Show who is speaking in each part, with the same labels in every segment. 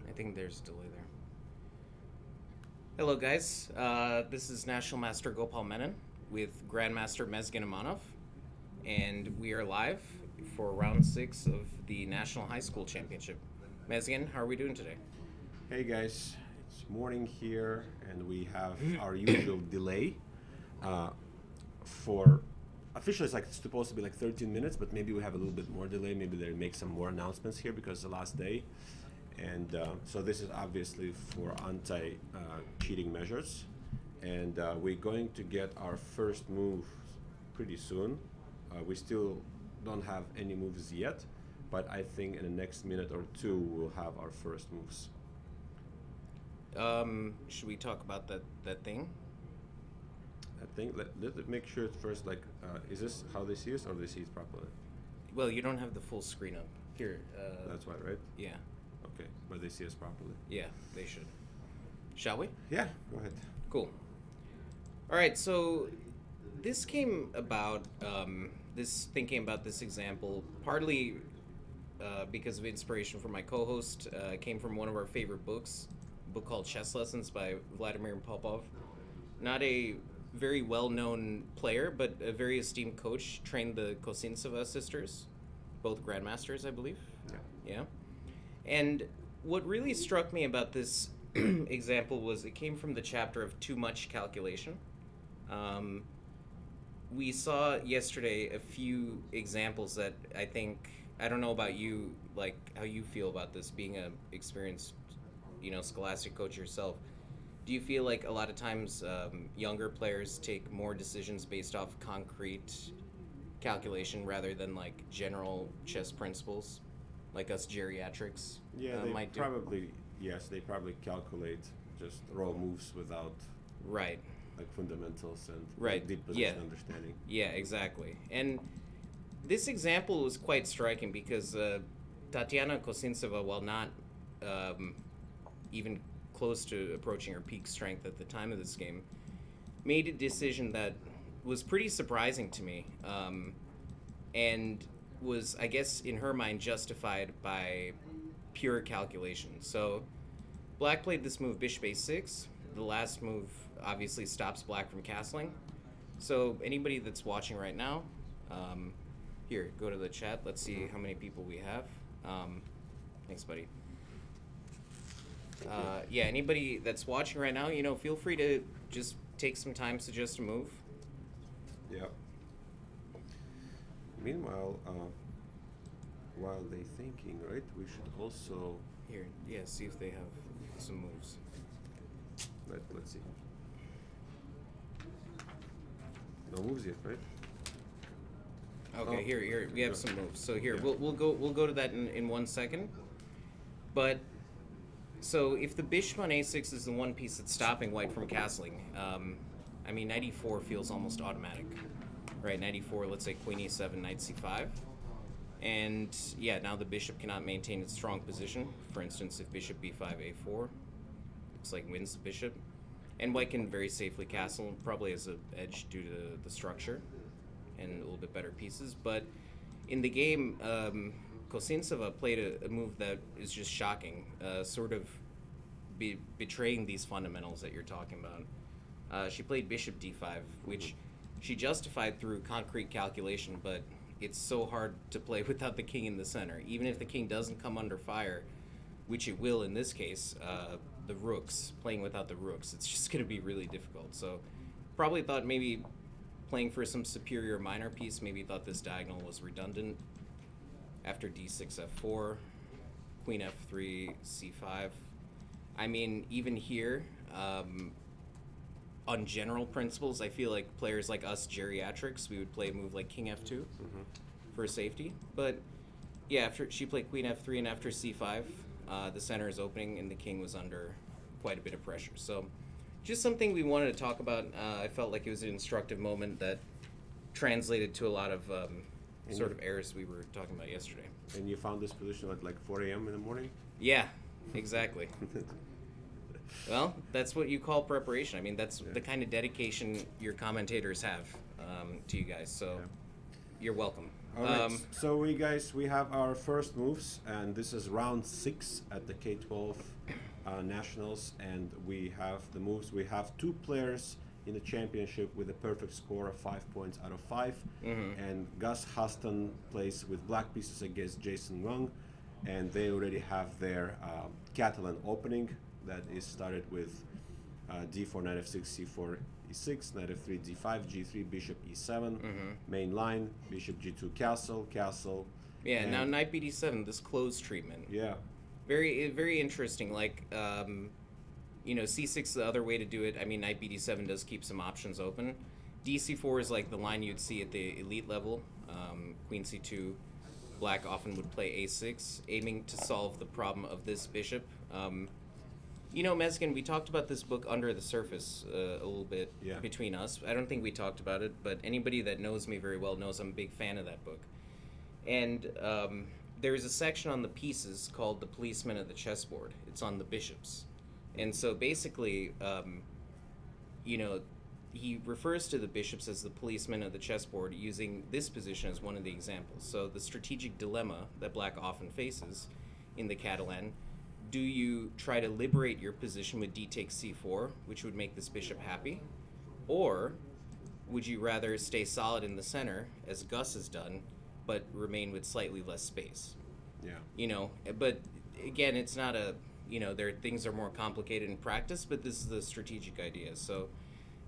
Speaker 1: I think there's a delay there. Hello, guys. This is National Master Gopal Menon with Grandmaster Mesgen Amanov, and we are live for round 6 of the National High School Championship. Mesgen, how are we doing today?
Speaker 2: Hey guys, it's morning here, and we have our usual delay. For officially, it's supposed to be 13 minutes, but maybe we have a little bit more delay. Maybe they make some more announcements here because it's the last day, and so this is obviously for anti-cheating measures, and we're going to get our first move pretty soon. We still don't have any moves yet, but I think in the next minute or two we'll have our first moves.
Speaker 1: Should we talk about that thing?
Speaker 2: I think let's make sure at first, is this how they see us or they see it properly?
Speaker 1: Well, you don't have the full screen up. Here.
Speaker 2: That's why, right?
Speaker 1: Yeah.
Speaker 2: Okay, but they see us properly.
Speaker 1: Yeah, they should. Shall we?
Speaker 2: Yeah, go ahead.
Speaker 1: Cool. All right, so this came about, thinking about this example, partly because of inspiration from my co-host. It came from one of our favorite books, a book called Chess Lessons by Vladimir Popov. Not a very well-known player, but a very esteemed coach, trained the Kosintseva sisters, both grandmasters, I believe. Yeah. And what really struck me about this example was it came from the chapter of too much calculation. We saw yesterday a few examples that I don't know about you, how you feel about this, being a experienced, scholastic coach yourself. Do you feel like a lot of times younger players take more decisions based off concrete calculation rather than general chess principles, like us geriatrics might do?
Speaker 2: They probably calculate just raw moves without
Speaker 1: right
Speaker 2: fundamentals and deep position understanding.
Speaker 1: Yeah, exactly. And this example was quite striking because Tatiana Kosintseva, while not even close to approaching her peak strength at the time of this game, made a decision that was pretty surprising to me, and was, I guess, in her mind, justified by pure calculation. So Black played this move bishop a6. The last move obviously stops Black from castling. So anybody that's watching right now, here, go to the chat. Let's see how many people we have. Thanks, buddy. Anybody that's watching right now, feel free to just take some time, suggest a move.
Speaker 2: Yeah. Meanwhile, while they thinking, right, we should also
Speaker 1: see if they have some moves.
Speaker 2: Let's see. No moves yet, right?
Speaker 1: Okay, here we have some moves. So here we'll go to that in 1 second. But so if the bishop on a6 is the one piece that's stopping white from castling, knight e4 feels almost automatic, right? Knight e4, let's say queen e7, knight c5. And now the bishop cannot maintain its strong position. For instance, if bishop b5, a4, looks like wins the bishop. And white can very safely castle, probably as an edge due to the structure and a little bit better pieces. But in the game, Kosintseva played a move that is just shocking, sort of betraying these fundamentals that you're talking about. She played bishop d5, which she justified through concrete calculation, but it's so hard to play without the king in the center. Even if the king doesn't come under fire, which it will in this case, the rooks, playing without the rooks, it's just going to be really difficult. So probably thought maybe playing for some superior minor piece, maybe thought this diagonal was redundant. After d6, f4, queen f3, c5. Even here, on general principles, I feel like players like us geriatrics, we would play a move like king f2 for safety. But after she played queen f3 and after c5, the center is opening and the king was under quite a bit of pressure. So just something we wanted to talk about. I felt like it was an instructive moment that translated to a lot of sort of errors we were talking about yesterday.
Speaker 2: And you found this position at 4 a.m. in the morning?
Speaker 1: Yeah, exactly. Well, that's what you call preparation. That's the kind of dedication your commentators have to you guys. So you're welcome.
Speaker 2: All right. So we have our first moves, and this is round 6 at the K-12 nationals, and we have the moves. We have 2 players in the championship with a perfect score of 5 points out of 5, and Gus Huston plays with black pieces against Jason Wang, and they already have their Catalan opening that is started with d4, knight f6, c4, e6, knight f3, d5, g3, bishop e7, main line, bishop g2, castle.
Speaker 1: Yeah, now knight bd7, this closed treatment.
Speaker 2: Yeah.
Speaker 1: Very interesting. Like, c6 the other way to do it. I mean, knight bd7 does keep some options open. dc4 is like the line you'd see at the elite level. Queen c2, black often would play a6, aiming to solve the problem of this bishop. Mesgen, we talked about this book Under the Surface a little bit between us. I don't think we talked about it, but anybody that knows me very well knows I'm a big fan of that book. And there's a section on the pieces called The Policeman of the Chessboard. It's on the bishops. And so basically, he refers to the bishops as the policemen of the chessboard, using this position as one of the examples. So the strategic dilemma that black often faces in the Catalan: do you try to liberate your position with d takes c4, which would make this bishop happy? Or would you rather stay solid in the center, as Gus has done, but remain with slightly less space?
Speaker 2: Yeah.
Speaker 1: But again, it's not things are more complicated in practice, but this is the strategic idea. So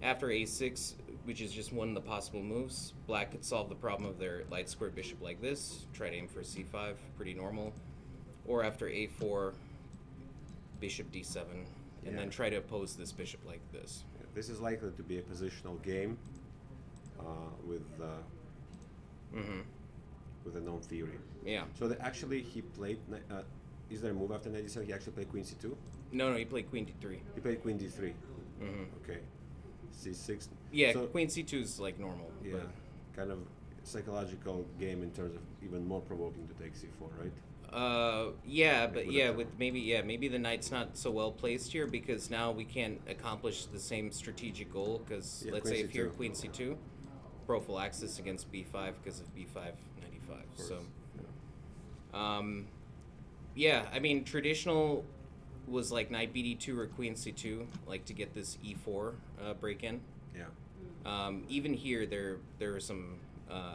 Speaker 1: after a6, which is just one of the possible moves, black could solve the problem of their light squared bishop like this, try to aim for c5, pretty normal. Or after a4, bishop d7, and then try to oppose this bishop like this.
Speaker 2: Yeah, this is likely to be a positional game with a known theory.
Speaker 1: Yeah.
Speaker 2: So actually he played, is there a move after knight d7? He actually played queen c2?
Speaker 1: No, he played queen d3.
Speaker 2: He played queen d3. Okay. c6.
Speaker 1: Yeah, so, queen c2 is like normal.
Speaker 2: Yeah, kind of psychological game in terms of even more provoking to take c4, right?
Speaker 1: With maybe the knight's not so well placed here, because now we can't accomplish the same strategic goal, because let's say if here queen c2, prophylaxis against b5 because of b5 knight e5. So I mean, traditional was like knight bd2 or queen c2, like to get this e4 break in.
Speaker 2: Yeah.
Speaker 1: Even here there are some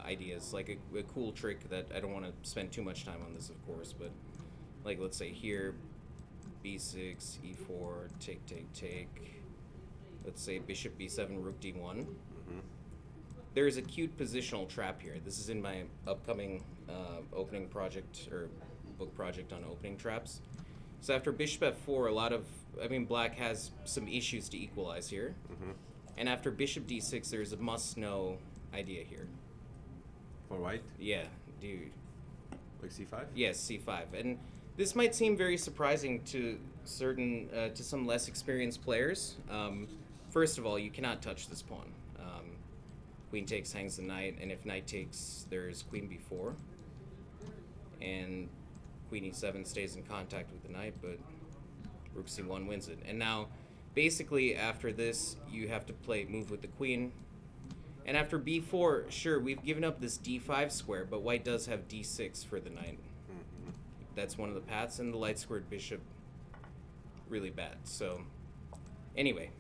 Speaker 1: ideas, like a cool trick that I don't want to spend too much time on this, of course, but like let's say here b6, e4, take. Let's say bishop b7, rook d1. There's a cute positional trap here. This is in my upcoming opening project, or book project on opening traps. So after bishop f4, black has some issues to equalize here. And after bishop d6, there's a must-know idea here.
Speaker 2: For white?
Speaker 1: Yeah, dude.
Speaker 2: Like c5?
Speaker 1: Yes, c5. And this might seem very surprising to some less experienced players. First of all, you cannot touch this pawn. Queen takes hangs the knight, and if knight takes, there's queen b4. And queen e7 stays in contact with the knight, but rook c1 wins it. And now, basically, after this, you have to move with the queen. And after b4, sure, we've given up this d5 square, but white does have d6 for the knight. That's one of the paths, and the light squared bishop, really bad. So, anyway,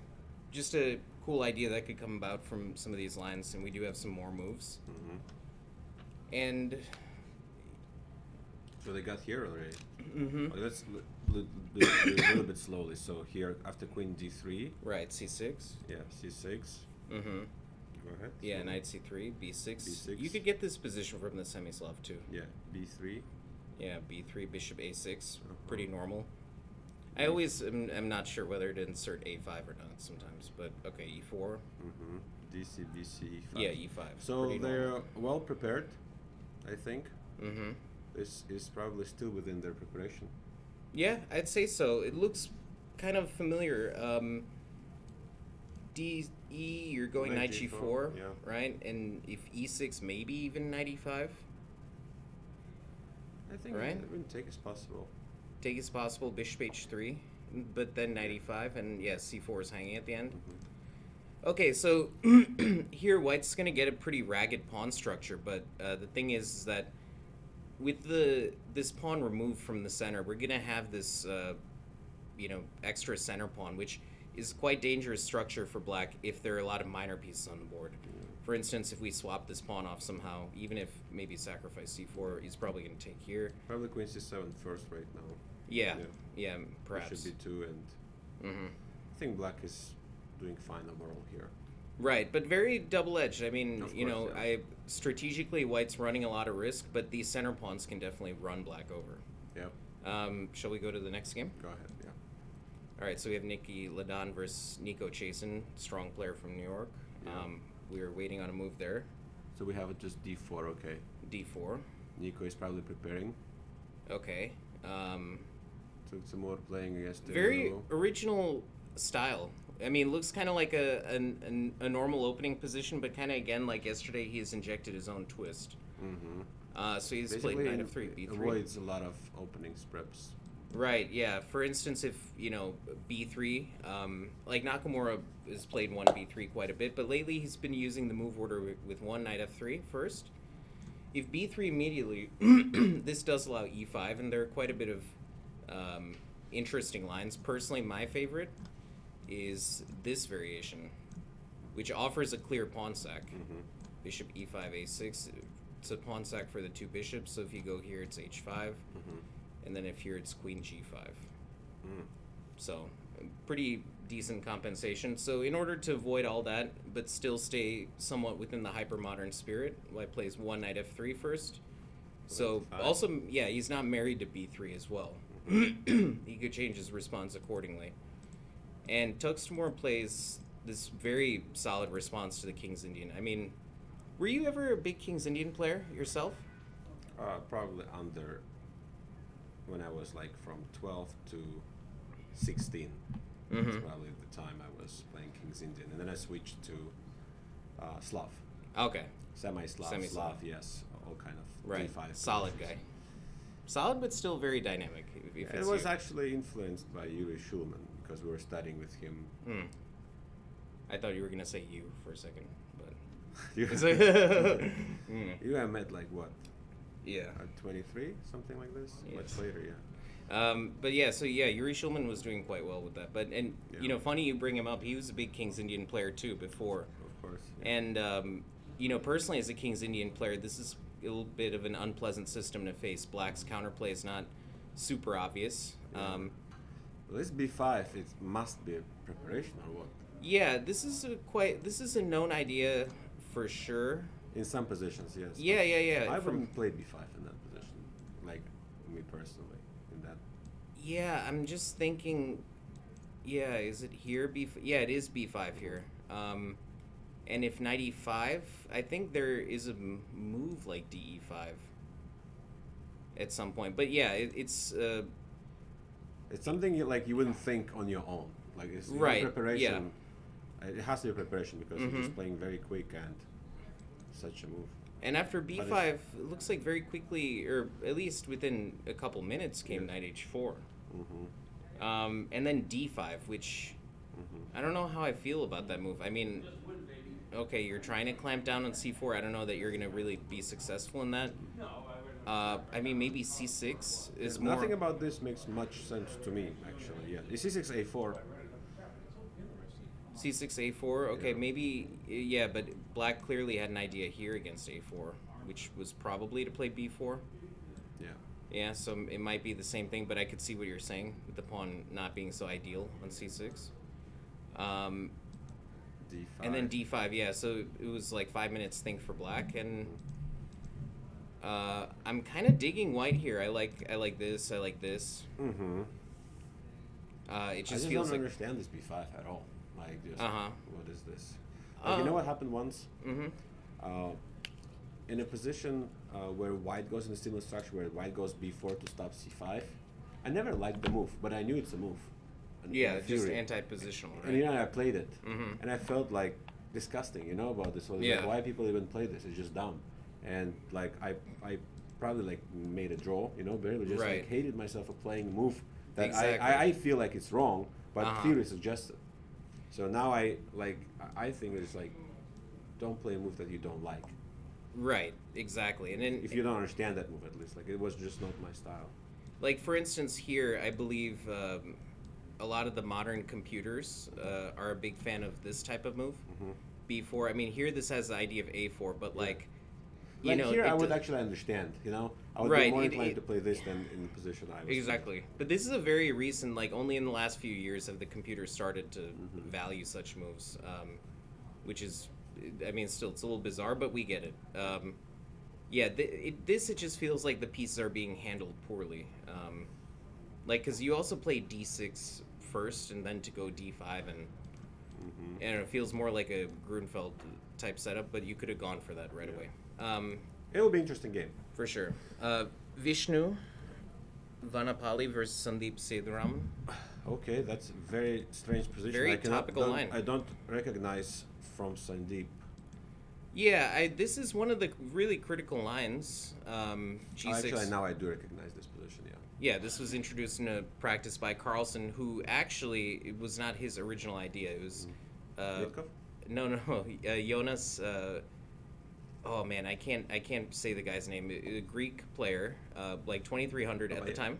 Speaker 1: just a cool idea that could come about from some of these lines, and we do have some more moves. And
Speaker 2: so they got here already. Let's do a little bit slowly. So here, after queen d3.
Speaker 1: Right, c6.
Speaker 2: Yeah, c6. Go ahead.
Speaker 1: Yeah, knight c3, b6. You could get this position from the Semislav too.
Speaker 2: Yeah, b3.
Speaker 1: Yeah, b3, bishop a6, pretty normal. I always am not sure whether to insert a5 or not sometimes, but okay, e4.
Speaker 2: dc, bc, e5.
Speaker 1: Yeah, e5.
Speaker 2: So they're well prepared, I think. This is probably still within their preparation.
Speaker 1: Yeah, I'd say so. It looks kind of familiar. D, E, you're going knight g4, right? And if e6, maybe even knight e5.
Speaker 2: I think
Speaker 1: right?
Speaker 2: take is possible.
Speaker 1: Take is possible, bishop h3, but then knight e5, and yeah, c4 is hanging at the end. Okay, so here white's going to get a pretty ragged pawn structure, but the thing is that with this pawn removed from the center, we're going to have this extra center pawn, which is quite dangerous structure for black if there are a lot of minor pieces on the board. For instance, if we swap this pawn off somehow, even if maybe sacrifice c4, he's probably going to take here.
Speaker 2: Probably queen c7 first right now.
Speaker 1: Yeah, perhaps.
Speaker 2: It should be 2, and I think black is doing fine overall here.
Speaker 1: Right, but very double-edged. I mean,
Speaker 2: Of course, yeah.
Speaker 1: I strategically white's running a lot of risk, but these center pawns can definitely run black over.
Speaker 2: Yep.
Speaker 1: Shall we go to the next game?
Speaker 2: Go ahead, yeah.
Speaker 1: All right, so we have Nikki Ladon versus Nico Chasen, strong player from New York.
Speaker 2: Yeah.
Speaker 1: We are waiting on a move there.
Speaker 2: So we have just d4, okay.
Speaker 1: D4.
Speaker 2: Nico is probably preparing.
Speaker 1: Okay.
Speaker 2: So some more playing against the
Speaker 1: Very
Speaker 2: Euro.
Speaker 1: original style. I mean, looks kind of like a normal opening position, but kind of again like yesterday, he's injected his own twist.
Speaker 2: Mm-hmm.
Speaker 1: So he's
Speaker 2: Basically,
Speaker 1: played knight of 3, b3.
Speaker 2: avoids a lot of opening spreads.
Speaker 1: Right, yeah. For instance, if, b3, like Nakamura has played 1b3 quite a bit, but lately he's been using the move order with one knight f3 first. If b3 immediately, this does allow e5, and there are quite a bit of interesting lines. Personally, my favorite is this variation, which offers a clear pawn sack.
Speaker 2: Mm-hmm.
Speaker 1: Bishop e5, a6. It's a pawn sack for the two bishops, so if you go here, it's h5.
Speaker 2: Mm-hmm.
Speaker 1: And then if here, it's queen g5.
Speaker 2: Mm.
Speaker 1: So, pretty decent compensation. So, in order to avoid all that, but still stay somewhat within the hyper-modern spirit, White plays one knight f3 first. So, also, yeah, he's not married to b3 as well. He could change his response accordingly. And Tuxtamore plays this very solid response to the King's Indian. I mean, were you ever a big King's Indian player yourself?
Speaker 2: Probably under, when I was like from 12 to 16.
Speaker 1: Mm-hmm.
Speaker 2: That's probably the time I was playing King's Indian. And then I switched to Slav.
Speaker 1: Okay.
Speaker 2: Semi-Slav,
Speaker 1: Semi-Slav.
Speaker 2: Slav, yes. All kind of
Speaker 1: Right.
Speaker 2: D5
Speaker 1: Solid
Speaker 2: positions.
Speaker 1: guy. Solid, but still very dynamic. If
Speaker 2: It
Speaker 1: it's
Speaker 2: was
Speaker 1: you.
Speaker 2: actually influenced by Yuri Shulman because we were studying with him.
Speaker 1: I thought you were going to say you for a second, but...
Speaker 2: you,
Speaker 1: It's like-
Speaker 2: you I met like what?
Speaker 1: Yeah.
Speaker 2: At 23, something like this.
Speaker 1: Yes.
Speaker 2: Much later, yeah.
Speaker 1: But yeah, so yeah, Yuri Shulman was doing quite well with that. But, and,
Speaker 2: Yeah.
Speaker 1: funny you bring him up. He was a big King's Indian player too before.
Speaker 2: Of course. Yeah.
Speaker 1: And, personally as a King's Indian player, this is a little bit of an unpleasant system to face. Black's counterplay is not super obvious.
Speaker 2: Yeah. Well, this b5, it must be a preparation or what?
Speaker 1: Yeah, this is a known idea for sure.
Speaker 2: In some positions, yes.
Speaker 1: Yeah.
Speaker 2: I
Speaker 1: From-
Speaker 2: wouldn't play b5 in that position, like me personally, in that.
Speaker 1: Yeah, I'm just thinking. Yeah, is it here? Yeah, it is b5 here. And if knight e5, I think there is a move like de5 at some point. But yeah, it's
Speaker 2: It's something you wouldn't think on your own. Like it's
Speaker 1: Right,
Speaker 2: preparation. It has to be preparation because you're
Speaker 1: Mhm.
Speaker 2: just playing very quick and such a move.
Speaker 1: and after
Speaker 2: But
Speaker 1: b5, it looks like very quickly, or at least within a couple minutes, came
Speaker 2: Yes.
Speaker 1: knight h4.
Speaker 2: Mm-hmm.
Speaker 1: And then d5, which
Speaker 2: Mm-hmm.
Speaker 1: I don't know how I feel about that move. I mean, okay, you're trying to clamp down on c4. I don't know that you're going to really be successful in that. I mean, maybe c6 is more...
Speaker 2: Nothing about this makes much sense to me, actually. Yeah, it's c6 a4.
Speaker 1: c6, a4. Okay,
Speaker 2: Yeah.
Speaker 1: maybe... Yeah, but black clearly had an idea here against a4, which was probably to play b4.
Speaker 2: Yeah.
Speaker 1: Yeah, so it might be the same thing, but I could see what you're saying with the pawn not being so ideal on c6.
Speaker 2: d5.
Speaker 1: And then d5, yeah, so it was like 5 minutes think for black, and I'm kind of digging white here. I like this, I like this.
Speaker 2: Mm-hmm.
Speaker 1: It
Speaker 2: I
Speaker 1: just
Speaker 2: just
Speaker 1: feels
Speaker 2: don't
Speaker 1: like...
Speaker 2: understand this b5 at all. Like, just
Speaker 1: Uh-huh.
Speaker 2: what is this? Like, you know what happened once?
Speaker 1: Mm-hmm.
Speaker 2: In a position where white goes in a similar structure, where white goes b4 to stop c5, I never liked the move, but I knew it's a move.
Speaker 1: Yeah,
Speaker 2: in
Speaker 1: just
Speaker 2: theory.
Speaker 1: anti-positional, right?
Speaker 2: And I played it,
Speaker 1: Mhm.
Speaker 2: and I felt like disgusting, about this. So
Speaker 1: Yeah.
Speaker 2: like, why people even play this? It's just dumb. And like I probably like made a draw, barely just
Speaker 1: Right.
Speaker 2: like hated myself for playing a move that
Speaker 1: Exactly.
Speaker 2: I feel like it's wrong, but
Speaker 1: Uh-huh.
Speaker 2: theory suggests it. So now I I think is like, don't play a move that you don't like.
Speaker 1: Right, exactly. And then
Speaker 2: If you don't understand that move, at least, like it was just not my style.
Speaker 1: like for instance here, I believe a lot of the modern computers are a big fan of this type of move. B4. I mean, here this has the idea of A4, but like, you
Speaker 2: Like
Speaker 1: know,
Speaker 2: here, I
Speaker 1: it
Speaker 2: would
Speaker 1: do-
Speaker 2: actually understand. I would
Speaker 1: Right,
Speaker 2: be more
Speaker 1: it-
Speaker 2: inclined
Speaker 1: it-
Speaker 2: to play this than in the position I was.
Speaker 1: exactly. But this is a very recent, like only in the last few years have the computers started to value such moves, which is, I mean, still it's a little bizarre, but we get it. Yeah, it just feels like the pieces are being handled poorly. Like, because you also play D6 first and then to go D5, and it feels more like a Grunfeld type setup, but you could have gone for that right away.
Speaker 2: It will be an interesting game.
Speaker 1: For sure. Vishnu Vanapali versus Sandeep Sedram.
Speaker 2: Okay, that's a very strange position.
Speaker 1: Very
Speaker 2: I cannot-
Speaker 1: topical
Speaker 2: don't-
Speaker 1: line.
Speaker 2: I don't recognize from Sandeep.
Speaker 1: Yeah, this is one of the really critical lines. G6.
Speaker 2: Actually, now I do recognize this position. Yeah.
Speaker 1: Yeah, this was introduced in a practice by Carlson, who actually it was not his original idea. It was
Speaker 2: Vitkov?
Speaker 1: no, Jonas. Oh man, I can't say the guy's name. A Greek player, like 2300 at the
Speaker 2: Babayan.
Speaker 1: time.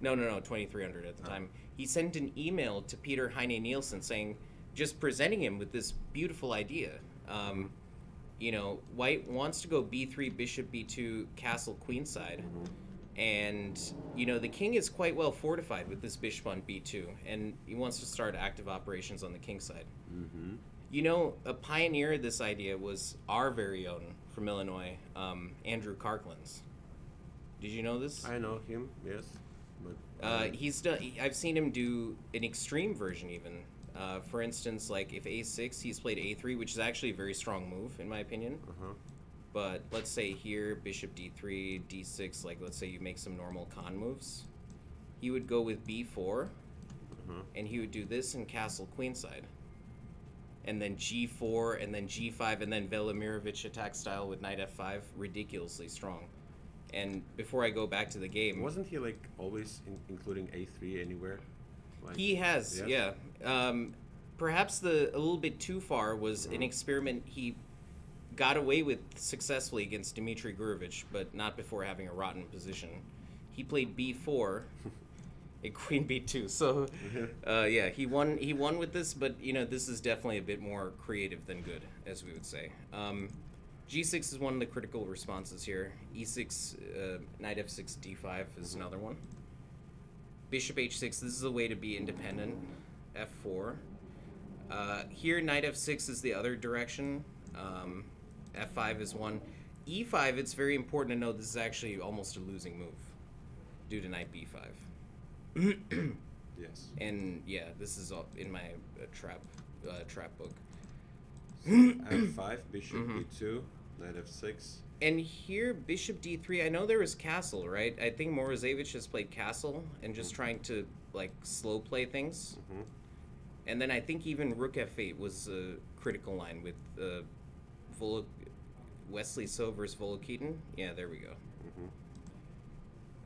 Speaker 1: No, 2300 at the time. He sent an email to Peter Heine Nielsen saying, just presenting him with this beautiful idea. White wants to go b3, bishop b2, castle queenside. And, the king is quite well fortified with this bishop on b2, and he wants to start active operations on the king side. A pioneer of this idea was our very own, from Illinois, Andrew Karklins. Did you know this?
Speaker 2: I know him. Yes. But
Speaker 1: He's done. I've seen him do an extreme version, even. For instance, like if a6, he's played a3, which is actually a very strong move in my opinion. But let's say here, bishop d3, d6. Like let's say you make some normal con moves. He would go with b4, and he would do this and castle queenside, and then g4, and then g5, and then Velimirovich attack style with knight f5, ridiculously strong. And before I go back to the game,
Speaker 2: wasn't he like always including a3 anywhere? Like,
Speaker 1: he has,
Speaker 2: yes?
Speaker 1: yeah. Perhaps a little bit too far was an experiment he got away with successfully against Dmitry Gurevich, but not before having a rotten position. He played b4, and queen b2. So, yeah, he won with this, but this is definitely a bit more creative than good, as we would say. G6 is one of the critical responses here. E6, knight f6, d5 is another one. Bishop h6, this is a way to be independent. F4. Here, knight f6 is the other direction. F5 is one. E5, it's very important to know this is actually almost a losing move due to knight b5.
Speaker 2: Yes.
Speaker 1: And yeah, this is all in my trap book.
Speaker 2: f5, bishop b2, knight f6.
Speaker 1: And here, bishop d3. I know there was castle, right? I think Morozevich has played castle and just trying to like slow play things. And then I think even rook f8 was a critical line with Wesley So versus Volokitin. Yeah, there we go.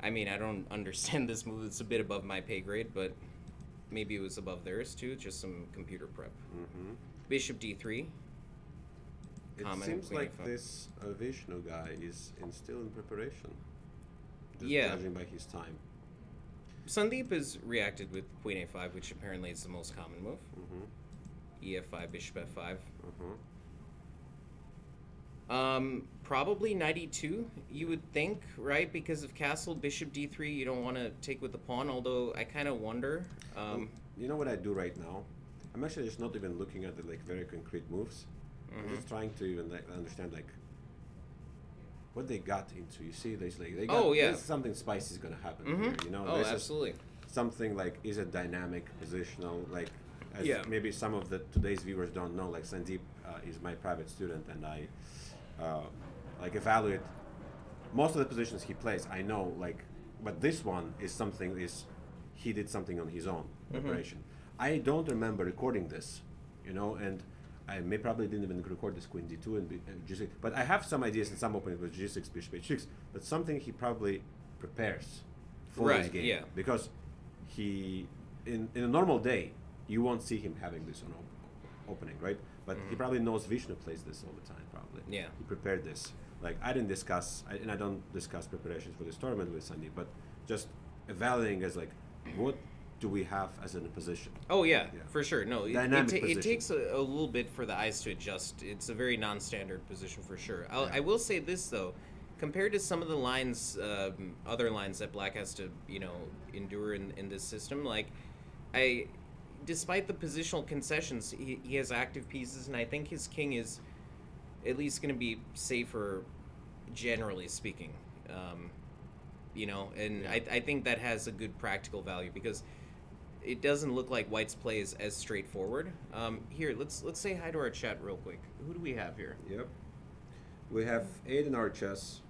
Speaker 1: I mean, I don't understand this move. It's a bit above my pay grade, but maybe it was above theirs too. Just some computer prep. Bishop d3.
Speaker 2: It
Speaker 1: Common
Speaker 2: seems
Speaker 1: queen
Speaker 2: like
Speaker 1: f5.
Speaker 2: this Vishnu guy is still in preparation. Just
Speaker 1: Yeah.
Speaker 2: judging by his time.
Speaker 1: Sandeep has reacted with queen a5, which apparently is the most common move. ef5, bishop f5. Probably knight e2, you would think, right? Because of castle, bishop d3, you don't want to take with the pawn, although I kind of wonder.
Speaker 2: You know what I do right now? I'm actually just not even looking at the like very concrete moves. I'm just trying to even like understand like what they got into. You see, there's like they got there's something spicy is gonna happen here. This
Speaker 1: Absolutely.
Speaker 2: is something like is a dynamic positional like. As
Speaker 1: Yeah.
Speaker 2: maybe some of the today's viewers don't know, like Sandeep is my private student, and I like evaluate most of the positions he plays. I know like, but this one is something he did something on his own preparation. I don't remember recording this, and I probably didn't even record this queen d2 and g6, but I have some ideas and some openings with g6, bishop h6. That's something he probably prepares for this game,
Speaker 1: yeah.
Speaker 2: because he in a normal day you won't see him having this on open. opening, right? But he probably knows Vishnu plays this all the time, probably.
Speaker 1: Yeah.
Speaker 2: He prepared this. Like, I didn't discuss, and I don't discuss preparations for this tournament with Sandeep, but just evaluating as like, what do we have as in a position?
Speaker 1: Oh yeah, for sure. No,
Speaker 2: Dynamic
Speaker 1: it
Speaker 2: position.
Speaker 1: takes a little bit for the eyes to adjust. It's a very non-standard position for sure. I will say this though, compared to some of the lines, other lines that Black has to endure in this system, like despite the positional concessions, he has active pieces, and I think his king is at least going to be safer, generally speaking. I think that has a good practical value because it doesn't look like White's play is as straightforward. Here, let's say hi to our chat real quick. Who do we have here?
Speaker 2: Yep. We have Aid in our chess,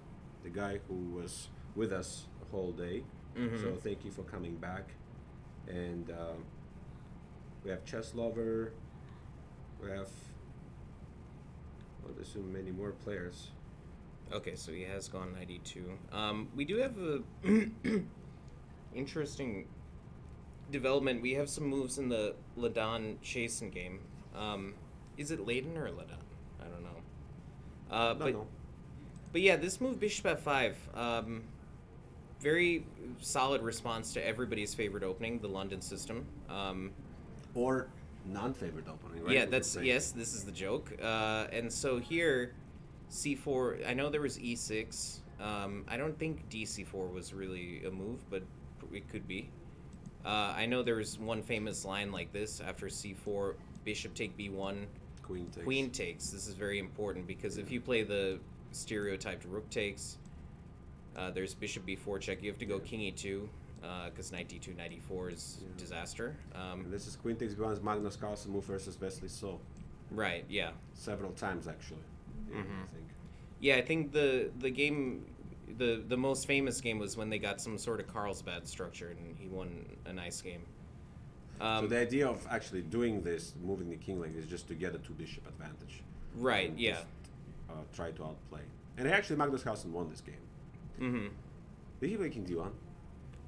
Speaker 2: the guy who was with us the whole day. So thank you for coming back. And we have Chess Lover. We have, I would assume, many more players.
Speaker 1: Okay, so he has gone 92. We do have a interesting development. We have some moves in the Ladan Chasen game. Is it Laden or Ladan? I don't know.
Speaker 2: No.
Speaker 1: But yeah, this move Bishop F5, very solid response to everybody's favorite opening, the London system.
Speaker 2: Or non-favorite opening, right?
Speaker 1: Yeah, yes. This is the joke. And so here, C4. I know there was E6. I don't think DC4 was really a move, but it could be. I know there was one famous line like this after C4, Bishop take B1, Queen takes. This is very important because if you play the stereotyped Rook takes, there's Bishop B4 check. You have to go King E2 because Knight D2, Knight E4 is disaster.
Speaker 2: And this is Queen takes B1's Magnus Carlsen move versus Wesley So.
Speaker 1: Right. Yeah.
Speaker 2: Several times actually. I think.
Speaker 1: Yeah, I think the game, the most famous game was when they got some sort of Carlsbad structure and he won a nice game.
Speaker 2: So the idea of actually doing this, moving the king like this, is just to get a two-bishop advantage.
Speaker 1: Right.
Speaker 2: And
Speaker 1: Yeah.
Speaker 2: Just, try to outplay. And actually, Magnus Carlsen won this game.
Speaker 1: Mm-hmm.
Speaker 2: Did he play King D1?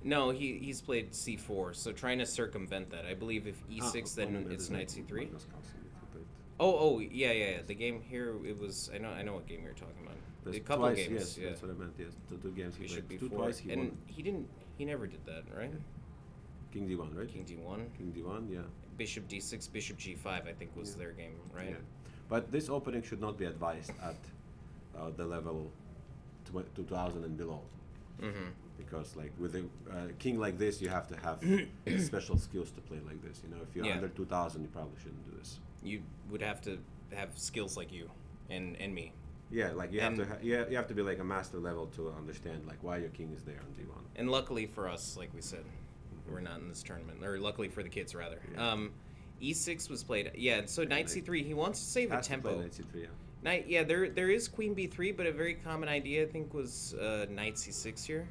Speaker 1: No, he's played C4, so trying to circumvent that. I believe if E6, then it's Knight C3.
Speaker 2: Magnus Carlsen,
Speaker 1: Oh, yeah. The game here, it was. I know what game you're talking about.
Speaker 2: There's
Speaker 1: a couple
Speaker 2: twice,
Speaker 1: games.
Speaker 2: Yes,
Speaker 1: yeah.
Speaker 2: that's what I meant. Yes, the two games he
Speaker 1: Bishop
Speaker 2: played.
Speaker 1: B4,
Speaker 2: Twice he
Speaker 1: and
Speaker 2: won.
Speaker 1: he didn't. He never did that, right?
Speaker 2: King D1, right?
Speaker 1: King D1.
Speaker 2: King D1, yeah.
Speaker 1: Bishop D6, Bishop G5. I think was their game, right?
Speaker 2: Yeah. But this opening should not be advised at the level 2000 and below.
Speaker 1: Mm-hmm.
Speaker 2: Because like with a king like this, you have to have special skills to play like this. If you're under 2000, you probably shouldn't do this.
Speaker 1: You would have to have skills like you and me.
Speaker 2: Yeah, like you have to be like a master level to understand like why your king is there on D1.
Speaker 1: And luckily for us, like we said, we're not in this tournament. Or luckily for the kids, rather.
Speaker 2: Yeah.
Speaker 1: E6 was played. Yeah, so Knight C3. He wants to save a tempo.
Speaker 2: Knight C3, yeah.
Speaker 1: Knight. Yeah, there is Queen B3, but a very common idea I think was Knight C6 here.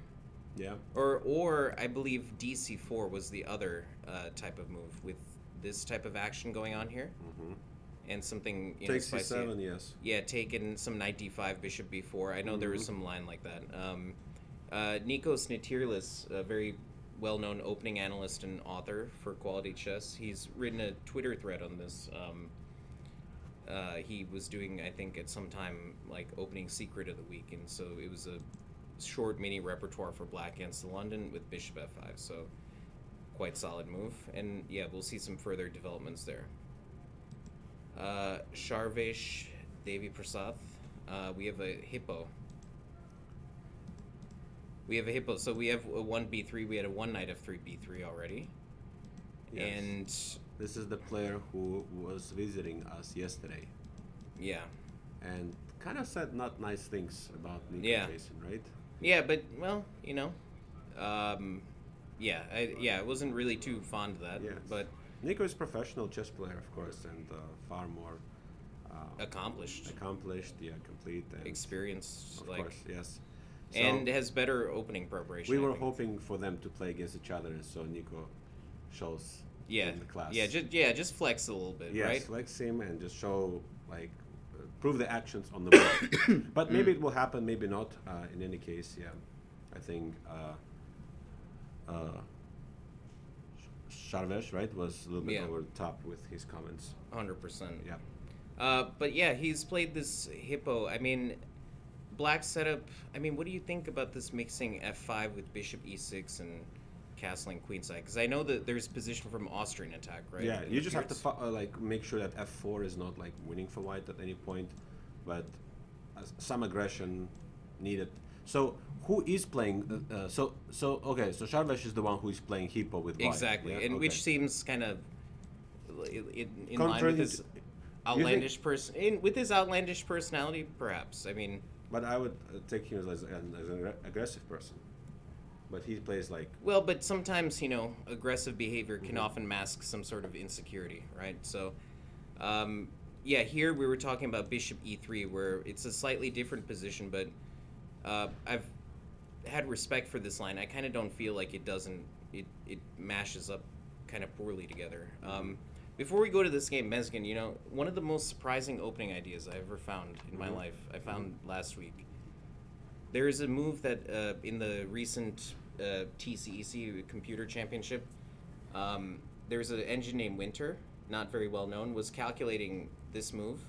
Speaker 2: Yeah.
Speaker 1: Or I believe DC4 was the other type of move with this type of action going on here.
Speaker 2: Mm-hmm.
Speaker 1: And something
Speaker 2: Take
Speaker 1: spicy.
Speaker 2: C7, yes.
Speaker 1: Yeah, taking some Knight D5, Bishop B4. I know there was some line like that. Nikos Nitirlis, a very well-known opening analyst and author for Quality Chess, he's written a Twitter thread on this. He was doing, I think, at some time, like opening secret of the week, and so it was a short mini repertoire for Black against the London with Bishop F5. So quite solid move, and yeah, we'll see some further developments there. Sharvesh Devi Prasad. We have a hippo. So we have a 1 b3. We had a 1 knight f3 b3 already.
Speaker 2: Yes.
Speaker 1: And
Speaker 2: this is the player who was visiting us yesterday.
Speaker 1: Yeah.
Speaker 2: And kind of said not nice things about Nico Jason, right?
Speaker 1: Yeah, but well, I wasn't really too fond of that.
Speaker 2: Yes.
Speaker 1: But
Speaker 2: Nico is a professional chess player, of course, and far more
Speaker 1: accomplished,
Speaker 2: complete, and
Speaker 1: experienced,
Speaker 2: of
Speaker 1: like,
Speaker 2: course, yes. So
Speaker 1: and has better opening preparation.
Speaker 2: we
Speaker 1: I
Speaker 2: were
Speaker 1: think.
Speaker 2: hoping for them to play against each other, so Nico shows in the class.
Speaker 1: Just flex a little bit,
Speaker 2: yes,
Speaker 1: right?
Speaker 2: flex him and just show prove the actions on the board. But maybe it will happen, maybe not. In any case, yeah, I think Sharvesh, right, was a little bit
Speaker 1: Yeah.
Speaker 2: over the top with his comments.
Speaker 1: 100%.
Speaker 2: Yeah.
Speaker 1: But yeah, he's played this hippo. I mean, black setup. I mean, what do you think about this mixing f5 with bishop e6 and castling queenside? Because I know that there's position from Austrian attack, right?
Speaker 2: Yeah,
Speaker 1: in
Speaker 2: you
Speaker 1: the
Speaker 2: just have to
Speaker 1: Pierce.
Speaker 2: like make sure that f4 is not like winning for white at any point, but some aggression needed. So who is playing? Okay. So Sharvesh is the one who is playing hippo with white.
Speaker 1: Exactly,
Speaker 2: Yeah?
Speaker 1: and
Speaker 2: Okay.
Speaker 1: which seems kind of in line
Speaker 2: Contrary
Speaker 1: with his
Speaker 2: to- you think-
Speaker 1: outlandish with his outlandish personality, perhaps. I mean,
Speaker 2: But I would take him as an aggressive person. But he plays like
Speaker 1: well, but sometimes aggressive behavior can often mask some sort of insecurity, right? So, yeah, here we were talking about bishop e3, where it's a slightly different position, but I've had respect for this line. I kind of don't feel like it mashes up kind of poorly together. Before we go to this game, Mesgen, one of the most surprising opening ideas I ever found in my life, I found last week. There is a move that in the recent TCEC Computer Championship, there's an engine named Winter, not very well known, was calculating this move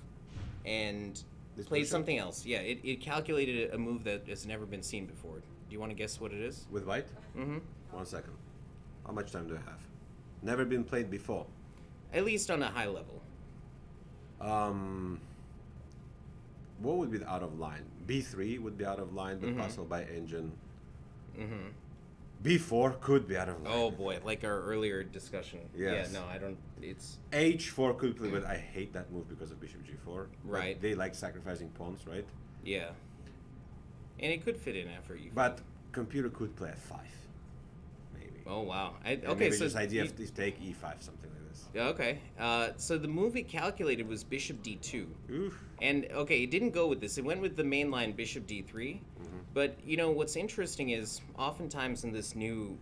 Speaker 1: and
Speaker 2: This
Speaker 1: played
Speaker 2: push-up?
Speaker 1: something else. Yeah, it calculated a move that has never been seen before. Do you want to guess what it is?
Speaker 2: with white.
Speaker 1: Mm-hmm.
Speaker 2: 1 second. How much time do I have? Never been played before.
Speaker 1: At least on a high level.
Speaker 2: What would be out of line? B3 would be out of line, but possible by engine.
Speaker 1: Mm-hmm.
Speaker 2: B4 could be out of line.
Speaker 1: Oh boy, like our earlier discussion.
Speaker 2: Yes.
Speaker 1: Yeah, no, I don't. It's
Speaker 2: H4 could play, but I hate that move because of bishop G4. But
Speaker 1: Right.
Speaker 2: they like sacrificing pawns, right?
Speaker 1: yeah, and it could fit in after you.
Speaker 2: But computer could play F5, maybe.
Speaker 1: Oh wow.
Speaker 2: And
Speaker 1: Okay,
Speaker 2: maybe
Speaker 1: so
Speaker 2: this idea
Speaker 1: you-
Speaker 2: of take E5, something like this.
Speaker 1: Yeah, okay. So the move it calculated was bishop d2.
Speaker 2: Oof.
Speaker 1: And, okay, it didn't go with this. It went with the main line bishop d3. But, what's interesting is oftentimes in this new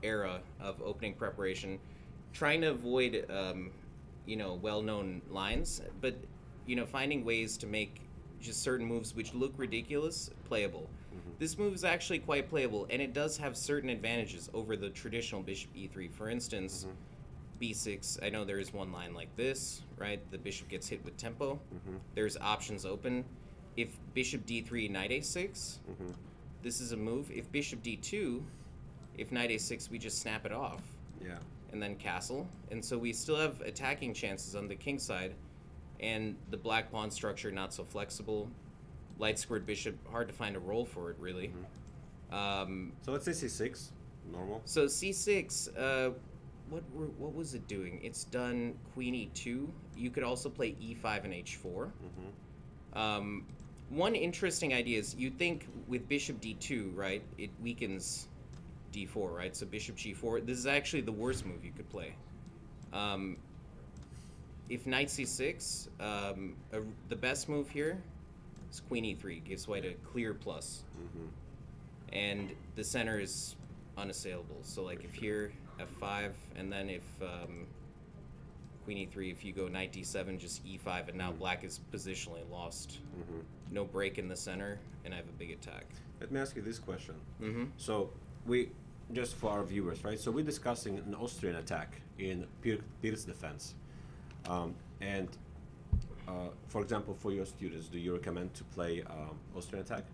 Speaker 1: era of opening preparation, trying to avoid, well-known lines, but, finding ways to make just certain moves which look ridiculous playable. This move is actually quite playable, and it does have certain advantages over the traditional bishop e3. For instance, b6, I know there is one line like this, right? The bishop gets hit with tempo. There's options open. If bishop d3, knight a6, this is a move. If bishop d2, if knight a6, we just snap it off
Speaker 2: Yeah.
Speaker 1: and then castle. And so we still have attacking chances on the king side, and the black pawn structure not so flexible. Light squared bishop, hard to find a role for it, really.
Speaker 2: So let's say C6, normal.
Speaker 1: So c6, what was it doing? It's done queen e2. You could also play e5 and h4. One interesting idea is you think with bishop d2, right? It weakens d4, right? So bishop g4. This is actually the worst move you could play. If knight c6, the best move here is queen e3. Gives white a clear plus. And the center is unassailable. So like if here f5, and then if queen e3, if you go knight d7, just e5, and now black is positionally lost. No break in the center, and I have a big attack.
Speaker 2: Let me ask you this question. So we, just for our viewers, right? So we're discussing an Austrian attack in Pierce defense. And for example, for your students, do you recommend to play Austrian attack?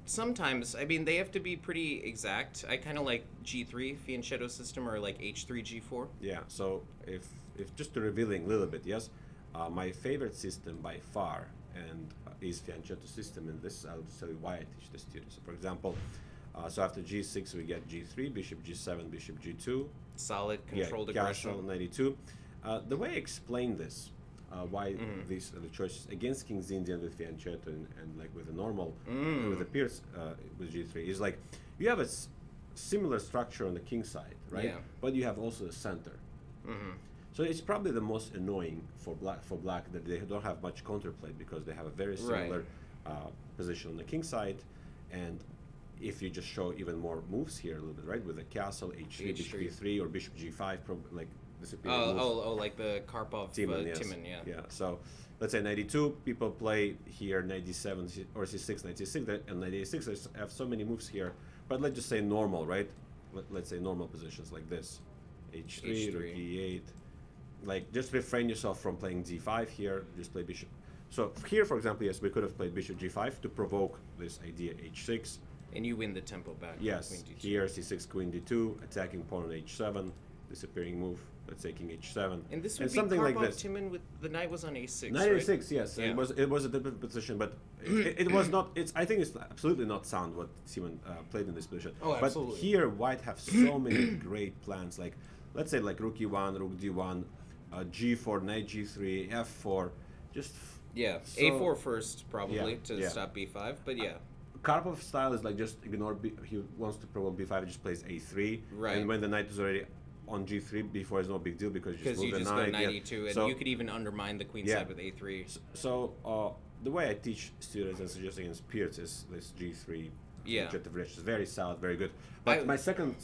Speaker 1: Sometimes. I mean, they have to be pretty exact. I kind of like G3 fianchetto system, or like H3 G4.
Speaker 2: Yeah. So if just to revealing a little bit, yes, my favorite system by far and is fianchetto system, and this I'll just tell you why I teach the students. So for example, so after G6 we get G3, Bishop G7, Bishop G2.
Speaker 1: Solid, controlled
Speaker 2: Castle
Speaker 1: aggression.
Speaker 2: 92. The way I explain this, why these are the choices against King's Indian with fianchetto and like with a normal with a Pierce with G3 is like you have a similar structure on the king side, right?
Speaker 1: Yeah.
Speaker 2: But you have also the center. So it's probably the most annoying for black that they don't have much counterplay because they have a very similar position on the king side, and if you just show even more moves here a little bit, right, with the castle H3, Bishop E3, or Bishop G5, like disappearing moves.
Speaker 1: Like the Karpov
Speaker 2: Timon, yes.
Speaker 1: Timon, yeah.
Speaker 2: Yeah. So let's say 92, people play here 97 or C6, 96, and 96 have so many moves here. But let's just say normal, right? Let's say normal positions like this. h3,
Speaker 1: H3.
Speaker 2: rook e8. Like, just refrain yourself from playing d5 here, just play bishop. So here, for example, yes, we could have played bishop g5 to provoke this idea h6.
Speaker 1: And you win the tempo back.
Speaker 2: Yes,
Speaker 1: Queen D2.
Speaker 2: here c6, queen d2, attacking pawn on h7, disappearing move, let's say king h7.
Speaker 1: And this would be
Speaker 2: something like
Speaker 1: Karpov
Speaker 2: this.
Speaker 1: Timon with the knight was on a6,
Speaker 2: Knight
Speaker 1: right?
Speaker 2: a6, yes,
Speaker 1: Yeah.
Speaker 2: it was a different position, but it was not. I think it's absolutely not sound what Simon played in this position.
Speaker 1: Oh, absolutely.
Speaker 2: But here, White have so many great plans. Like, let's say like rook e1, rook d1, g4, knight g3, f4, just.
Speaker 1: Yeah,
Speaker 2: So-
Speaker 1: a4 first probably to
Speaker 2: yeah.
Speaker 1: stop b5, but yeah.
Speaker 2: Karpov's style is like just ignore. He wants to provoke b5, he just plays a3.
Speaker 1: Right.
Speaker 2: And when the knight is already on g3, b4 is no big deal because you just
Speaker 1: Because
Speaker 2: move
Speaker 1: you
Speaker 2: the
Speaker 1: just
Speaker 2: knight.
Speaker 1: go knight e2, and
Speaker 2: So-
Speaker 1: you could even undermine the queen
Speaker 2: Yeah.
Speaker 1: side with a3.
Speaker 2: So the way I teach students and suggest against peers is this G3
Speaker 1: Yeah.
Speaker 2: objective rich. It's very solid, very good. But my second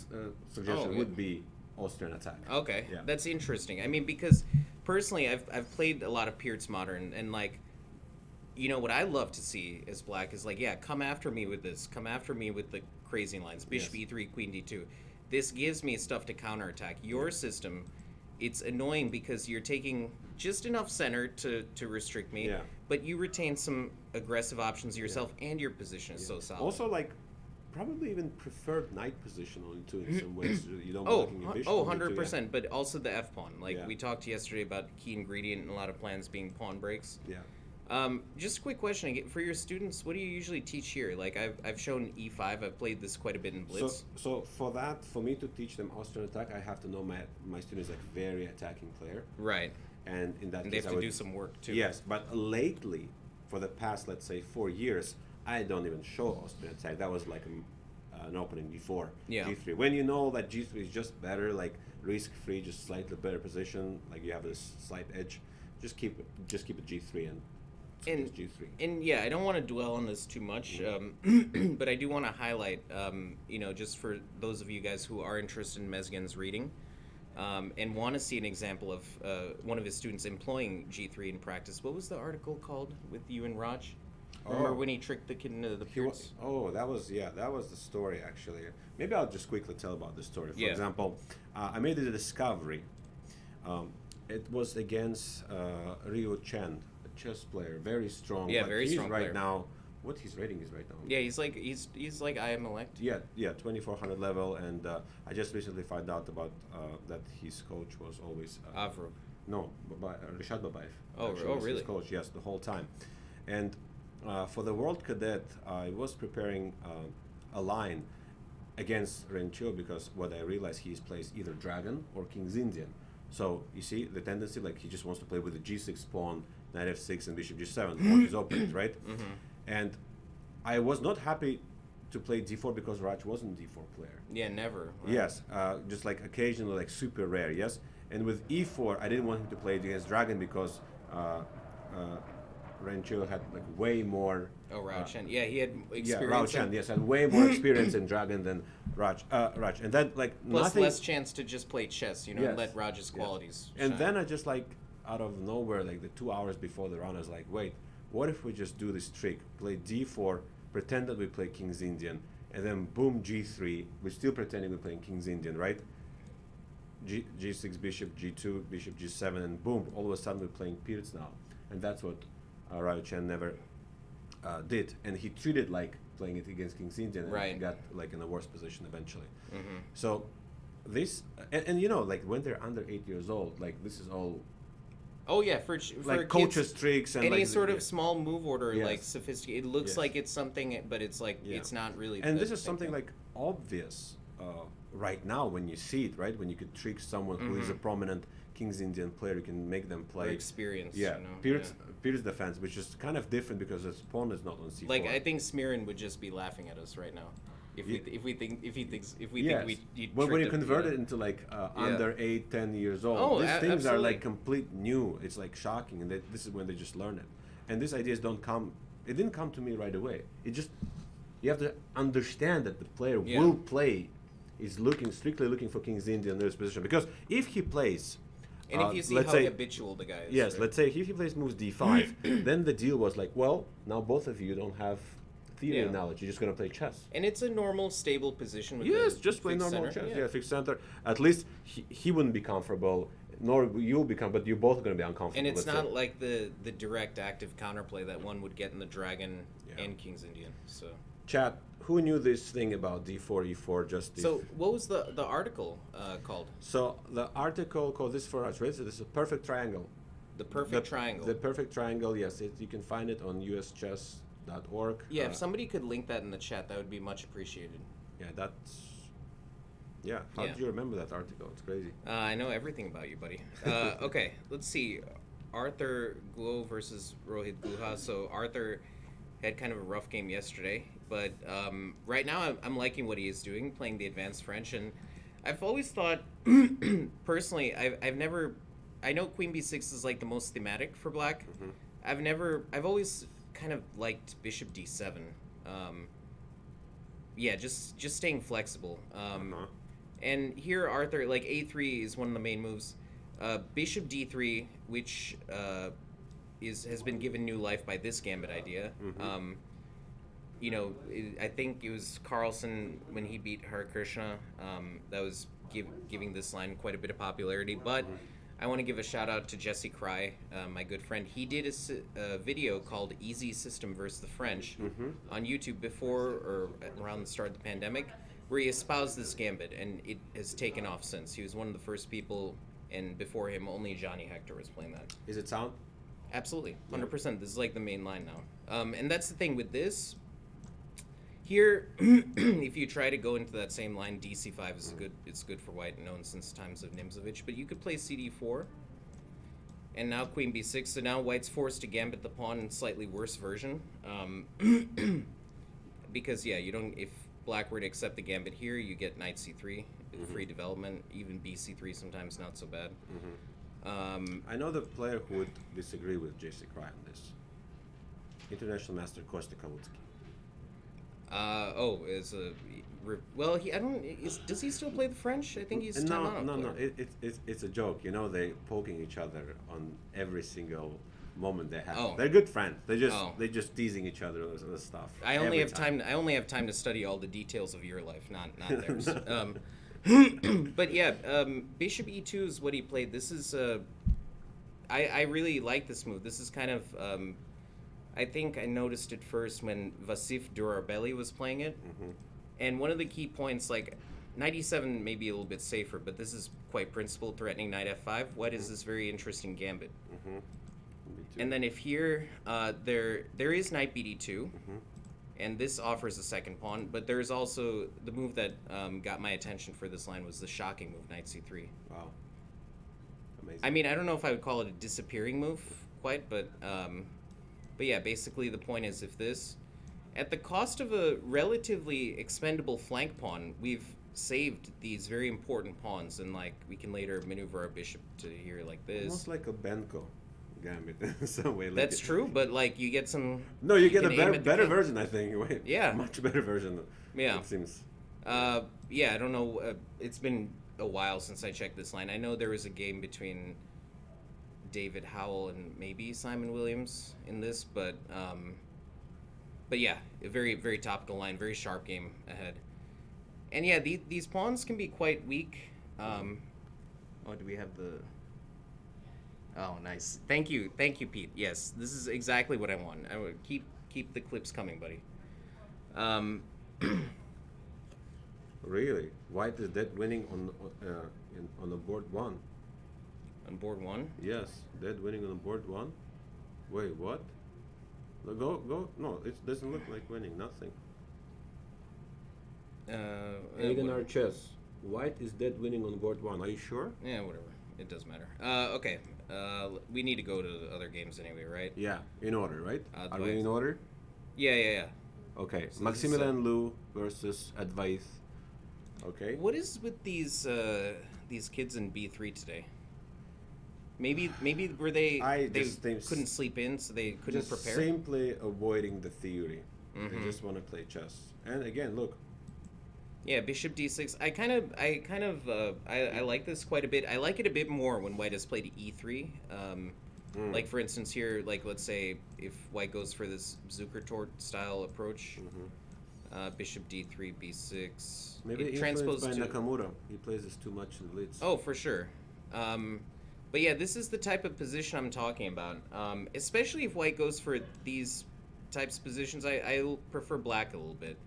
Speaker 2: suggestion
Speaker 1: Oh,
Speaker 2: would be Austrian attack.
Speaker 1: Okay,
Speaker 2: Yeah.
Speaker 1: that's interesting. I mean, because personally, I've played a lot of Peertz Modern, and like, you know, what I love to see as black is like, yeah, come after me with this, come after me with the crazy lines, bishop
Speaker 2: Yes.
Speaker 1: e3, queen d2. This gives me stuff to counterattack. Your system, it's annoying because you're taking just enough center to restrict me,
Speaker 2: Yeah.
Speaker 1: but you retain some aggressive options yourself, and your position is so solid.
Speaker 2: Also, like, probably even preferred knight position only too in some ways. You don't
Speaker 1: Oh,
Speaker 2: blocking a bishop.
Speaker 1: oh,
Speaker 2: only too, yeah.
Speaker 1: 100%, but also the F pawn. Like,
Speaker 2: Yeah.
Speaker 1: we talked yesterday about key ingredient in a lot of plans being pawn breaks.
Speaker 2: Yeah.
Speaker 1: Just a quick question again, for your students, what do you usually teach here? Like, I've shown E5, I've played this quite a bit in Blitz.
Speaker 2: So for that, for me to teach them Austrian attack, I have to know my student is like very attacking player,
Speaker 1: Right.
Speaker 2: and in that
Speaker 1: And they
Speaker 2: case,
Speaker 1: have
Speaker 2: I
Speaker 1: to
Speaker 2: would
Speaker 1: do some work, too.
Speaker 2: Yes, but lately, for the past, let's say, 4 years, I don't even show Austrian attack. That was like an opening before
Speaker 1: Yeah.
Speaker 2: G3. When you know that G3 is just better, like risk-free, just slightly better position, like you have this slight edge, just keep it G3 and
Speaker 1: And-
Speaker 2: just G3.
Speaker 1: And yeah, I don't want to dwell on this too much, but I do want to highlight, you know, just for those of you guys who are interested in Mesgen's reading and want to see an example of one of his students employing G3 in practice. What was the article called with you and Raj? Remember
Speaker 2: Oh.
Speaker 1: when he tricked the kid into the
Speaker 2: He wa-
Speaker 1: Peertz?
Speaker 2: that was the story actually. Maybe I'll just quickly tell about the story. For
Speaker 1: Yeah.
Speaker 2: example, I made a discovery. It was against Ryu Chen, a chess player, very strong.
Speaker 1: Yeah,
Speaker 2: but
Speaker 1: very
Speaker 2: he's
Speaker 1: strong
Speaker 2: right
Speaker 1: player.
Speaker 2: now. What his rating is right now?
Speaker 1: Yeah, he's like I am elect.
Speaker 2: Yeah, 2400 level, and I just recently found out about that his coach was always
Speaker 1: Avro.
Speaker 2: no, Rishad Babayev.
Speaker 1: Oh,
Speaker 2: actually
Speaker 1: oh,
Speaker 2: was
Speaker 1: really?
Speaker 2: His coach, yes, the whole time. And for the World Cadet, I was preparing a line against Rencho because what I realized he plays either Dragon or King's Indian. So you see the tendency, like he just wants to play with the G6 pawn, Knight F6, and Bishop G7 for his openings, right?
Speaker 1: Mm-hmm.
Speaker 2: And I was not happy to play D4 because Raj wasn't D4 player.
Speaker 1: Yeah, never. Right?
Speaker 2: Yes, just like occasionally, like super rare, yes. And with E4, I didn't want him to play against Dragon because Rencho had like way more.
Speaker 1: Oh, Rao Chen. Yeah, he had
Speaker 2: Yeah,
Speaker 1: experience.
Speaker 2: Rao Chen, yes, had way more experience in Dragon than Raj. And then like
Speaker 1: Plus
Speaker 2: nothing.
Speaker 1: less chance to just play chess, you know, and
Speaker 2: Yes,
Speaker 1: let Raj's
Speaker 2: yes.
Speaker 1: qualities
Speaker 2: And
Speaker 1: shine.
Speaker 2: then I just like out of nowhere, like the 2 hours before the round, I was like, wait, what if we just do this trick? Play D4, pretend that we play King's Indian, and then boom, G3. We're still pretending we're playing King's Indian, right? G6, Bishop, G2, Bishop, G7, and boom, all of a sudden we're playing Peertz now. And that's what Rao Chen never did. And he treated like playing it against King's Indian, and
Speaker 1: Right.
Speaker 2: he got like in a worse position eventually.
Speaker 1: Mhm.
Speaker 2: So this, and you know, like when they're under 8 years old, like this is all
Speaker 1: Oh yeah, for
Speaker 2: like
Speaker 1: kids,
Speaker 2: coaches tricks and
Speaker 1: any
Speaker 2: like,
Speaker 1: sort
Speaker 2: yeah.
Speaker 1: of small move order,
Speaker 2: Yes.
Speaker 1: like sophisticated. It looks
Speaker 2: Yes.
Speaker 1: like it's something, but it's like
Speaker 2: Yeah.
Speaker 1: it's not really.
Speaker 2: And
Speaker 1: the
Speaker 2: this is
Speaker 1: same
Speaker 2: something
Speaker 1: thing.
Speaker 2: like obvious right now when you see it, right? When you could trick someone who is a prominent King's Indian player, you can make them
Speaker 1: or
Speaker 2: play.
Speaker 1: experience.
Speaker 2: Yeah,
Speaker 1: you know?
Speaker 2: Peertz defense, which is kind of different because his pawn is not on C4.
Speaker 1: Like I think Smirin would just be laughing at us right now if
Speaker 2: Yeah.
Speaker 1: we think
Speaker 2: Yes.
Speaker 1: we
Speaker 2: when you
Speaker 1: tricked him,
Speaker 2: convert
Speaker 1: yeah.
Speaker 2: it into like under 8, 10 years old,
Speaker 1: Oh,
Speaker 2: these things are like
Speaker 1: absolutely.
Speaker 2: complete new. It's like shocking, and this is when they just learn it. And these ideas don't come. It didn't come to me right away. It just you have to understand that the player
Speaker 1: Yeah.
Speaker 2: will play. Is strictly looking for King's Indian in this position because if he plays.
Speaker 1: And if you see
Speaker 2: let's
Speaker 1: how
Speaker 2: say,
Speaker 1: habitual the guy is.
Speaker 2: yes,
Speaker 1: right?
Speaker 2: let's say if he plays moves D5, then the deal was like, well, now both of you don't have theory
Speaker 1: Yeah.
Speaker 2: analogy. You're just gonna play chess.
Speaker 1: And it's a normal, stable position with
Speaker 2: Yes,
Speaker 1: the
Speaker 2: just play
Speaker 1: fixed
Speaker 2: normal
Speaker 1: center.
Speaker 2: chess. Yeah, fixed center. At least he wouldn't be comfortable, nor you'll become. But you're both gonna be uncomfortable.
Speaker 1: And it's
Speaker 2: let's
Speaker 1: not
Speaker 2: say.
Speaker 1: like the direct active counterplay that one would get in the Dragon
Speaker 2: Yeah.
Speaker 1: and King's Indian. So
Speaker 2: Chat. Who knew this thing about d4 e4 just?
Speaker 1: so what was the article called?
Speaker 2: So the article called this for us, right? So this is a perfect triangle.
Speaker 1: The perfect triangle.
Speaker 2: The perfect triangle. Yes, you can find it on uschess.org.
Speaker 1: Yeah, if somebody could link that in the chat, that would be much appreciated.
Speaker 2: Yeah, that's. Yeah, how
Speaker 1: Yeah.
Speaker 2: did you remember that article? It's crazy.
Speaker 1: I know everything about you, buddy. Okay, let's see. Arthur Guo versus Rohit Guha. So Arthur had kind of a rough game yesterday, but right now I'm liking what he is doing, playing the advanced French, and I've always thought, personally, I've never, I know Queen B6 is like the most thematic for Black. I've always kind of liked Bishop D7. Yeah, just staying flexible. And here Arthur, like A3 is one of the main moves. Bishop D3, which has been given new life by this gambit idea. You know, I think it was Carlsen when he beat Hare Krishna that was giving this line quite a bit of popularity. But I want to give a shout out to Jesse Cry, my good friend. He did a video called "Easy System versus the French" on YouTube before or around the start of the pandemic, where he espoused this gambit, and it has taken off since. He was one of the first people, and before him, only Johnny Hector was playing that.
Speaker 2: Is it sound?
Speaker 1: Absolutely, 100%. This is like the main line now, and that's the thing with this. Here, if you try to go into that same line, DC5 is good. It's good for white, known since times of Nimzovich. But you could play CD4, and now Queen B6. So now white's forced to gambit the pawn in slightly worse version, because yeah, you don't. If black were to accept the gambit here, you get Knight C3, free development. Even BC3 sometimes not so bad.
Speaker 2: I know the player who would disagree with JC Cry on this. International Master Kostya Kalutsky.
Speaker 1: Well, I don't. Does he still play the French? I think he's
Speaker 2: No,
Speaker 1: Amanov
Speaker 2: no, no.
Speaker 1: player.
Speaker 2: It's a joke. You know, they poking each other on every single moment they have.
Speaker 1: Oh.
Speaker 2: They're good friends. They just teasing each other with stuff.
Speaker 1: I only
Speaker 2: every
Speaker 1: have time. I only have time to study all the details of your life, not theirs. But yeah, Bishop E2 is what he played. This is I really like this move. This is kind of I think I noticed it first when Vasif Durarbelli was playing it, and one of the key points, like Knight E7 may be a little bit safer, but this is quite principled, threatening Knight F5. White is this very interesting gambit. And then if here there is Knight BD2. And this offers a second pawn, but there's also the move that got my attention for this line was the shocking move, Knight C3.
Speaker 2: Wow. Amazing.
Speaker 1: I mean, I don't know if I would call it a disappearing move quite, but yeah, basically the point is if this, at the cost of a relatively expendable flank pawn, we've saved these very important pawns, and like we can later maneuver our bishop to here like this.
Speaker 2: Almost like a Benko gambit in some way. Like
Speaker 1: That's true, but like you get some.
Speaker 2: No, you get a
Speaker 1: can aim at the
Speaker 2: better
Speaker 1: king.
Speaker 2: version, I think. Wait,
Speaker 1: Yeah.
Speaker 2: much better version.
Speaker 1: Yeah.
Speaker 2: It seems.
Speaker 1: Yeah, I don't know. It's been a while since I checked this line. I know there was a game between David Howell and maybe Simon Williams in this, but yeah, a very, very topical line, very sharp game ahead. And yeah, these pawns can be quite weak. Oh, do we have the? Oh, nice. Thank you, Pete. Yes, this is exactly what I want. I would keep the clips coming, buddy.
Speaker 2: Really? White is dead winning on the board one.
Speaker 1: On board one.
Speaker 2: Yes, dead winning on the board one. Wait, what? No, go. No, it doesn't look like winning. Nothing.
Speaker 1: Whatever.
Speaker 2: chess. White is dead winning on board one. Are you sure?
Speaker 1: Yeah, whatever. It does matter. Okay. We need to go to the other games anyway, right?
Speaker 2: Yeah, in order, right? Are we
Speaker 1: Advaith.
Speaker 2: in order?
Speaker 1: Yeah.
Speaker 2: Okay.
Speaker 1: So this is,
Speaker 2: Maximilian Liu versus Advaith. Okay.
Speaker 1: What is with these kids in B3 today? Maybe were they
Speaker 2: just think
Speaker 1: couldn't sleep in, so they couldn't
Speaker 2: just
Speaker 1: prepare.
Speaker 2: simply avoiding the theory. They just want to play chess. And again, look.
Speaker 1: Yeah, Bishop D6. I like this quite a bit. I like it a bit more when White has played E3. Like for instance here, like let's say if white goes for this Zukertort style approach, bishop d3, b6.
Speaker 2: Maybe
Speaker 1: it
Speaker 2: influenced by
Speaker 1: transposed to
Speaker 2: Nakamura. He plays this too much in blitz.
Speaker 1: Oh, for sure. But yeah, this is the type of position I'm talking about. Especially if white goes for these types of positions, I prefer black a little bit.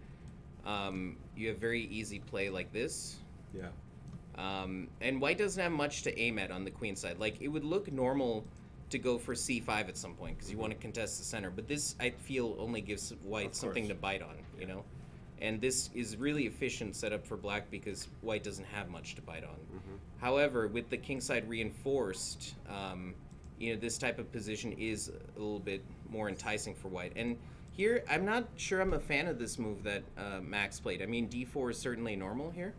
Speaker 1: You have very easy play like this.
Speaker 2: Yeah.
Speaker 1: And white doesn't have much to aim at on the queen side. Like, it would look normal to go for c5 at some point because you want to contest the center. But this, I feel, only gives white something to bite on, you know? And this is really efficient setup for black because white doesn't have much to bite on. However, with the king side reinforced, you know, this type of position is a little bit more enticing for white. And here, I'm not sure I'm a fan of this move that Max played. I mean, d4 is certainly normal here.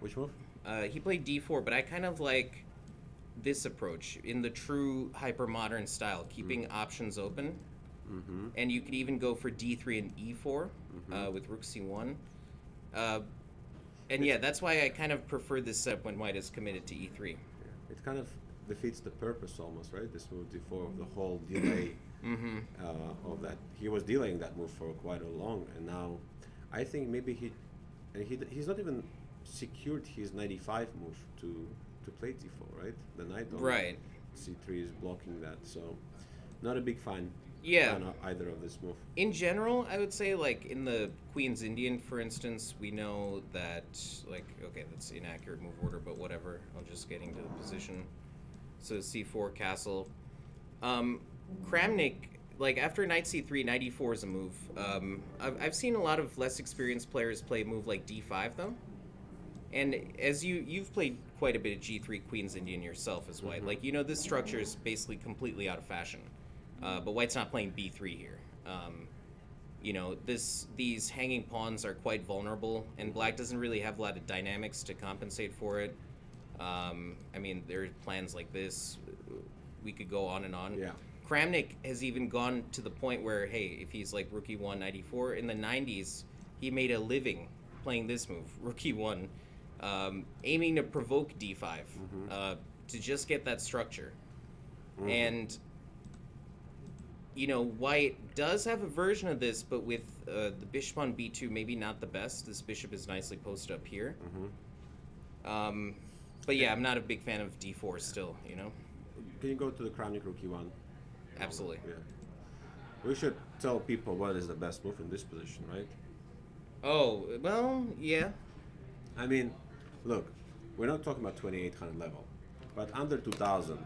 Speaker 2: Which move?
Speaker 1: He played d4, but I kind of like this approach in the true hyper-modern style, keeping options open. And you could even go for d3 and e4 with rook c1. And yeah, that's why I kind of prefer this setup when white is committed to e3.
Speaker 2: Yeah. It kind of defeats the purpose almost, right? This move d4, the whole delay of that. He was delaying that move for quite a long, and now I think maybe he's not even secured his knight e5 move to play d4, right? The knight on c3 is blocking that, so not a big fan. On either of this move.
Speaker 1: In general, I would say, like, in the Queen's Indian, for instance, we know that, like, okay, that's inaccurate move order, but whatever. I'm just getting to the position. So c4, castle. Kramnik, like, after knight c3, knight e4 is a move. I've seen a lot of less experienced players play a move like d5, though. And as you've played quite a bit of g3 Queen's Indian yourself as white. Like, you know, this structure is basically completely out of fashion. But white's not playing b3 here. You know, these hanging pawns are quite vulnerable, and black doesn't really have a lot of dynamics to compensate for it. I mean, there are plans like this. We could go on and on.
Speaker 2: Yeah.
Speaker 1: Kramnik has even gone to the point where, hey, if he's like rook e1, knight e4, in the 90s, he made a living playing this move, rook e1, aiming to provoke d5 to just get that structure. And you know, white does have a version of this, but with the bishop on b2, maybe not the best. This bishop is nicely posted up here. But yeah, I'm not a big fan of d4 still, you know?
Speaker 2: Can you go to the Kramnik rook e1?
Speaker 1: Absolutely.
Speaker 2: Yeah. We should tell people what is the best move in this position, right?
Speaker 1: Oh, well, yeah.
Speaker 2: I mean, look, we're not talking about 2800 level, but under 2000.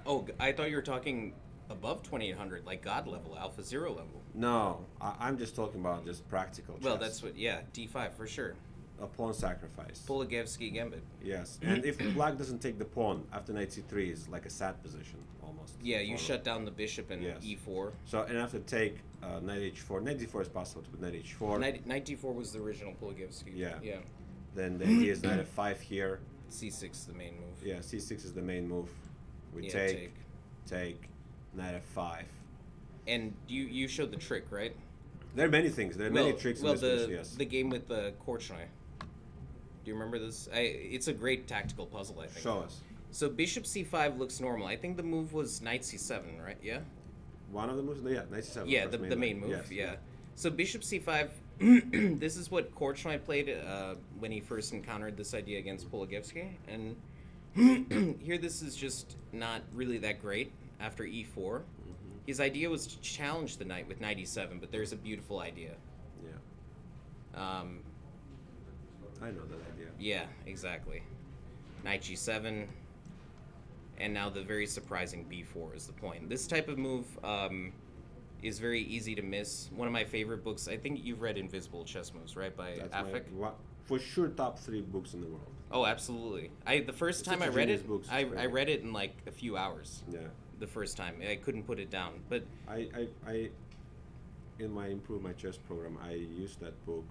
Speaker 1: Oh, I thought you were talking above 2800, like God level, Alpha Zero level.
Speaker 2: No, I'm just talking about just practical chess.
Speaker 1: Well, that's what, yeah, d5 for sure.
Speaker 2: A pawn sacrifice.
Speaker 1: Polagevsky Gambit.
Speaker 2: Yes, and if black doesn't take the pawn after knight c3 is like a sad position almost.
Speaker 1: Yeah, you shut down the bishop and e4.
Speaker 2: So, and after take knight h4, knight d4 is possible to put knight h4.
Speaker 1: Knight d4 was the original Polagevsky.
Speaker 2: Yeah.
Speaker 1: Yeah.
Speaker 2: Then the idea is knight f5 here.
Speaker 1: c6 is the main move.
Speaker 2: Yeah, c6 is the main move. We take, knight f5.
Speaker 1: And you showed the trick, right?
Speaker 2: There are many things. There are many tricks in this position, yes.
Speaker 1: The game with the Korchnoi. Do you remember this? It's a great tactical puzzle, I think.
Speaker 2: Show us.
Speaker 1: So bishop c5 looks normal. I think the move was knight c7, right? Yeah?
Speaker 2: One of the moves? Yeah, knight c7.
Speaker 1: Yeah, the main move, yes, yeah. So bishop c5, this is what Korchnoi played when he first encountered this idea against Polagevsky. And here this is just not really that great after e4. His idea was to challenge the knight with knight e7, but there's a beautiful idea.
Speaker 2: Yeah. I know that idea.
Speaker 1: Yeah, exactly. Knight g7, and now the very surprising b4 is the point. This type of move is very easy to miss. One of my favorite books, I think you've read Invisible Chess Moves, right, by Afik?
Speaker 2: For sure, top 3 books in the world.
Speaker 1: Oh, absolutely. The first time I read it, I read it in like a few hours.
Speaker 2: Yeah.
Speaker 1: The first time, I couldn't put it down. But
Speaker 2: I in my Improve My Chess program, I used that book.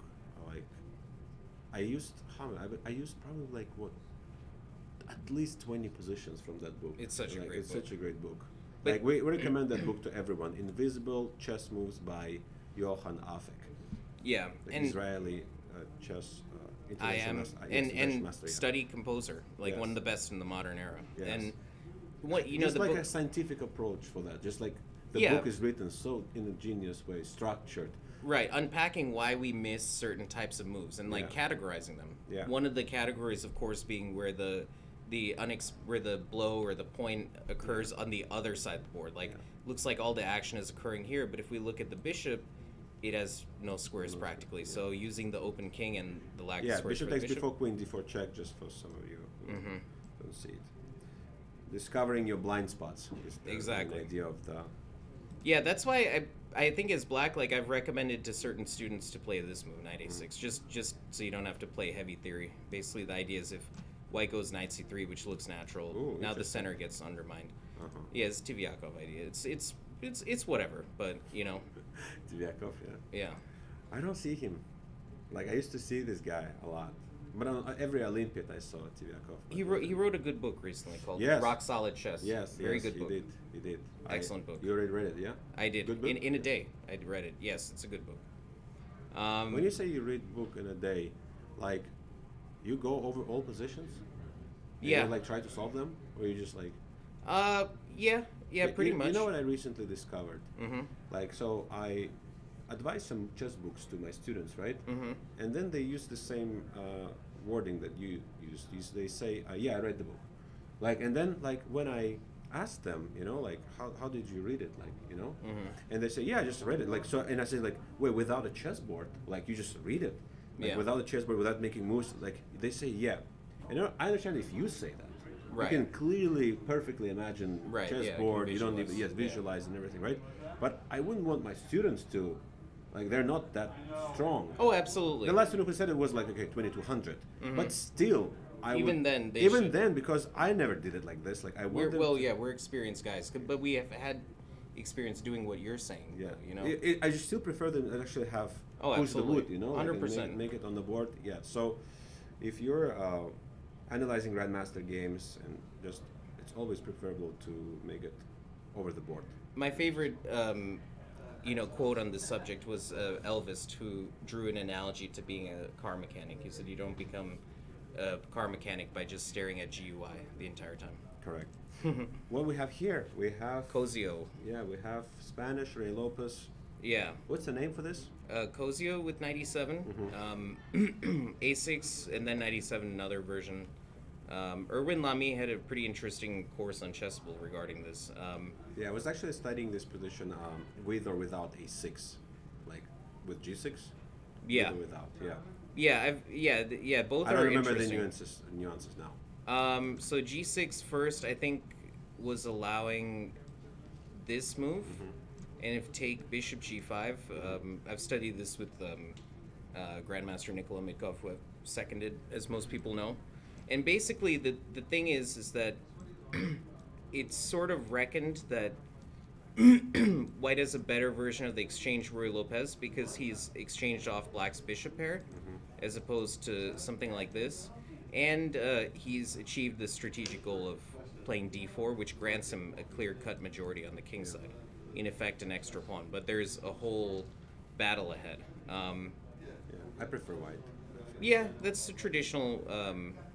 Speaker 2: I used probably like at least 20 positions from that book.
Speaker 1: It's such a great book.
Speaker 2: It's such a great book. Like we recommend that book to everyone. Invisible Chess Moves by Johan Afik.
Speaker 1: Yeah,
Speaker 2: and Israeli chess
Speaker 1: I am
Speaker 2: international
Speaker 1: and
Speaker 2: master,
Speaker 1: study composer, like one of the best in the modern era.
Speaker 2: Yes.
Speaker 1: And what you know
Speaker 2: Just
Speaker 1: the
Speaker 2: like
Speaker 1: book.
Speaker 2: a scientific approach for that. Just like the
Speaker 1: Yeah.
Speaker 2: book is written so in a genius way, structured.
Speaker 1: Right, unpacking why we miss certain types of moves and like
Speaker 2: Yeah.
Speaker 1: categorizing them.
Speaker 2: Yeah.
Speaker 1: One of the categories, of course, being where where the blow or the point occurs on the other side of the board. Like,
Speaker 2: Yeah.
Speaker 1: looks like all the action is occurring here, but if we look at the bishop, it has no squares practically. So using the open king and the lack of
Speaker 2: Yeah,
Speaker 1: squares
Speaker 2: bishop
Speaker 1: for the
Speaker 2: takes
Speaker 1: bishop.
Speaker 2: before queen d4 check, just for some of you who
Speaker 1: Mm-hmm.
Speaker 2: don't see it. Discovering your blind spots is the
Speaker 1: Exactly.
Speaker 2: idea of the.
Speaker 1: Yeah, that's why I think as black, like I've recommended to certain students to play this move, knight a6, just so you don't have to play heavy theory. Basically, the idea is if white goes knight c3, which looks natural,
Speaker 2: Ooh,
Speaker 1: now the
Speaker 2: interesting.
Speaker 1: center gets undermined.
Speaker 2: Uh-huh.
Speaker 1: Yeah, it's Tivyakov idea. It's whatever, but you know,
Speaker 2: Tivyakov, yeah.
Speaker 1: yeah.
Speaker 2: I don't see him. Like I used to see this guy a lot, but on every Olympiad I saw Tivyakov.
Speaker 1: He wrote a good book recently called
Speaker 2: Yes.
Speaker 1: Rock Solid Chess.
Speaker 2: Yes,
Speaker 1: Very
Speaker 2: yes,
Speaker 1: good
Speaker 2: he
Speaker 1: book.
Speaker 2: did. He did.
Speaker 1: Excellent book.
Speaker 2: You already read it, yeah?
Speaker 1: I did
Speaker 2: Good book?
Speaker 1: in a day. I read it. Yes, it's a good book.
Speaker 2: When you say you read book in a day, like you go over all positions? And
Speaker 1: Yeah.
Speaker 2: You like try to solve them, or you just like?
Speaker 1: Yeah, pretty much.
Speaker 2: You know what I recently discovered?
Speaker 1: Mm-hmm.
Speaker 2: Like, so I advise some chess books to my students, right?
Speaker 1: Mm-hmm.
Speaker 2: And then they use the same wording that you used. They say, "Yeah, I read the book." Like, and then like when I ask them, you know, like how did you read it, like, you know?
Speaker 1: Mm-hmm.
Speaker 2: And they say, "Yeah, I just read it." Like, so, and I say, like, wait, without a chessboard, like you just read it, like
Speaker 1: Yeah.
Speaker 2: without a chessboard, without making moves, like they say, "Yeah." And I understand if you say that.
Speaker 1: Right.
Speaker 2: You can clearly, perfectly imagine
Speaker 1: Right, yeah, I can
Speaker 2: chessboard. You don't
Speaker 1: visualize,
Speaker 2: even
Speaker 1: yeah.
Speaker 2: visualize and everything, right? But I wouldn't want my students to, like, they're not that strong.
Speaker 1: Oh, absolutely.
Speaker 2: The last student who said it was like, okay, 2200, but still, I
Speaker 1: Even
Speaker 2: would,
Speaker 1: then, they
Speaker 2: even
Speaker 1: should.
Speaker 2: then, because I never did it like this. Like I
Speaker 1: We're,
Speaker 2: wanted.
Speaker 1: well, yeah, we're experienced guys, but we have had experience doing what you're saying.
Speaker 2: Yeah,
Speaker 1: You know.
Speaker 2: I just still prefer them to actually have
Speaker 1: Oh,
Speaker 2: push the
Speaker 1: absolutely.
Speaker 2: wood, you know, like, and
Speaker 1: 100%.
Speaker 2: make it on the board. Yeah. So, if you're analyzing grandmaster games, and just it's always preferable to make it over the board.
Speaker 1: My favorite, quote on this subject was Elvis, who drew an analogy to being a car mechanic. He said you don't become a car mechanic by just staring at GUI the entire time.
Speaker 2: Correct. What we have here, we have
Speaker 1: Cozio.
Speaker 2: yeah, we have Spanish Ray Lopez.
Speaker 1: Yeah.
Speaker 2: What's the name for this?
Speaker 1: Cozio with 97, A6, and then 97, another version. Erwin Lamy had a pretty interesting course on Chessable regarding this.
Speaker 2: Yeah, I was actually studying this position with or without a6, like with g6.
Speaker 1: Yeah.
Speaker 2: With or without, yeah.
Speaker 1: Yeah, both
Speaker 2: I
Speaker 1: are
Speaker 2: don't remember the
Speaker 1: interesting.
Speaker 2: nuances now.
Speaker 1: So G6 first, I think, was allowing this move, and if take Bishop G5, I've studied this with Grandmaster Nikola Mitkov, who I've seconded, as most people know. And basically, the thing is that it's sort of reckoned that White has a better version of the exchange Ruy Lopez because he's exchanged off Black's bishop pair, as opposed to something like this. And he's achieved the strategic goal of playing d4, which grants him a clear-cut majority on the king side. In effect, an extra pawn. But there's a whole battle ahead.
Speaker 2: Yeah, I prefer white.
Speaker 1: Yeah, that's a traditional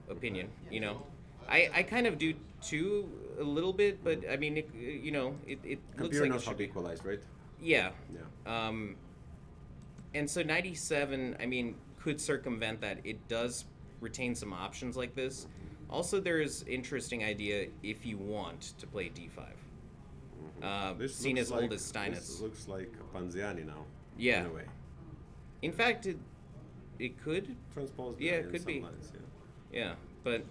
Speaker 1: opinion, you know. I kind of do too, a little bit, but I mean, it looks
Speaker 2: Computer
Speaker 1: like it
Speaker 2: knows how
Speaker 1: should
Speaker 2: to
Speaker 1: be.
Speaker 2: equalize, right?
Speaker 1: Yeah.
Speaker 2: Yeah.
Speaker 1: And so 97, I mean, could circumvent that. It does retain some options like this. Also, there's interesting idea if you want to play d5.
Speaker 2: This
Speaker 1: Seen
Speaker 2: looks
Speaker 1: as old
Speaker 2: like-
Speaker 1: as Steinitz.
Speaker 2: This looks like Panziani now.
Speaker 1: Yeah.
Speaker 2: In a way.
Speaker 1: In fact, it could.
Speaker 2: Transposed.
Speaker 1: Yeah, it
Speaker 2: in
Speaker 1: could
Speaker 2: some
Speaker 1: be.
Speaker 2: lines, yeah.
Speaker 1: Yeah, but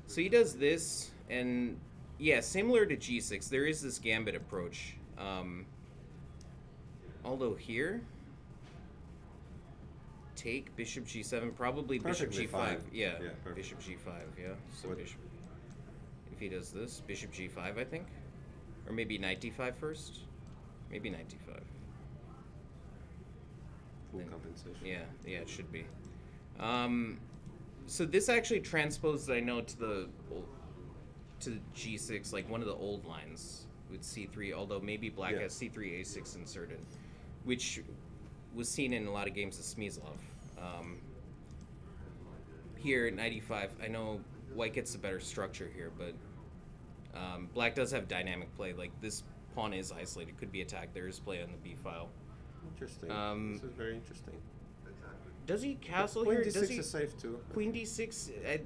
Speaker 1: so he does this, and yeah, similar to g6, there is this gambit approach. Although here, take bishop g7, probably bishop
Speaker 2: Perfectly
Speaker 1: g5.
Speaker 2: fine.
Speaker 1: Yeah,
Speaker 2: Yeah, perfect.
Speaker 1: bishop g5. Yeah, so
Speaker 2: What-
Speaker 1: bishop. If he does this, bishop g5, I think, or maybe knight d5 first. Maybe knight d5.
Speaker 2: Full
Speaker 1: Then-
Speaker 2: compensation.
Speaker 1: Yeah, it should be. So this actually transposes, I know, to G6, like one of the old lines with C3. Although maybe Black
Speaker 2: Yeah.
Speaker 1: has C3 A6 inserted, which was seen in a lot of games of Smyslov. Here at 95, I know White gets a better structure here, but Black does have dynamic play. Like this pawn is isolated, could be attacked. There is play on the b file.
Speaker 2: Interesting. This is very interesting.
Speaker 1: Does he castle
Speaker 2: Queen
Speaker 1: here?
Speaker 2: d6
Speaker 1: Does he
Speaker 2: is safe too.
Speaker 1: Queen d6?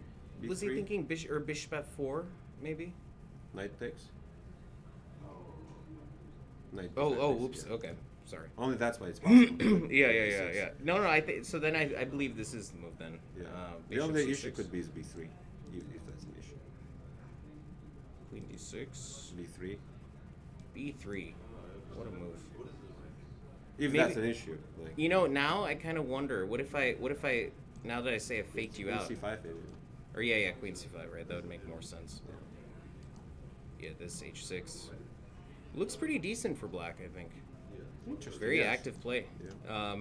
Speaker 1: Was he
Speaker 2: B3?
Speaker 1: thinking bishop f4 maybe?
Speaker 2: Knight takes. Knight
Speaker 1: Oh,
Speaker 2: takes,
Speaker 1: whoops.
Speaker 2: yeah.
Speaker 1: Okay, sorry.
Speaker 2: Only that's why it's possible.
Speaker 1: Yeah. No. I think so. Then I believe this is the move. Then.
Speaker 2: Yeah. The
Speaker 1: Bishop
Speaker 2: only
Speaker 1: c6.
Speaker 2: issue could be is b3, if that's an issue.
Speaker 1: Queen d6.
Speaker 2: b3.
Speaker 1: b3. What a move.
Speaker 2: If
Speaker 1: Maybe-
Speaker 2: that's an issue, like
Speaker 1: You know, now I kind of wonder. What if I? Now that I say I faked you
Speaker 2: queen
Speaker 1: out.
Speaker 2: c5 maybe.
Speaker 1: Or yeah, Queen c5. Right. That would make more sense. Yeah. This h6 looks pretty decent for Black. I think.
Speaker 2: Interesting.
Speaker 1: Very
Speaker 2: yes.
Speaker 1: active play.
Speaker 2: Yeah.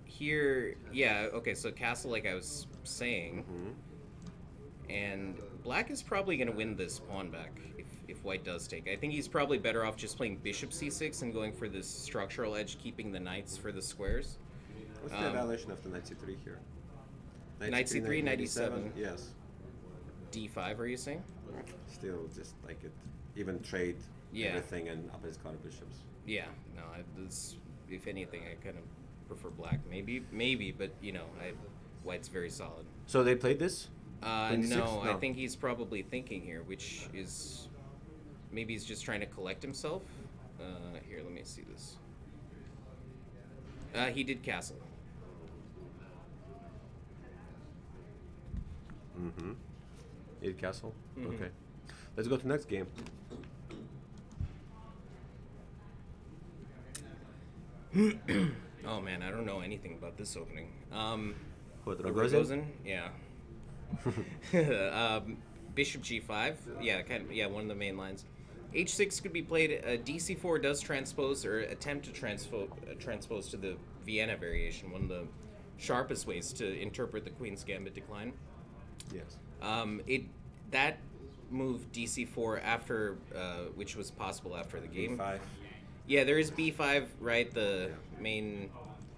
Speaker 1: Here, yeah, okay, so castle, like I was saying,
Speaker 2: Mm-hmm.
Speaker 1: and Black is probably going to win this pawn back if White does take. I think he's probably better off just playing bishop c6 and going for this structural edge, keeping the knights for the squares.
Speaker 2: What's the evaluation of the knight c3 here?
Speaker 1: Knight c3, knight e7.
Speaker 2: Yes.
Speaker 1: d5, are you saying?
Speaker 2: Still, just like it. Even trade
Speaker 1: Yeah.
Speaker 2: everything and up his color bishops.
Speaker 1: Yeah, no, if anything, I kind of prefer Black. Maybe, but, White's very solid.
Speaker 2: So they played this? Queen d6?
Speaker 1: No, I
Speaker 2: No.
Speaker 1: think he's probably thinking here, which is maybe he's just trying to collect himself. Here, let me see this. He did castle.
Speaker 2: Mm-hmm. 8 castle?
Speaker 1: Mhm.
Speaker 2: Okay. Let's go to next game.
Speaker 1: Oh man, I don't know anything about this opening.
Speaker 2: What,
Speaker 1: The
Speaker 2: Rogozin?
Speaker 1: Yeah. Bishop g5. Yeah, one of the main lines. h6 could be played. dc4 does transpose or attempt to transpose to the Vienna variation, one of the sharpest ways to interpret the Queen's Gambit decline.
Speaker 2: Yes.
Speaker 1: That move dc4 after, which was possible after the game.
Speaker 2: B5.
Speaker 1: Yeah, there is b5, right? The main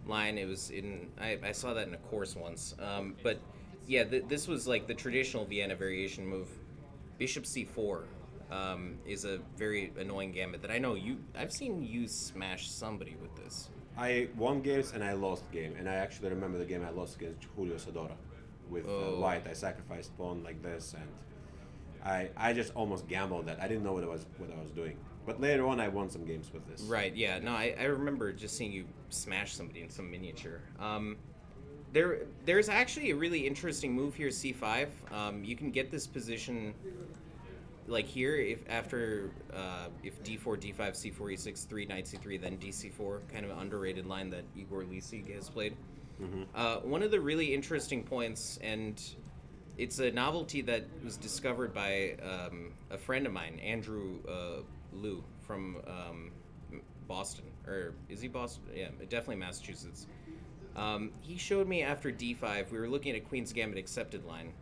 Speaker 1: line. It was in. I saw that in a course once. But yeah, this was like the traditional Vienna variation move. Bishop c4 is a very annoying gambit that I know you. I've seen you smash somebody with this.
Speaker 2: I won games and I lost game, and I actually remember the game I lost against Julio Sodora with White. I sacrificed pawn like this, and I just almost gambled that I didn't know what I was doing. But later on, I won some games with this.
Speaker 1: Right. Yeah. No, I remember just seeing you smash somebody in some miniature. There's actually a really interesting move here, c5. You can get this position like here if d4, d5, c4, e6, 3, knight c3, then dc4, kind of underrated line that Igor Lisi has played.
Speaker 2: Mm-hmm.
Speaker 1: One of the really interesting points, and it's a novelty that was discovered by a friend of mine, Andrew Liu from Boston, or is he Boston? Yeah, definitely Massachusetts. He showed me after d5, we were looking at a Queen's Gambit accepted line.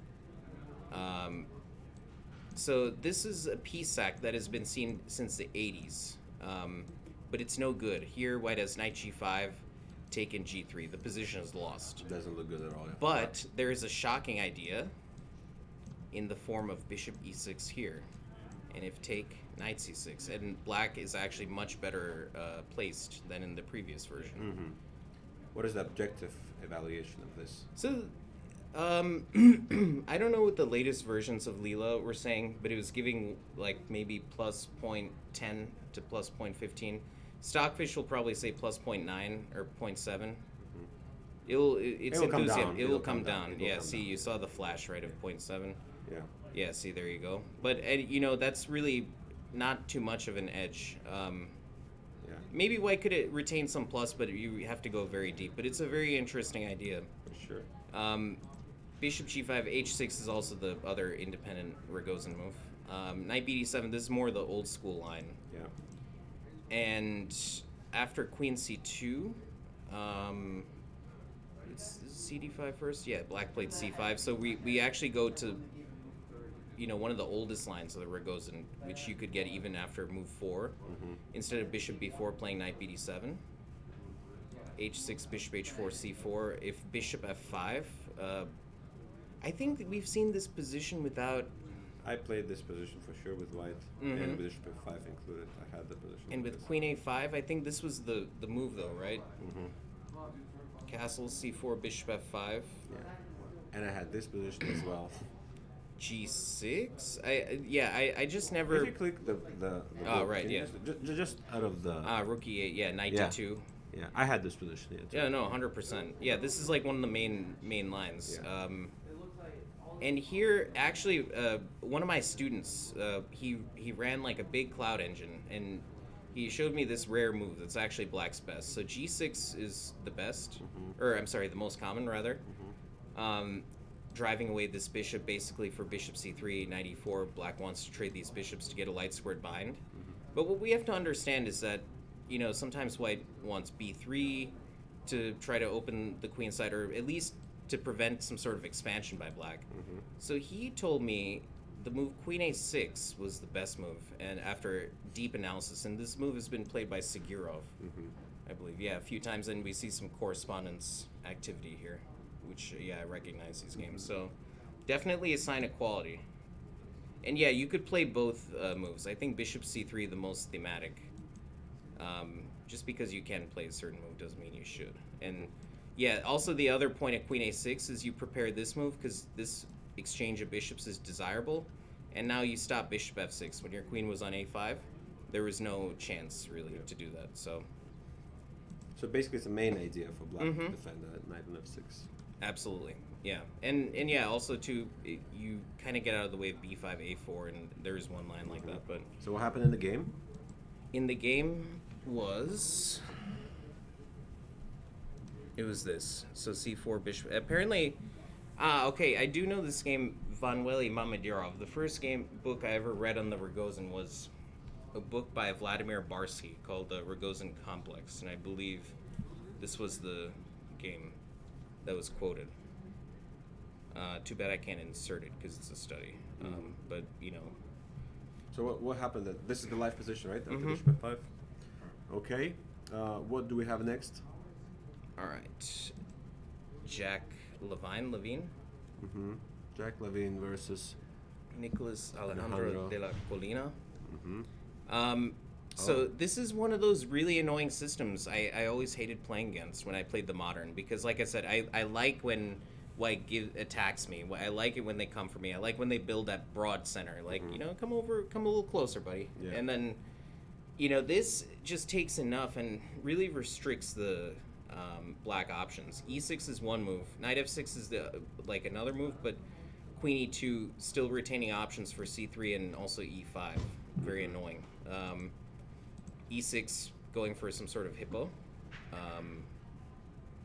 Speaker 1: So this is a piece sack that has been seen since the 80s, but it's no good. Here, White has knight g5, taken g3. The position is lost.
Speaker 2: Doesn't look good at all.
Speaker 1: But there is a shocking idea in the form of bishop e6 here. And if take, knight c6. And Black is actually much better placed than in the previous version.
Speaker 2: Mm-hmm. What is the objective evaluation of this?
Speaker 1: So, I don't know what the latest versions of Leela were saying, but it was giving like maybe plus 0.10 to plus 0.15. Stockfish will probably say plus 0.9 or 0.7. It's
Speaker 2: It'll come
Speaker 1: enthusiasm.
Speaker 2: down.
Speaker 1: It will come down.
Speaker 2: It will
Speaker 1: Yeah,
Speaker 2: come
Speaker 1: see,
Speaker 2: down.
Speaker 1: you saw the flash, right, of 0.7.
Speaker 2: Yeah.
Speaker 1: Yeah, see, there you go. But, that's really not too much of an edge.
Speaker 2: Yeah.
Speaker 1: Maybe White could retain some plus, but you have to go very deep. But it's a very interesting idea.
Speaker 2: For sure.
Speaker 1: Bishop g5, h6 is also the other independent Rogozin move. Knight bd7, this is more the old school line.
Speaker 2: Yeah.
Speaker 1: And after queen c2, it's cd5 first? Yeah, Black played c5. So we actually go to, one of the oldest lines of the Rogozin, which you could get even after move 4.
Speaker 2: Mm-hmm.
Speaker 1: Instead of bishop b4 playing knight bd7. h6, bishop h4, c4. If bishop f5, I think that we've seen this position without
Speaker 2: I played this position for sure with white, and with bishop f5 included. I had the position.
Speaker 1: And with queen a5, I think this was the move though, right? Castle c4, bishop f5.
Speaker 2: Yeah, and I had this position as well.
Speaker 1: G6. I just never.
Speaker 2: If you click the
Speaker 1: Oh,
Speaker 2: book,
Speaker 1: right,
Speaker 2: can you
Speaker 1: yeah.
Speaker 2: just out of the
Speaker 1: Rook e8, yeah, knight
Speaker 2: Yeah.
Speaker 1: d2.
Speaker 2: yeah, I had this position here too.
Speaker 1: Yeah, no, 100%. Yeah, this is like one of the main lines.
Speaker 2: Yeah.
Speaker 1: And here, actually, one of my students, he ran like a big cloud engine, and he showed me this rare move that's actually black's best. So g6 is the best, or I'm sorry, the most common rather. Driving away this bishop basically for bishop c3, knight e4. Black wants to trade these bishops to get a light squared bind. But what we have to understand is that, sometimes white wants b3 to try to open the queen side, or at least to prevent some sort of expansion by black. So he told me the move queen a6 was the best move, and after deep analysis, and this move has been played by Sigurov, I believe. Yeah, a few times, and we see some correspondence activity here, which, I recognize these games. So definitely a sign of quality. And yeah, you could play both moves. I think bishop c3 the most thematic. Just because you can play a certain move doesn't mean you should. And yeah, also the other point at queen a6 is you prepare this move because this exchange of bishops is desirable. And now you stop bishop f6. When your queen was on a5, there was no chance really to do that. So
Speaker 2: basically, it's the main idea for black to defend knight on f6.
Speaker 1: absolutely, yeah. And yeah, also too, you kind of get out of the way of b5, a4, and there is one line like that. But
Speaker 2: So what happened in the game?
Speaker 1: in the game was this. So c4 bishop. Apparently, okay, I do know this game, Vanweli Mamedyarov. The first book I ever read on the Rogozin was a book by Vladimir Barsky called the Rogozin Complex, and I believe this was the game that was quoted. Too bad I can't insert it because it's a study. But
Speaker 2: So what happened? This is the live position, right? After bishop f5. Okay. What do we have next?
Speaker 1: all right, Jack Levine.
Speaker 2: Jack Levine versus.
Speaker 1: Nicholas Alejandro de la Colina.
Speaker 2: Oh.
Speaker 1: So this is one of those really annoying systems I always hated playing against when I played the modern, because like I said, I like when white attacks me. I like it when they come for me. I like when they build that broad center. Like, come a little closer, buddy.
Speaker 2: Yeah.
Speaker 1: And then, this just takes enough and really restricts the black options. E6 is one move. Knight f6 is another move, but queen e2 still retaining options for c3 and also e5. Very annoying. E6 going for some sort of hippo.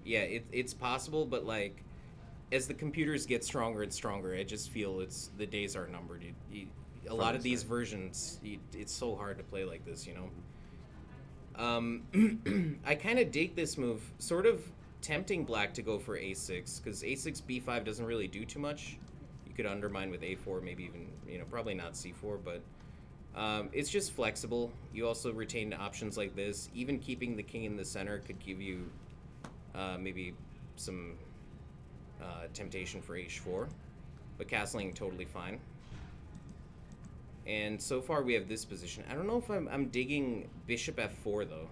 Speaker 1: It's possible, but as the computers get stronger and stronger, I just feel the days are numbered. A lot of these versions, it's so hard to play like this, I kind of dig this move, sort of tempting black to go for a6, because a6 b5 doesn't really do too much. You could undermine with a4, maybe even, probably not c4, but it's just flexible. You also retain options like this. Even keeping the king in the center could give you maybe some temptation for h4, but castling totally fine. And so far we have this position. I don't know if I'm digging bishop f4 though.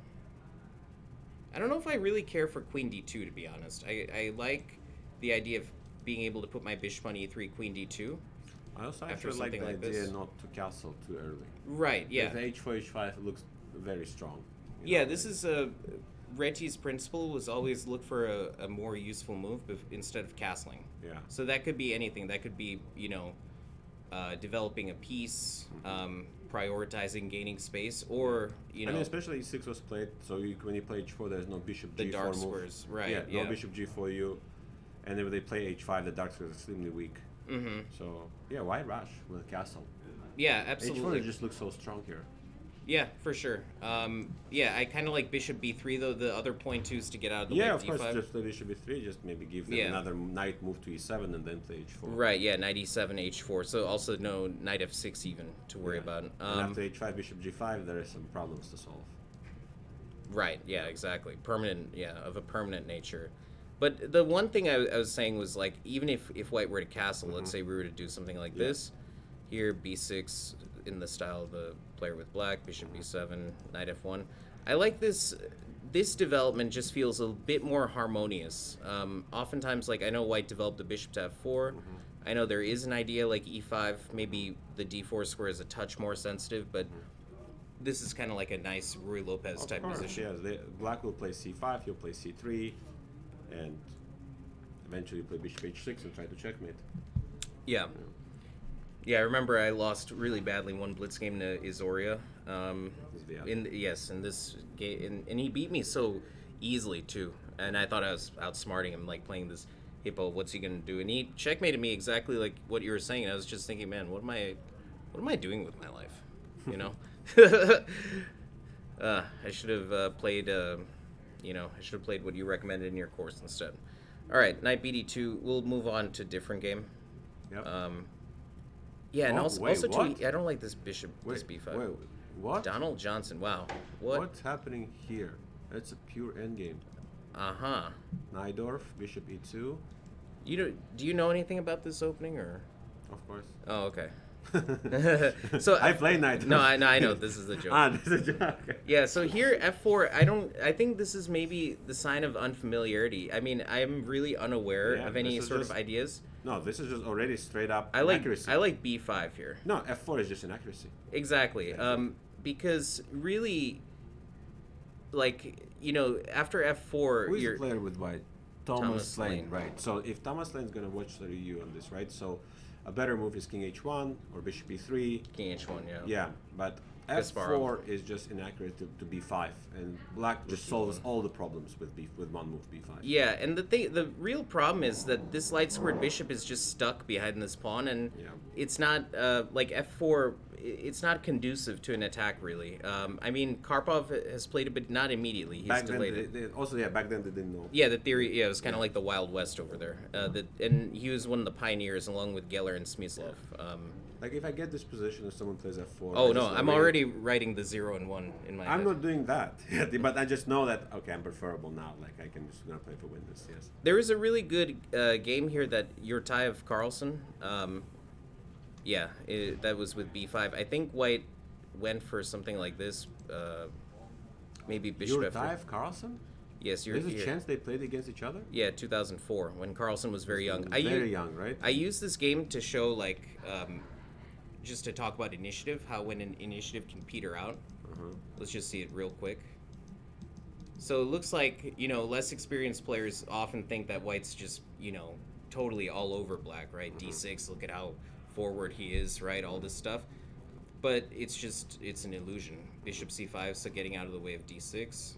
Speaker 1: I don't know if I really care for queen d2, to be honest. I like the idea of being able to put my bishop on e3, queen d2.
Speaker 2: I also
Speaker 1: after
Speaker 2: actually like the
Speaker 1: something like
Speaker 2: idea
Speaker 1: this.
Speaker 2: not to castle too early.
Speaker 1: Right, yeah.
Speaker 2: Because h4, h5 looks very strong.
Speaker 1: Yeah, this is Retti's principle was always look for a more useful move instead of castling.
Speaker 2: Yeah.
Speaker 1: So that could be anything. That could be, developing a piece, prioritizing gaining space, or,
Speaker 2: I mean, especially e6 was played, so when you play h4, there's no bishop
Speaker 1: the
Speaker 2: g4
Speaker 1: dark
Speaker 2: move.
Speaker 1: squares, right?
Speaker 2: Yeah, no bishop g4 you, and if they play h5, the dark square is extremely weak. So, yeah, why rush with a castle?
Speaker 1: Yeah, absolutely.
Speaker 2: h4 just looks so strong here.
Speaker 1: Yeah, for sure. I kind of like bishop b3, though. The other point, too, is to get out of the way
Speaker 2: Yeah,
Speaker 1: of
Speaker 2: of course,
Speaker 1: d5.
Speaker 2: just the bishop b3, just maybe give them another knight move to e7 and then play h4.
Speaker 1: Right, yeah, knight e7, h4. So also no knight f6 even to worry about.
Speaker 2: And after h5, bishop g5, there are some problems to solve.
Speaker 1: Right, yeah, exactly. Of a permanent nature. But the one thing I was saying was, even if white were to castle, let's say we were to do something like this, Here, b6 in the style of the player with black, bishop b7, knight f1. I like this. This development just feels a bit more harmonious. Oftentimes, like I know white developed the bishop to f4. I know there is an idea like e5, maybe the d4 square is a touch more sensitive, but this is kind of like a nice Ruy Lopez type position.
Speaker 2: Yes, black will play c5, he'll play c3, and eventually play bishop h6 and try to checkmate.
Speaker 1: Yeah. Yeah, I remember I lost really badly one blitz game to Izoria. In this game, and he beat me so easily too. And I thought I was outsmarting him, like playing this hippo. What's he gonna do? And he checkmated me exactly like what you were saying. I was just thinking, man, what am I doing with my life? You know. I should have played. I should have played what you recommended in your course instead. All right, knight bd2. We'll move on to different game.
Speaker 2: Yep.
Speaker 1: Yeah, and also
Speaker 2: what?
Speaker 1: too, I don't like this bishop, this b5.
Speaker 2: Wait, what?
Speaker 1: Donald Johnson, wow. What?
Speaker 2: What's happening here? It's a pure endgame.
Speaker 1: Uh-huh.
Speaker 2: Najdorf, bishop e2.
Speaker 1: Do you know anything about this opening, or?
Speaker 2: Of course.
Speaker 1: Oh, okay. So
Speaker 2: I play Najdorf.
Speaker 1: No, I know this is a joke.
Speaker 2: This is a joke.
Speaker 1: Yeah, so here f4, I think this is maybe the sign of unfamiliarity. I mean, I'm really unaware of any sort of ideas.
Speaker 2: No, this is just already straight up
Speaker 1: accuracy. I like b5 here.
Speaker 2: No, f4 is just inaccuracy.
Speaker 1: Exactly. Because really, like, after f4,
Speaker 2: who is the player with white? Thomas Lane, right? So if Thomas Lane's gonna watch you on this, right? So a better move is king h1 or bishop b3.
Speaker 1: King h1, yeah.
Speaker 2: Yeah, but f4 is just inaccurate to b5, and black just solves all the problems with one move b5.
Speaker 1: Yeah, and the real problem is that this light squared bishop is just stuck behind this pawn, and it's not like f4. It's not conducive to an attack, really. I mean, Karpov has played it, but not immediately. He's delayed it.
Speaker 2: Back then they didn't know.
Speaker 1: Yeah, the theory, it was kind of like the Wild West over there. And he was one of the pioneers, along with Geller and Smyslov.
Speaker 2: Like, if I get this position and someone plays f4...
Speaker 1: Oh, no, I'm already writing the 0 and 1 in my head.
Speaker 2: I'm not doing that, but I just know that, okay, I'm preferable now. Like, I can just play for win this, yes.
Speaker 1: There is a really good game here that Jurtaev Carlson... that was with b5. I think white went for something like this. Maybe bishop f4.
Speaker 2: Jurtaev Carlson?
Speaker 1: Yes,
Speaker 2: There's a chance they played against each other?
Speaker 1: Yeah, 2004, when Carlson was very young.
Speaker 2: Very young, right?
Speaker 1: I used this game to show, like, just to talk about initiative, how when an initiative can peter out. Let's just see it real quick. So it looks like, less experienced players often think that white's just, totally all over black, right? D6, look at how forward he is, right? All this stuff. But it's an illusion. Bishop c5, so getting out of the way of d6.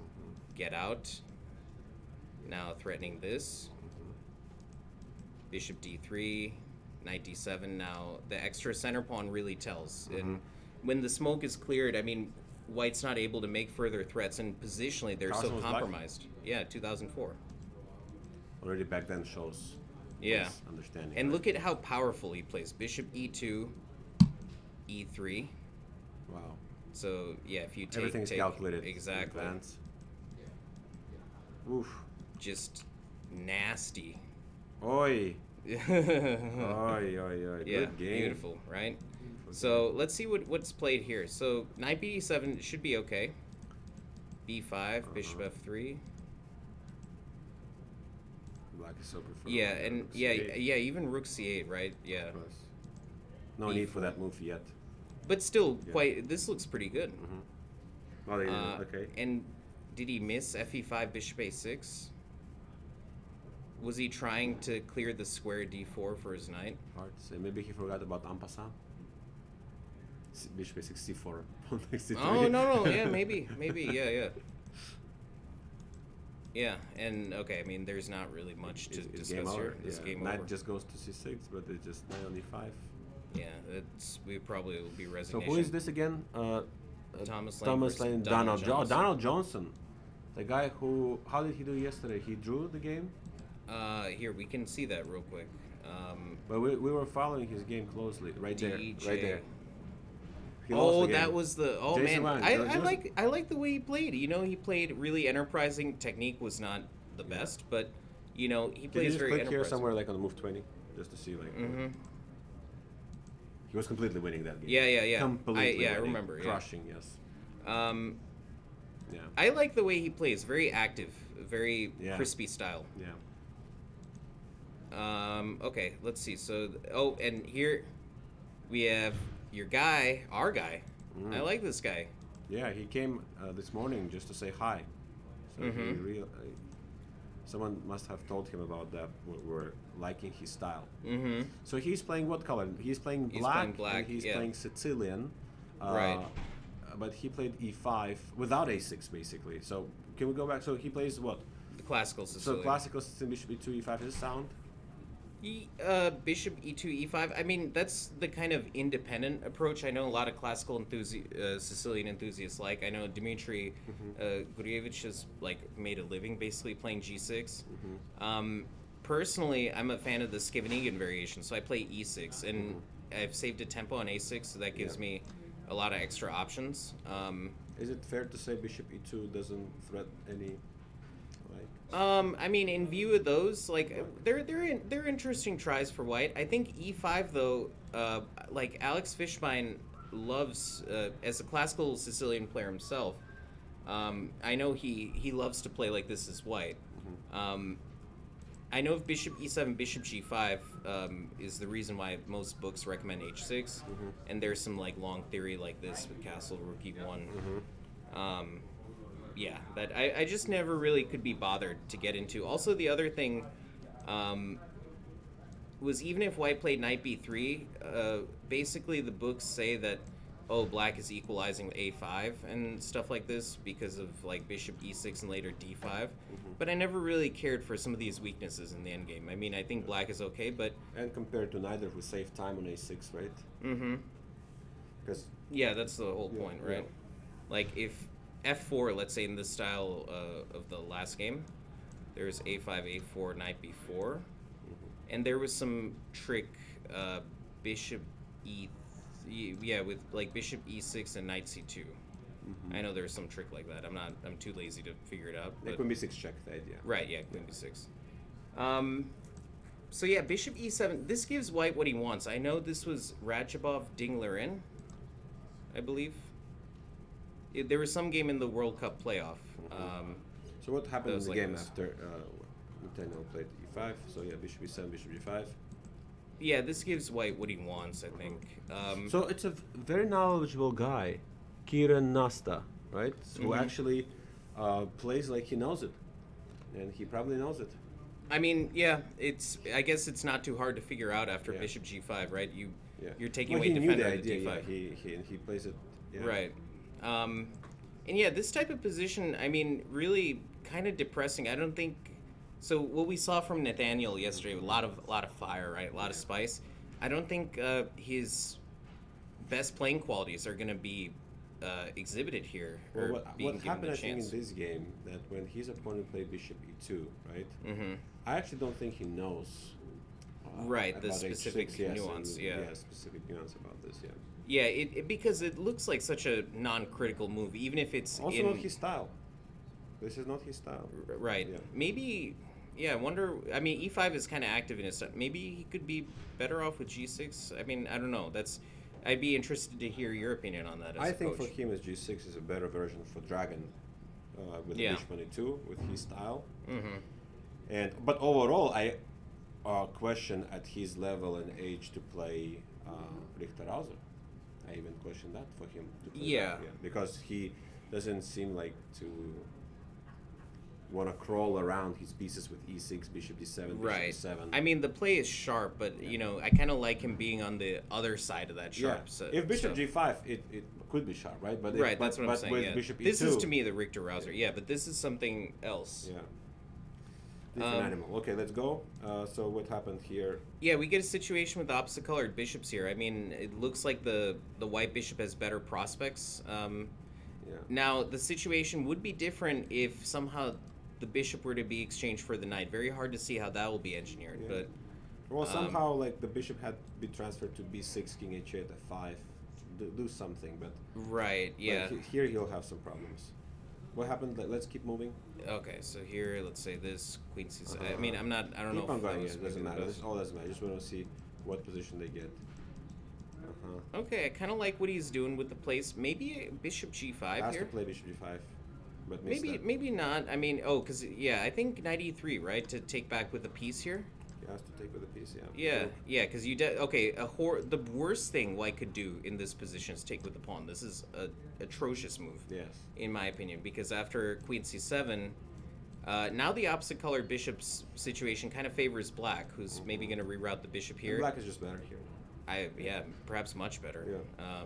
Speaker 1: Get out. Now threatening this. Bishop d3, knight d7. Now the extra center pawn really tells. And when the smoke is cleared, I mean, white's not able to make further threats, and positionally they're so compromised. Yeah, 2004.
Speaker 2: Already back then shows.
Speaker 1: Yeah.
Speaker 2: Understanding.
Speaker 1: And look at how powerful he plays. Bishop e2, e3.
Speaker 2: Wow.
Speaker 1: So yeah, if you take
Speaker 2: everything's calculated.
Speaker 1: Exactly.
Speaker 2: In advance. Oof.
Speaker 1: Just nasty.
Speaker 2: Oi. Oi, oi, oi.
Speaker 1: Yeah,
Speaker 2: good game.
Speaker 1: beautiful, right? So let's see what's played here. So knight bd7 should be okay. b5, bishop f3.
Speaker 2: Black is so preferable.
Speaker 1: Yeah, and yeah, even rook c8, right? Yeah.
Speaker 2: No need for that move yet.
Speaker 1: But still, quite. This looks pretty good.
Speaker 2: Well, okay.
Speaker 1: And did he miss fe5, bishop a6? Was he trying to clear the square d4 for his knight?
Speaker 2: Hard to say. Maybe he forgot about en passant. Bishop a6, c4.
Speaker 1: Oh, no. Yeah, maybe. Yeah. Yeah, and okay, I mean, there's not really much to discuss here. This game over.
Speaker 2: Knight just goes to c6, but it's just knight on e5.
Speaker 1: Yeah, we probably will be resignation.
Speaker 2: So who is this again?
Speaker 1: Thomas
Speaker 2: Lane, Donald Johnson. The guy who, how did he do yesterday? He drew the game?
Speaker 1: Here, we can see that real quick.
Speaker 2: But we were following his game closely. Right there.
Speaker 1: That was the
Speaker 2: Jason
Speaker 1: man.
Speaker 2: Ryan.
Speaker 1: I like the way he played. He played really enterprising. Technique was not the best, but he plays very enterprising.
Speaker 2: Click here somewhere like on move 20, just to see like. He was completely winning that game.
Speaker 1: Yeah.
Speaker 2: Completely
Speaker 1: I
Speaker 2: winning,
Speaker 1: remember. Yeah.
Speaker 2: crushing. Yes. Yeah.
Speaker 1: I like the way he plays. Very active, very
Speaker 2: Yeah.
Speaker 1: crispy style.
Speaker 2: Yeah.
Speaker 1: Okay, let's see. So, and here we have your guy, our guy. I like this guy.
Speaker 2: Yeah, he came this morning just to say hi. So someone must have told him about that. We're liking his style. So he's playing what color? He's playing black. And he's
Speaker 1: yeah.
Speaker 2: playing Sicilian.
Speaker 1: Right.
Speaker 2: But he played e5 without a6 basically. So can we go back? So he plays what?
Speaker 1: The classical Sicilian.
Speaker 2: So classical Sicilian bishop e2 e5 is sound.
Speaker 1: Bishop e2 e5. I mean, that's the kind of independent approach. I know a lot of classical Sicilian enthusiasts like. I know Dmitry Gurevich has like made a living basically playing g6. Personally, I'm a fan of the Scheveningen variation, so I play e6, and I've saved a tempo on a6, so that gives me a lot of extra options.
Speaker 2: Is it fair to say bishop e2 doesn't threat any?
Speaker 1: I mean, in view of those, like they're interesting tries for white. I think e5 though, like Alex Fishbein loves as a classical Sicilian player himself. I know he loves to play like this as white. I know if bishop e7, bishop g5 is the reason why most books recommend h6, and there's some like long theory like this with castle rook e1. Yeah, that I just never really could be bothered to get into. Also, the other thing was even if white played knight b3, basically the books say that, black is equalizing with a5 and stuff like this because of like bishop e6 and later d5. But I never really cared for some of these weaknesses in the endgame. I mean, I think black is okay, but...
Speaker 2: And compared to neither, who saved time on a6, right? Because
Speaker 1: yeah, that's the whole point, right? Like, if f4, let's say in this style of the last game, there's a5, a4, knight b4, and there was some trick bishop with like bishop e6 and knight c2. I know there's some trick like that. I'm too lazy to figure it out.
Speaker 2: Queen b6 check the idea.
Speaker 1: Right, yeah, queen b6. So yeah, bishop e7. This gives white what he wants. I know this was Rajabov Dinglerin, I believe. There was some game in the World Cup playoff.
Speaker 2: So what happened in the
Speaker 1: like
Speaker 2: game
Speaker 1: this.
Speaker 2: after Nathaniel played e5? So yeah, bishop e7, bishop g5.
Speaker 1: Yeah, this gives white what he wants, I think.
Speaker 2: So it's a very knowledgeable guy, Kiran Nasta, right? Who actually plays like he knows it, and he probably knows it.
Speaker 1: I mean, yeah, I guess it's not too hard to figure out after bishop g5, right? You're taking away defender
Speaker 2: he knew the
Speaker 1: to
Speaker 2: idea,
Speaker 1: d5.
Speaker 2: he plays it. Yeah.
Speaker 1: Right. And yeah, this type of position, I mean, really kind of depressing. I don't think so. What we saw from Nathaniel yesterday, a lot of fire, right? A lot of spice. I don't think his best playing qualities are going to be exhibited here.
Speaker 2: Well,
Speaker 1: being
Speaker 2: what
Speaker 1: given
Speaker 2: happened,
Speaker 1: the
Speaker 2: I think,
Speaker 1: chance.
Speaker 2: in this game, that when his opponent played bishop e2, right? I actually don't think he knows.
Speaker 1: Right, the
Speaker 2: about
Speaker 1: specific
Speaker 2: h6, yes,
Speaker 1: nuance.
Speaker 2: and,
Speaker 1: Yeah.
Speaker 2: Specific nuance about this. Yeah.
Speaker 1: Yeah, it because it looks like such a non-critical move, even if it's
Speaker 2: Also,
Speaker 1: in
Speaker 2: not his style. This is not his style.
Speaker 1: right.
Speaker 2: Yeah.
Speaker 1: Maybe. Yeah, I wonder. I mean, e5 is kind of active in his stuff. Maybe he could be better off with g6. I mean, I don't know. I'd be interested to hear your opinion on that. As
Speaker 2: I
Speaker 1: a
Speaker 2: think
Speaker 1: coach.
Speaker 2: for him, as g6 is a better version for Dragon, with bishop on e2 with his style. But overall, I question at his level and age to play Richterhauser. I even question that for him to play
Speaker 1: Yeah.
Speaker 2: because he doesn't seem like to want to crawl around his pieces with e6, bishop d7,
Speaker 1: Right.
Speaker 2: bishop d7.
Speaker 1: I mean, the play is sharp, but I kind of like him being on the other side of that sharp.
Speaker 2: Yeah.
Speaker 1: So,
Speaker 2: If bishop
Speaker 1: so-
Speaker 2: g5, it could be sharp, right? But
Speaker 1: right, that's what I'm saying.
Speaker 2: with
Speaker 1: Yeah.
Speaker 2: bishop e2,
Speaker 1: This is to me the Richter Rouser. Yeah, but this is something else.
Speaker 2: yeah, different animal. Okay, let's go. So what happened here?
Speaker 1: Yeah, we get a situation with opposite colored bishops here. I mean, it looks like the white bishop has better prospects.
Speaker 2: Yeah.
Speaker 1: Now, the situation would be different if somehow the bishop were to be exchanged for the knight. Very hard to see how that will be engineered,
Speaker 2: Yeah.
Speaker 1: but
Speaker 2: Well, somehow like the bishop had to be transferred to b6, king h8, f5, do something. But
Speaker 1: right, yeah.
Speaker 2: but here he'll have some problems. What happened? Let's keep moving.
Speaker 1: Okay, so here, let's say this queen c7. I mean, I don't know.
Speaker 2: Keep on
Speaker 1: if
Speaker 2: going.
Speaker 1: that
Speaker 2: Yeah,
Speaker 1: was
Speaker 2: it doesn't
Speaker 1: maybe
Speaker 2: matter.
Speaker 1: the
Speaker 2: This all doesn't matter. I just want to see what position they get.
Speaker 1: Okay, I kind of like what he's doing with the place. Maybe bishop g5
Speaker 2: Has to
Speaker 1: here.
Speaker 2: play bishop g5, but missed
Speaker 1: Maybe
Speaker 2: that.
Speaker 1: maybe not. I mean, oh, because yeah, I think knight e3, right, to take back with a piece here.
Speaker 2: He has to take with a piece, yeah.
Speaker 1: Yeah,
Speaker 2: Rook.
Speaker 1: yeah, because okay. The worst thing white could do in this position is take with the pawn. This is a atrocious move,
Speaker 2: Yes.
Speaker 1: in my opinion, because after queen c7, now the opposite color bishop's situation kind of favors black, who's maybe going to reroute the bishop
Speaker 2: And
Speaker 1: here.
Speaker 2: black is just better here.
Speaker 1: Yeah, perhaps much better.
Speaker 2: Yeah.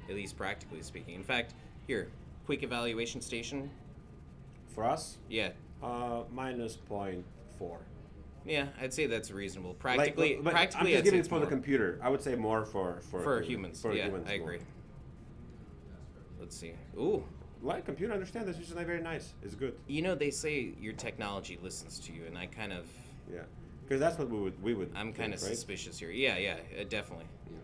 Speaker 1: At least practically speaking. In fact, here, quick evaluation station.
Speaker 2: For us,
Speaker 1: Yeah,
Speaker 2: minus 0.4.
Speaker 1: yeah, I'd say that's reasonable. Practically,
Speaker 2: but
Speaker 1: practically,
Speaker 2: I'm
Speaker 1: I'd
Speaker 2: just
Speaker 1: say
Speaker 2: giving
Speaker 1: it's
Speaker 2: it for the
Speaker 1: more.
Speaker 2: computer. I would say more
Speaker 1: For humans.
Speaker 2: For
Speaker 1: Yeah,
Speaker 2: humans
Speaker 1: I
Speaker 2: more.
Speaker 1: agree. Let's see. Ooh,
Speaker 2: Like computer, understand this is not very nice. It's good.
Speaker 1: you know they say your technology listens to you, and I kind of,
Speaker 2: Yeah, because that's what we would.
Speaker 1: I'm kind of
Speaker 2: think, right?
Speaker 1: suspicious here. Yeah, definitely.
Speaker 2: Yeah.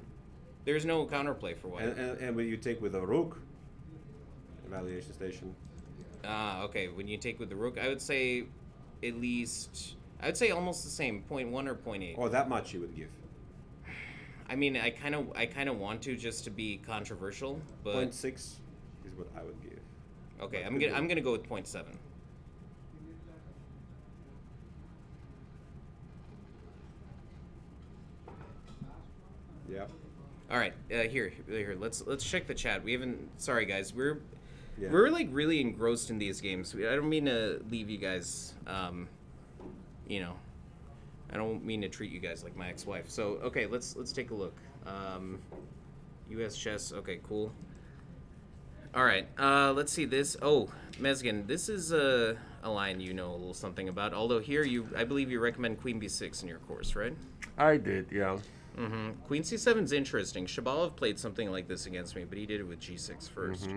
Speaker 1: There's no counterplay for white.
Speaker 2: And when you take with a rook, evaluation station.
Speaker 1: Okay. When you take with the rook, I would say, at least, I would say almost the same, 0.1 or 0.8.
Speaker 2: Oh, that much you would give.
Speaker 1: I mean, I kind of want to just to be controversial, but
Speaker 2: 0.6 is what I would give.
Speaker 1: okay,
Speaker 2: But could
Speaker 1: I'm
Speaker 2: be.
Speaker 1: gonna go with 0.7.
Speaker 2: Yeah.
Speaker 1: All right, here. Let's check the chat. We haven't. Sorry, guys.
Speaker 2: Yeah.
Speaker 1: We're like really engrossed in these games. I don't mean to leave you guys. You know, I don't mean to treat you guys like my ex-wife. So okay, let's take a look. U.S. chess. Okay, cool. All right. Let's see this. Oh, Mesgen. This is a line you know a little something about. Although here I believe you recommend Queen B6 in your course, right?
Speaker 2: I did, yeah.
Speaker 1: Mm-hmm. Queen C7 is interesting. Shabalov played something like this against me, but he did it with G6 first.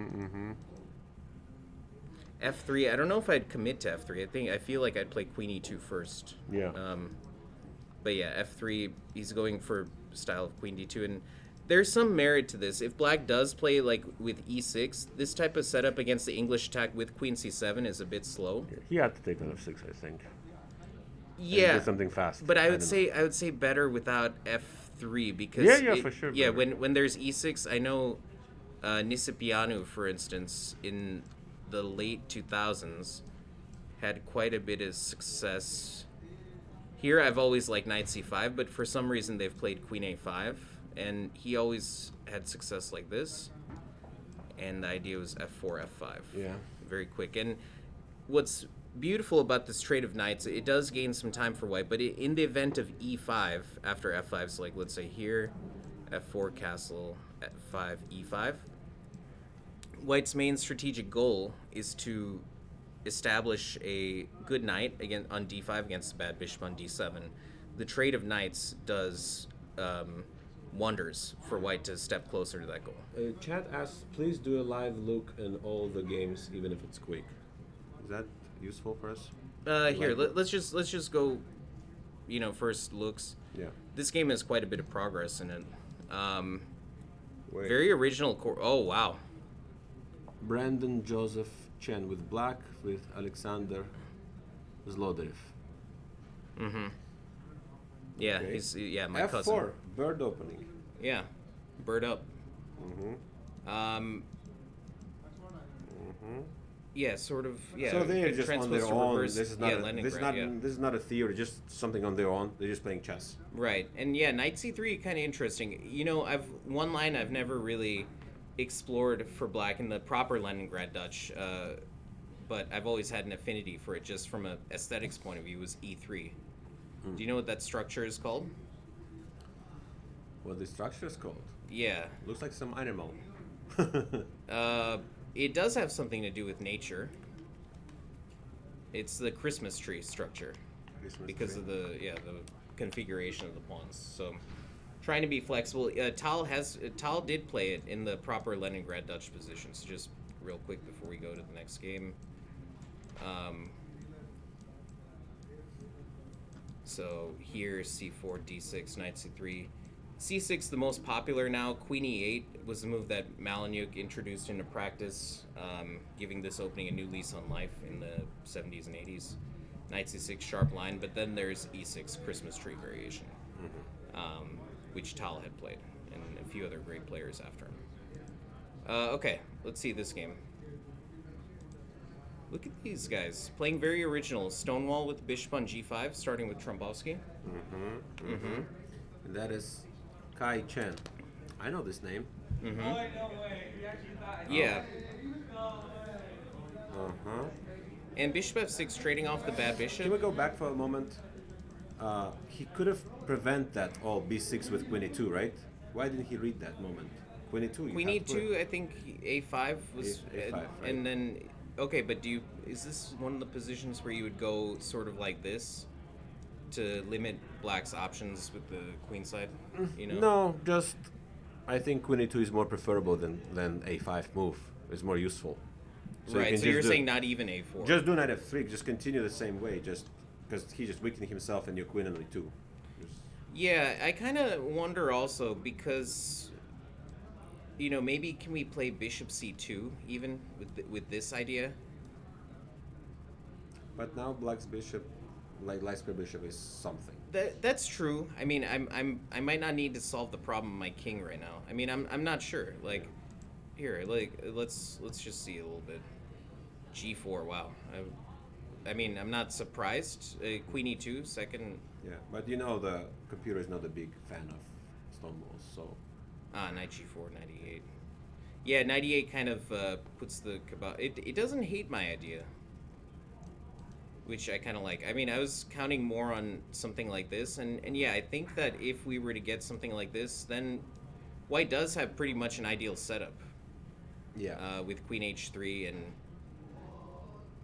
Speaker 1: F3. I don't know if I'd commit to F3. I feel like I'd play Queen E2 first.
Speaker 2: Yeah.
Speaker 1: But yeah, F3. He's going for style of Queen D2, and there's some merit to this. If Black does play like with E6, this type of setup against the English attack with Queen C7 is a bit slow.
Speaker 2: He had to take on F6, I think.
Speaker 1: Yeah,
Speaker 2: Did something fast.
Speaker 1: but I
Speaker 2: don't know.
Speaker 1: would say better without F3 because
Speaker 2: Yeah, for sure,
Speaker 1: Yeah,
Speaker 2: better.
Speaker 1: when there's E6, I know Nisipianu, for instance, in the late 2000s, had quite a bit of success. Here, I've always liked Knight C5, but for some reason they've played Queen A5, and he always had success like this. And the idea was F4, F5.
Speaker 2: Yeah.
Speaker 1: Very quick. And what's beautiful about this trade of knights, it does gain some time for white, but in the event of E5, after F5, so like let's say here, F4 castle, F5, E5, white's main strategic goal is to establish a good knight again on D5 against the bad bishop on D7. The trade of knights does wonders for white to step closer to that goal.
Speaker 2: Chat asks, please do a live look in all the games, even if it's quick. Is that useful for us?
Speaker 1: Here, let's just go, first looks.
Speaker 2: Yeah.
Speaker 1: This game has quite a bit of progress in it.
Speaker 2: Wait.
Speaker 1: Very original core. Oh, wow.
Speaker 2: Brandon Joseph Chen with black with Alexander Zlodev.
Speaker 1: Mm-hmm. Yeah,
Speaker 2: Okay.
Speaker 1: my
Speaker 2: F4,
Speaker 1: cousin.
Speaker 2: bird opening.
Speaker 1: Yeah, bird up.
Speaker 2: Mm-hmm.
Speaker 1: Yeah, sort of. Yeah.
Speaker 2: So they're
Speaker 1: it
Speaker 2: just on
Speaker 1: transfers
Speaker 2: their
Speaker 1: to
Speaker 2: own.
Speaker 1: reverse-
Speaker 2: This is not.
Speaker 1: yeah,
Speaker 2: A,
Speaker 1: Leningrad, yeah.
Speaker 2: this is not a theory. Just something on their own. They're just playing chess.
Speaker 1: Right, and yeah, Knight C3 kind of interesting. One line I've never really explored for black in the proper Leningrad Dutch, but I've always had an affinity for it just from a aesthetics point of view was E3. Do you know what that structure is called?
Speaker 2: What the structure is called?
Speaker 1: Yeah.
Speaker 2: Looks like some animal.
Speaker 1: It does have something to do with nature. It's the Christmas tree structure because of the configuration of the pawns. So, trying to be flexible. Tal did play it in the proper Leningrad Dutch position. So just real quick before we go to the next game. So here C4, D6, Knight C3. C6, the most popular now. Queen E8 was the move that Malanyuk introduced into practice, giving this opening a new lease on life in the 70s and 80s. Knight C6, sharp line, but then there's E6, Christmas tree variation. which Tal had played, and a few other great players after him. Okay, let's see this game. Look at these guys playing very original. Stonewall with bishop on g5, starting with Trombowski.
Speaker 2: And that is Kai Chen. I know this name.
Speaker 1: Yeah.
Speaker 2: Uh-huh.
Speaker 1: And bishop f6, trading off the bad bishop.
Speaker 2: Can we go back for a moment? He could have prevent that all b6 with queen e2, right? Why didn't he read that moment? Queen e2.
Speaker 1: Queen e2, I think a5 was,
Speaker 2: A5, right.
Speaker 1: and then okay, but is this one of the positions where you would go sort of like this to limit black's options with the queen side? You know?
Speaker 2: No, just I think queen e2 is more preferable than a5 move. It's more useful.
Speaker 1: Right. So you're saying not even a4.
Speaker 2: Just do knight f3. Just continue the same way. Just because he just weakening himself and your queen on e2.
Speaker 1: Yeah, I kind of wonder also because, you know, maybe can we play bishop c2 even with this idea?
Speaker 2: But now black's bishop, like light square bishop, is something.
Speaker 1: That's true. I mean, I might not need to solve the problem of my king right now. I mean, I'm not sure. Like, here, like let's just see a little bit. G4. Wow. I mean, I'm not surprised. Queen e2, second.
Speaker 2: Yeah, but you know the computer is not a big fan of stone walls, so.
Speaker 1: Knight g4, knight e8. Yeah, knight e8 kind of puts the cabal. It doesn't hate my idea, which I kind of like. I mean, I was counting more on something like this, and yeah, I think that if we were to get something like this, then white does have pretty much an ideal setup.
Speaker 2: Yeah.
Speaker 1: With queen h3 and.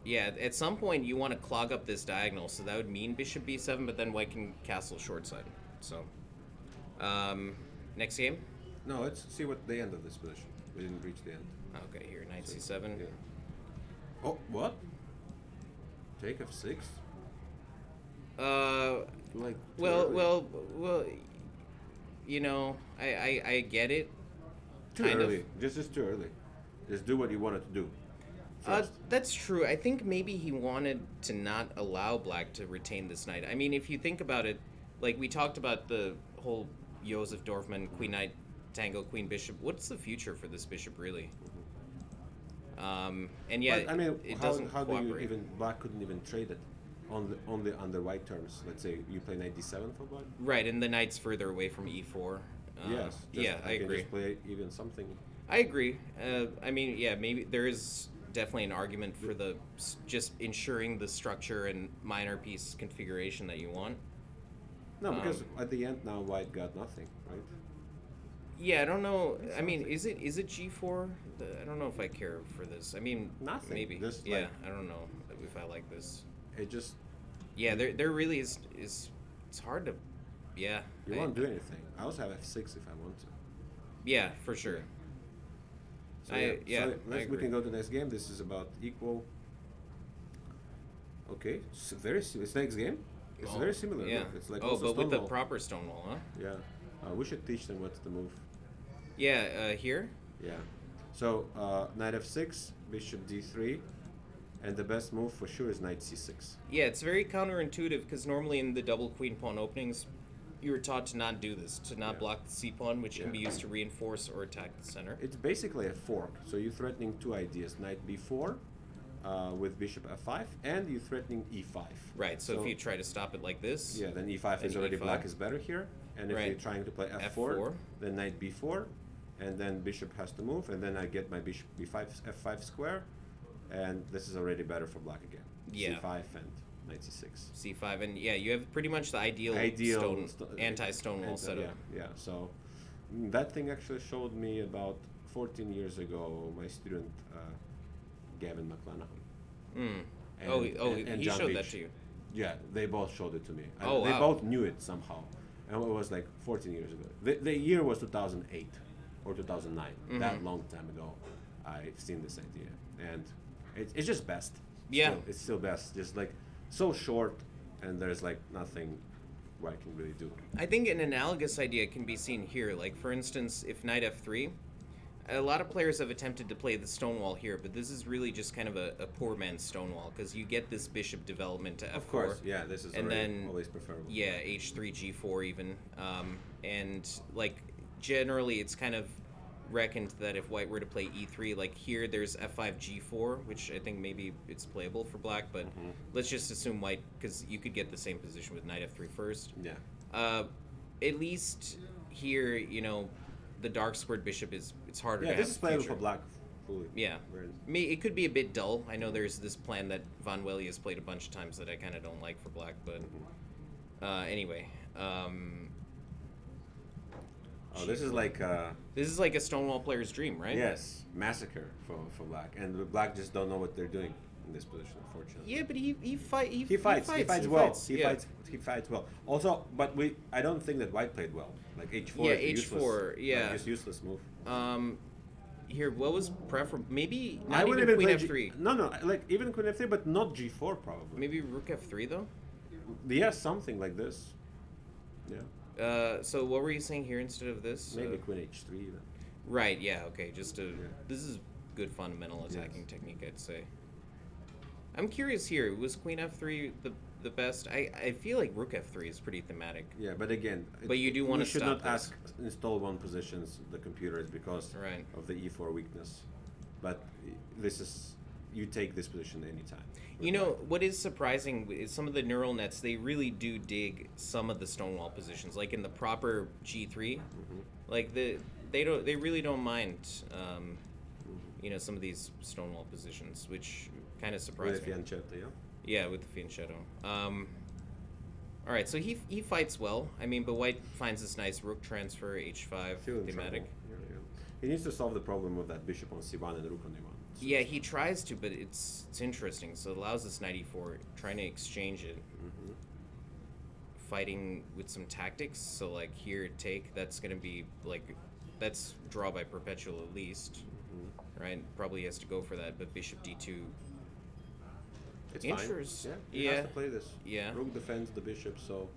Speaker 1: Yeah, at some point you want to clog up this diagonal, so that would mean bishop b7, but then white can castle short side. So, next game?
Speaker 2: No, let's see what the end of this position. We didn't reach the end.
Speaker 1: Okay, here, knight c7.
Speaker 2: Yeah. Oh, what? Take f6? Like
Speaker 1: Well, you know, I get it.
Speaker 2: Too
Speaker 1: kind
Speaker 2: early.
Speaker 1: of.
Speaker 2: Just too early. Just do what you wanted to do.
Speaker 1: That's true. I think maybe he wanted to not allow black to retain this knight. I mean, if you think about it, like we talked about the whole Josef Dorfman queen knight tango queen bishop. What's the future for this bishop really? And yeah,
Speaker 2: but, I mean,
Speaker 1: it
Speaker 2: how
Speaker 1: doesn't
Speaker 2: do you
Speaker 1: cooperate.
Speaker 2: even black couldn't even trade it only under white terms? Let's say you play knight d7 for black.
Speaker 1: Right, and the knight's further away from e4.
Speaker 2: Yes.
Speaker 1: Yeah, I
Speaker 2: can
Speaker 1: agree.
Speaker 2: Just play even something.
Speaker 1: I agree. I mean, yeah, maybe there is definitely an argument for the just ensuring the structure and minor piece configuration that you want.
Speaker 2: No, because at the end now white got nothing, right?
Speaker 1: Yeah, I don't know. I mean, is it G4? I don't know if I care for this. I mean,
Speaker 2: Nothing.
Speaker 1: Maybe.
Speaker 2: Just
Speaker 1: yeah,
Speaker 2: like-
Speaker 1: I don't know if I like this.
Speaker 2: It just
Speaker 1: Yeah, there really is. It's hard to. Yeah.
Speaker 2: you won't do anything. I also have f6 if I want to.
Speaker 1: Yeah, for sure.
Speaker 2: So,
Speaker 1: I
Speaker 2: we
Speaker 1: agree.
Speaker 2: can go to the next game. This is about equal. Okay, it's it's next game. It's very similar.
Speaker 1: Yeah.
Speaker 2: Look, it's like
Speaker 1: oh,
Speaker 2: also
Speaker 1: but with the
Speaker 2: Stonewall.
Speaker 1: proper Stonewall, huh?
Speaker 2: Yeah, we should teach them what's the move.
Speaker 1: Yeah. Here.
Speaker 2: Yeah. So knight f6, bishop d3, and the best move for sure is knight c6.
Speaker 1: Yeah, it's very counterintuitive because normally in the double queen pawn openings, you were taught to not do this, to not block the c pawn, which can be used to reinforce or attack the center.
Speaker 2: It's basically a fork. So you're threatening two ideas: knight b4 with bishop f5, and you're threatening e5.
Speaker 1: Right. So if you try to stop it like this.
Speaker 2: yeah, then e5 is
Speaker 1: then
Speaker 2: already
Speaker 1: E5.
Speaker 2: black is better here, and if
Speaker 1: Right.
Speaker 2: you're trying to play f4,
Speaker 1: F4.
Speaker 2: then knight b4, and then bishop has to move, and then I get my bishop b5 f5 square, and this is already better for black again.
Speaker 1: Yeah.
Speaker 2: c5 and knight c6.
Speaker 1: C5, and yeah, you have pretty much the ideal, anti-Stonewall setup.
Speaker 2: Yeah. So that thing actually showed me about 14 years ago. My student Gavin McClanahan.
Speaker 1: Mm.
Speaker 2: And
Speaker 1: He
Speaker 2: John
Speaker 1: showed that
Speaker 2: Beach.
Speaker 1: to you.
Speaker 2: Yeah, they both showed it to me.
Speaker 1: Oh,
Speaker 2: They
Speaker 1: wow.
Speaker 2: both knew it somehow, and it was like 14 years ago. The year was 2008 or 2009. That long time ago, I've seen this idea, and it's just best.
Speaker 1: Yeah.
Speaker 2: It's still best. Just like so short, and there's like nothing I can really do.
Speaker 1: I think an analogous idea can be seen here. Like, for instance, if knight f3, a lot of players have attempted to play the stonewall here, but this is really just kind of a poor man's stonewall because you get this bishop development to f4.
Speaker 2: Of course, yeah, this is
Speaker 1: and then
Speaker 2: always preferable.
Speaker 1: Yeah, h3, g4 even, and like generally it's kind of reckoned that if white were to play e3, like here there's f5 g4, which I think maybe it's playable for black, but let's just assume white, because you could get the same position with knight f3 first.
Speaker 2: Yeah.
Speaker 1: At least here, you know, the dark squared bishop it's harder to have.
Speaker 2: Yeah, this is playable
Speaker 1: future.
Speaker 2: for black fully.
Speaker 1: Yeah. It could be a bit dull. I know there's this plan that Von Welly has played a bunch of times that I kind of don't like for black, but anyway.
Speaker 2: This is like
Speaker 1: a Stonewall player's dream, right?
Speaker 2: yes, massacre for black, and the black just don't know what they're doing in this position, unfortunately.
Speaker 1: Yeah, but he fights.
Speaker 2: He fights well. Also, but I don't think that white played well. Like h4.
Speaker 1: Yeah,
Speaker 2: is
Speaker 1: h4.
Speaker 2: Useless,
Speaker 1: Yeah,
Speaker 2: like, just useless move.
Speaker 1: Here, what was preferable? Maybe
Speaker 2: I
Speaker 1: not
Speaker 2: wouldn't
Speaker 1: even
Speaker 2: even
Speaker 1: queen
Speaker 2: play
Speaker 1: f3.
Speaker 2: no, like even queen f3, but not g4 probably.
Speaker 1: Maybe rook f3 though.
Speaker 2: Yeah, something like this. Yeah.
Speaker 1: So what were you saying here instead of this?
Speaker 2: Maybe queen h3 even.
Speaker 1: Right. Yeah. Okay. This is good fundamental attacking technique, I'd say. I'm curious here. Was queen f3 the best? I feel like rook f3 is pretty thematic.
Speaker 2: Yeah, but again,
Speaker 1: But you do want to
Speaker 2: should
Speaker 1: stop
Speaker 2: not
Speaker 1: this.
Speaker 2: install one positions the computers because
Speaker 1: Right.
Speaker 2: of the e4 weakness. But this is you take this position anytime.
Speaker 1: You know what is surprising is some of the neural nets. They really do dig some of the stonewall positions, like in the proper G3. Like they really don't mind. You know, some of these stonewall positions, which kind of surprised me.
Speaker 2: With fianchetto, yeah.
Speaker 1: Yeah, with the fianchetto. All right, so he fights well. I mean, but white finds this nice rook transfer, h5
Speaker 2: Still in
Speaker 1: thematic.
Speaker 2: trouble. Yeah. He needs to solve the problem with that bishop on c1 and rook on e1.
Speaker 1: Yeah, he tries to, but it's interesting. So it allows this knight e4, trying to exchange it, fighting with some tactics. So like here, take. That's gonna be like, that's draw by perpetual at least, right? Probably has to go for that. But bishop d2.
Speaker 2: It's fine.
Speaker 1: Interest.
Speaker 2: Yeah, he has to play this.
Speaker 1: Yeah.
Speaker 2: Rook defends the bishop, so.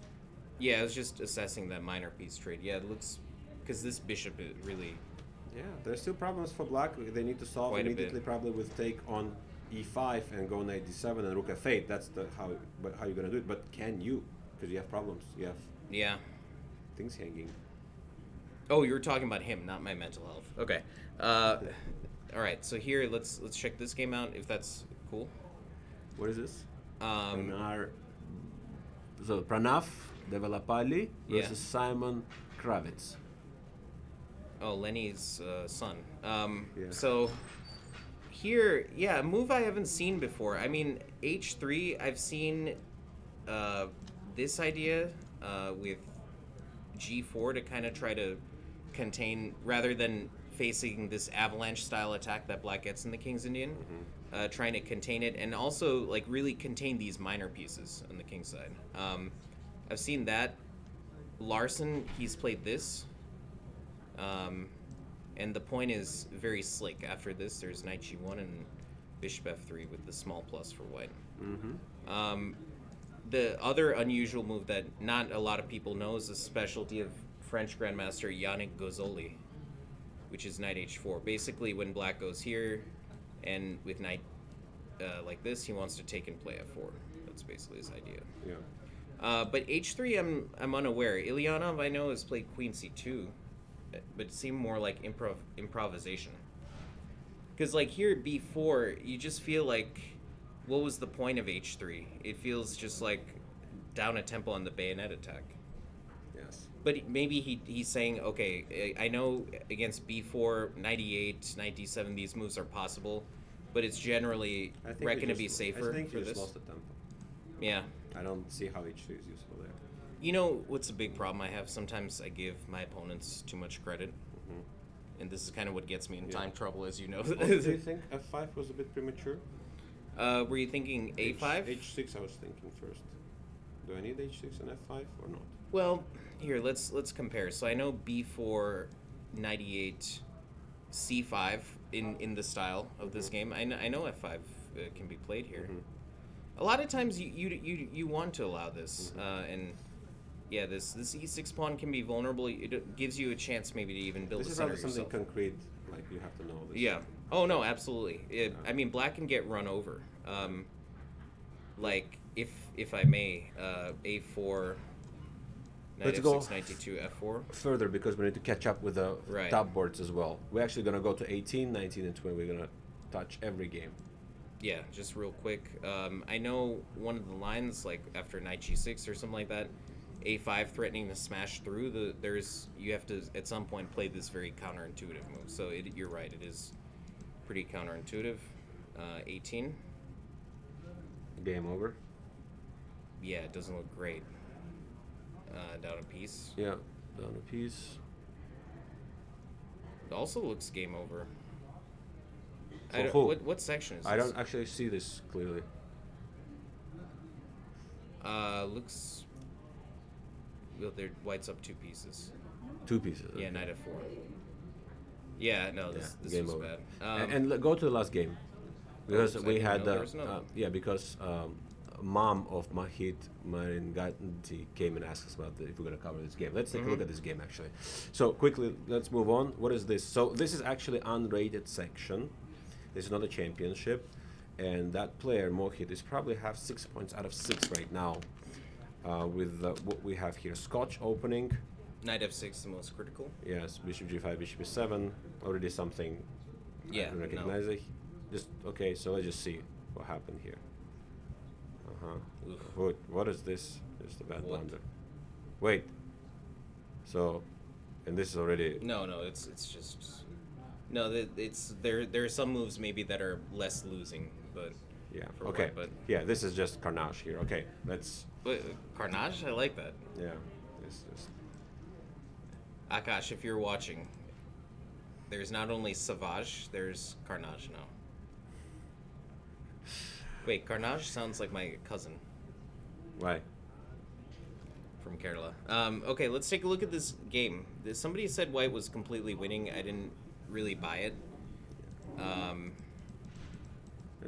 Speaker 1: Yeah, I was just assessing that minor piece trade. Yeah, it looks, because this bishop it really.
Speaker 2: Yeah, there's still problems for black. They need to solve
Speaker 1: Quite a
Speaker 2: immediately,
Speaker 1: bit.
Speaker 2: probably with take on e5 and go knight d7 and rook f8. That's how you're gonna do it. But can you? Because you have problems. You have
Speaker 1: Yeah.
Speaker 2: things hanging.
Speaker 1: Oh, you were talking about him, not my mental health. Okay. All right. So here, let's check this game out if that's cool.
Speaker 2: What is this?
Speaker 1: Um,
Speaker 2: So Pranav Develapalli
Speaker 1: Yeah.
Speaker 2: versus Simon Kravitz.
Speaker 1: Oh, Lenny's son.
Speaker 2: Yeah.
Speaker 1: So here, yeah, a move I haven't seen before. I mean, h3, I've seen this idea with g4 to kind of try to contain, rather than facing this avalanche style attack that black gets in the King's Indian, trying to contain it, and also like really contain these minor pieces on the king's side. I've seen that. Larson, he's played this. And the point is very slick. After this, there's knight g1 and bishop f3 with the small plus for white. The other unusual move that not a lot of people know is a specialty of French Grandmaster Yannick Gozzoli, which is knight h4. Basically, when black goes here, and with knight like this, he wants to take and play f4. That's basically his idea.
Speaker 2: Yeah.
Speaker 1: But h3, I'm unaware. Ilyanov, I know, has played queen c2, but it seemed more like improvisation. Because like here at b4, you just feel like, what was the point of h3? It feels just like down a tempo on the bayonet attack.
Speaker 2: Yes.
Speaker 1: But maybe he's saying, okay, I know against b4, knight e8, knight d7, these moves are possible, but it's generally reckoned to be safer
Speaker 2: I think
Speaker 1: for
Speaker 2: you just
Speaker 1: this.
Speaker 2: lost the tempo.
Speaker 1: Yeah.
Speaker 2: I don't see how h3 is useful there.
Speaker 1: You know what's a big problem I have? Sometimes I give my opponents too much credit. And this is kind of what gets me in time trouble, as you know.
Speaker 2: Do you think f5 was a bit premature?
Speaker 1: Were you thinking a5?
Speaker 2: H6 I was thinking first. Do I need h6 and f5 or not?
Speaker 1: Well, here, let's compare. So I know b4, knight e8, c5 in the style of this game. I know f5 can be played here. A lot of times you want to allow this, and Yeah, this e6 pawn can be vulnerable. It gives you a chance maybe to even build
Speaker 2: This
Speaker 1: a
Speaker 2: is
Speaker 1: center
Speaker 2: probably something
Speaker 1: yourself.
Speaker 2: concrete, like you have to know this.
Speaker 1: Yeah. Oh no, absolutely. I mean, black can get run over. Like if I may, a4, knight
Speaker 2: Let's go
Speaker 1: f6, knight d2, f4.
Speaker 2: further because we need to catch up with the
Speaker 1: Right.
Speaker 2: top boards as well. We're actually gonna go to 18, 19, and 20. We're gonna touch every game.
Speaker 1: Yeah, just real quick. I know one of the lines, like after knight g6 or something like that, a5 threatening to smash through. You have to at some point play this very counterintuitive move. So you're right, it is pretty counterintuitive. 18.
Speaker 2: Game over.
Speaker 1: Yeah, it doesn't look great. Down a piece.
Speaker 2: Yeah, down a piece.
Speaker 1: It also looks game over.
Speaker 2: For who?
Speaker 1: What section is this?
Speaker 2: I don't actually see this clearly.
Speaker 1: Looks. Well, white's up 2 pieces.
Speaker 2: 2 pieces.
Speaker 1: Yeah,
Speaker 2: okay.
Speaker 1: knight f4. Yeah, no, this
Speaker 2: game
Speaker 1: was
Speaker 2: over.
Speaker 1: bad.
Speaker 2: And go to the last game because
Speaker 1: I
Speaker 2: we
Speaker 1: didn't
Speaker 2: had
Speaker 1: know there was another.
Speaker 2: because mom of Mahit Marin Gandhi came and asked us about if we're going to cover this game. Let's take a look at this game actually. So quickly, let's move on. What is this? So this is actually unrated section. This is not a championship, and that player Mohit is probably have 6 points out of 6 right now. With what we have here, Scotch opening.
Speaker 1: Knight f6 is the most critical.
Speaker 2: Yes, bishop g5, bishop e7. Already something
Speaker 1: Yeah,
Speaker 2: I can recognize it. Just okay, so let's just see what happened here. What is this? Just a bad
Speaker 1: What?
Speaker 2: blunder. Wait. So, and this is already
Speaker 1: No, it's just no. It's there. There are some moves maybe that are less losing, but
Speaker 2: yeah.
Speaker 1: for
Speaker 2: Okay.
Speaker 1: white, but
Speaker 2: Yeah, this is just carnage here. Okay, let's
Speaker 1: Carnage, I like that.
Speaker 2: yeah. This is
Speaker 1: Akash, if you're watching, there's not only Savage, there's Carnage now. Wait, Carnage sounds like my cousin
Speaker 2: why.
Speaker 1: from Kerala. Okay, let's take a look at this game. Somebody said white was completely winning. I didn't really buy it.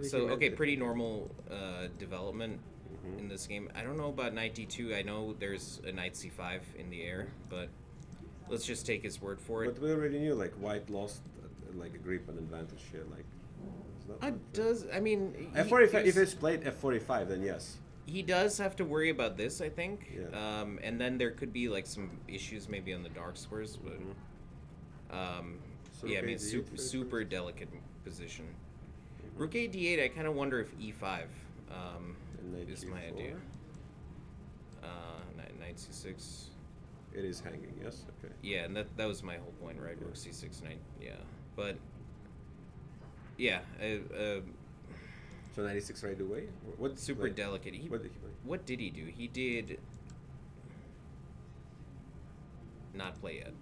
Speaker 1: So, okay, pretty normal development in this game. I don't know about knight d2. I know there's a knight c5 in the air, but let's just take his word for it.
Speaker 2: But we already knew like white lost like a grip and advantage here. Like it's not
Speaker 1: I mean...
Speaker 2: F45. If it's played F45, then yes.
Speaker 1: He does have to worry about this, I think.
Speaker 2: Yeah.
Speaker 1: And then there could be like some issues maybe on the dark squares, but
Speaker 2: So
Speaker 1: yeah, I
Speaker 2: okay,
Speaker 1: mean
Speaker 2: the
Speaker 1: super
Speaker 2: E3
Speaker 1: super
Speaker 2: first.
Speaker 1: delicate position. Rook a d8. I kind of wonder if e5
Speaker 2: And knight
Speaker 1: is my
Speaker 2: G4.
Speaker 1: idea. Knight c6.
Speaker 2: It is hanging. Yes. Okay.
Speaker 1: Yeah, and that was my whole point, right? Rook c6 knight. Yeah, but yeah,
Speaker 2: So 96 right away. What
Speaker 1: super
Speaker 2: like,
Speaker 1: delicate.
Speaker 2: What did he play?
Speaker 1: What did he do? He did not play yet.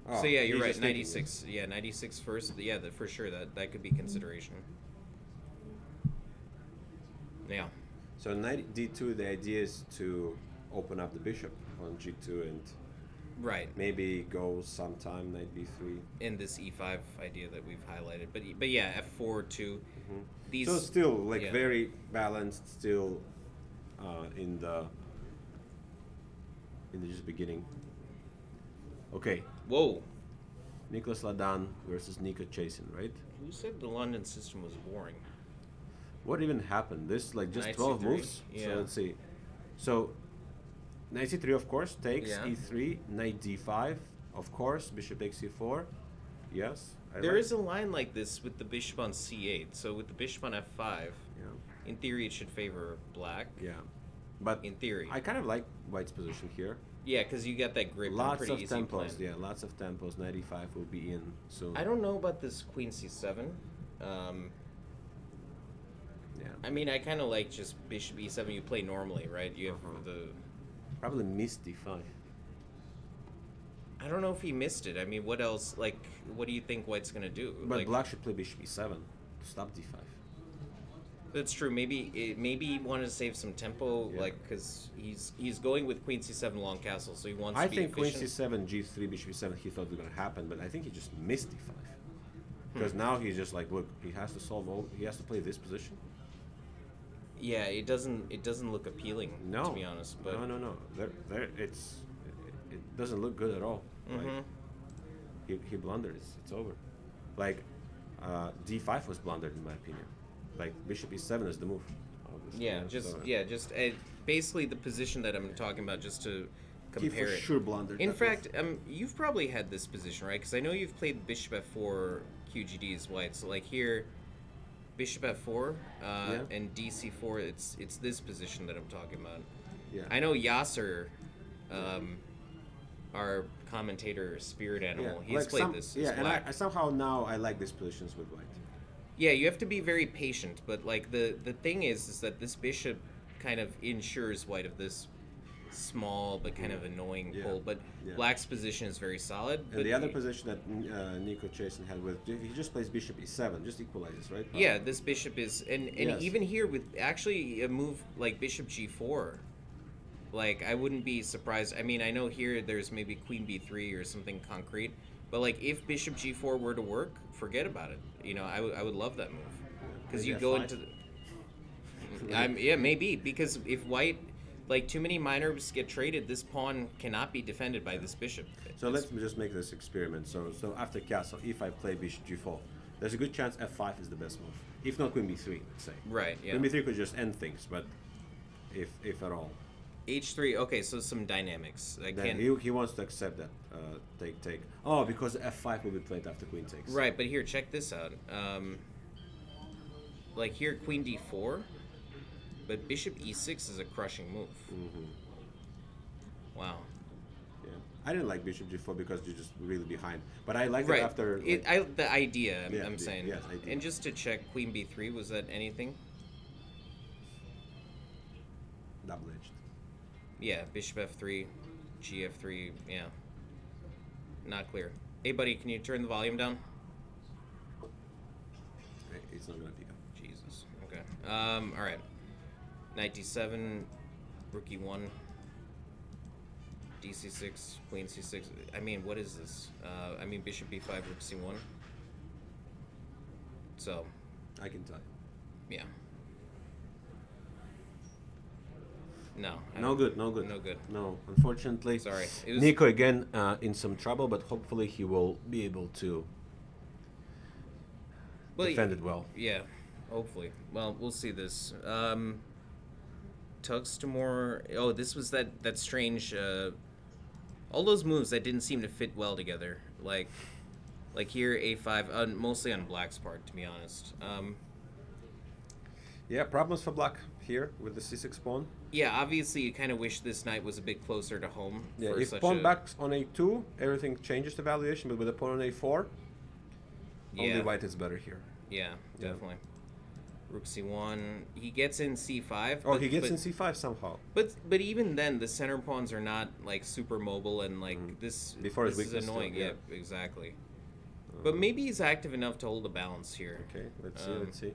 Speaker 2: Oh,
Speaker 1: So yeah,
Speaker 2: he's
Speaker 1: you're right.
Speaker 2: just thinking,
Speaker 1: 96. Yeah, 96 first. Yeah, for sure. That could be consideration. Yeah.
Speaker 2: So knight d2. The idea is to open up the bishop on g2 and
Speaker 1: Right.
Speaker 2: maybe go sometime knight b3.
Speaker 1: In this e5 idea that we've highlighted, but yeah, f4 too. These.
Speaker 2: So still like
Speaker 1: yeah.
Speaker 2: very balanced. Still in the just beginning. Okay,
Speaker 1: Whoa.
Speaker 2: Nicholas Ladan versus Nika Chasin, right?
Speaker 1: Who said the London system was boring?
Speaker 2: What even happened? This like just
Speaker 1: Knight
Speaker 2: 12
Speaker 1: C3?
Speaker 2: moves.
Speaker 1: Yeah.
Speaker 2: So let's see. So knight c3 of course takes
Speaker 1: Yeah.
Speaker 2: e3, knight d5 of course, bishop takes e4. Yes.
Speaker 1: There is a line like this with the bishop on c8. So with the bishop on f5,
Speaker 2: Yeah.
Speaker 1: in theory it should favor black.
Speaker 2: Yeah. But
Speaker 1: In theory.
Speaker 2: I kind of like white's position here.
Speaker 1: Yeah, because you got that grip. and
Speaker 2: Lots
Speaker 1: pretty
Speaker 2: of
Speaker 1: easy
Speaker 2: tempos.
Speaker 1: plan.
Speaker 2: Yeah, lots of tempos. Knight e5 will be in soon.
Speaker 1: I don't know about this queen c7.
Speaker 2: Yeah.
Speaker 1: I mean, I kind of like just bishop e7. You play normally, right? You have the.
Speaker 2: Probably missed d5.
Speaker 1: I don't know if he missed it. I mean, what else? Like, what do you think White's gonna do?
Speaker 2: But
Speaker 1: like,
Speaker 2: black should play bishop e7 to stop d5.
Speaker 1: That's true. Maybe he wanted to save some tempo,
Speaker 2: Yeah.
Speaker 1: like because he's going with queen c7 long castle, so he wants.
Speaker 2: I
Speaker 1: to be
Speaker 2: think queen
Speaker 1: efficient.
Speaker 2: c7, g3, bishop e7. He thought was gonna happen, but I think he just missed d5 because now he's just like, look, he has to solve all. He has to play this position.
Speaker 1: Yeah, it doesn't look appealing
Speaker 2: No,
Speaker 1: to be honest. But
Speaker 2: no. It doesn't look good at all. Like
Speaker 1: hmm
Speaker 2: he blundered. It's over. Like d5 was blundered in my opinion. Like bishop e7 is the move. Obviously,
Speaker 1: yeah,
Speaker 2: so,
Speaker 1: just basically the position that I'm talking about, just to
Speaker 2: he for
Speaker 1: compare it.
Speaker 2: sure blundered.
Speaker 1: In
Speaker 2: that
Speaker 1: fact,
Speaker 2: move.
Speaker 1: you've probably had this position, right? Because I know you've played bishop f4 QGD as white. So like here, bishop f4
Speaker 2: Yeah.
Speaker 1: and dc4. It's this position that I'm talking about.
Speaker 2: Yeah.
Speaker 1: I know Yasser, um, our commentator, spirit animal.
Speaker 2: Yeah,
Speaker 1: He's
Speaker 2: like
Speaker 1: played this.
Speaker 2: Yeah,
Speaker 1: as
Speaker 2: and
Speaker 1: black.
Speaker 2: I somehow now I like these positions with white.
Speaker 1: Yeah, you have to be very patient, but like the thing is that this bishop kind of ensures white of this small but kind of annoying
Speaker 2: Yeah.
Speaker 1: pull. But
Speaker 2: Yeah.
Speaker 1: black's position is very solid.
Speaker 2: And
Speaker 1: But
Speaker 2: the other position that Nico Chasen had with he just plays bishop e7, just equalizes, right?
Speaker 1: yeah, this bishop is, and
Speaker 2: Yes.
Speaker 1: even here with actually a move like bishop g4, like I wouldn't be surprised. I mean, I know here there's maybe queen b3 or something concrete, but like if bishop g4 were to work, forget about it. You know, I would love that move because
Speaker 2: Maybe
Speaker 1: you go
Speaker 2: f5?
Speaker 1: into the, yeah, maybe, because if white, like too many minors get traded, this pawn cannot be defended by this bishop.
Speaker 2: So
Speaker 1: It's-
Speaker 2: let's just make this experiment. So after castle, if I play bishop g4, there's a good chance f5 is the best move. If not queen b3, let's say.
Speaker 1: right, yeah.
Speaker 2: Queen b3 could just end things, but if at all.
Speaker 1: h3. Okay, so some dynamics. I
Speaker 2: Then
Speaker 1: can't.
Speaker 2: he wants to accept that take. Oh, because f5 will be played after queen takes.
Speaker 1: Right, but here, check this out. Like here, queen d4, but bishop e6 is a crushing move.
Speaker 2: Mm-hmm.
Speaker 1: Wow.
Speaker 2: Yeah. I didn't like bishop g4 because you're just really behind. But I like it
Speaker 1: Right.
Speaker 2: after.
Speaker 1: The idea,
Speaker 2: Yeah,
Speaker 1: I'm saying.
Speaker 2: yes, idea.
Speaker 1: And just to check, queen b3, was that anything?
Speaker 2: Double-edged.
Speaker 1: Yeah, bishop f3, gf3, yeah. Not clear. Hey, buddy, can you turn the volume down?
Speaker 2: It's not gonna pick up.
Speaker 1: Jesus. Okay. All right. Knight d7, rook e1, dc6, queen c6. I mean, what is this? I mean, bishop b5, rook c1. So,
Speaker 2: I can tell you.
Speaker 1: yeah. No. I
Speaker 2: No
Speaker 1: don't-
Speaker 2: good, no good.
Speaker 1: No good.
Speaker 2: No, unfortunately.
Speaker 1: Sorry. It was,
Speaker 2: Nico again in some trouble, but hopefully he will be able to
Speaker 1: well,
Speaker 2: defend it well.
Speaker 1: Yeah, hopefully. Well, we'll see this. Tugs to more. Oh, this was that strange. All those moves that didn't seem to fit well together. Like here, a5. Mostly on black's part, to be honest.
Speaker 2: Yeah, problems for black here with the c6 pawn.
Speaker 1: Yeah, obviously, you kind of wish this knight was a bit closer to home.
Speaker 2: Yeah,
Speaker 1: for
Speaker 2: if
Speaker 1: such
Speaker 2: pawn
Speaker 1: a,
Speaker 2: backs on a2, everything changes the valuation, but with a pawn on a4, only
Speaker 1: Yeah.
Speaker 2: white is better here.
Speaker 1: Yeah,
Speaker 2: Yeah.
Speaker 1: definitely. Rook c1. He gets in c5.
Speaker 2: Oh,
Speaker 1: but-
Speaker 2: he gets
Speaker 1: but,
Speaker 2: in c5 somehow.
Speaker 1: But even then, the center pawns are not like super mobile, and like this.
Speaker 2: Before his
Speaker 1: this is
Speaker 2: weakness still,
Speaker 1: annoying.
Speaker 2: yeah.
Speaker 1: Yeah, exactly. But maybe he's active enough to hold a balance here.
Speaker 2: Okay, let's see, let's see.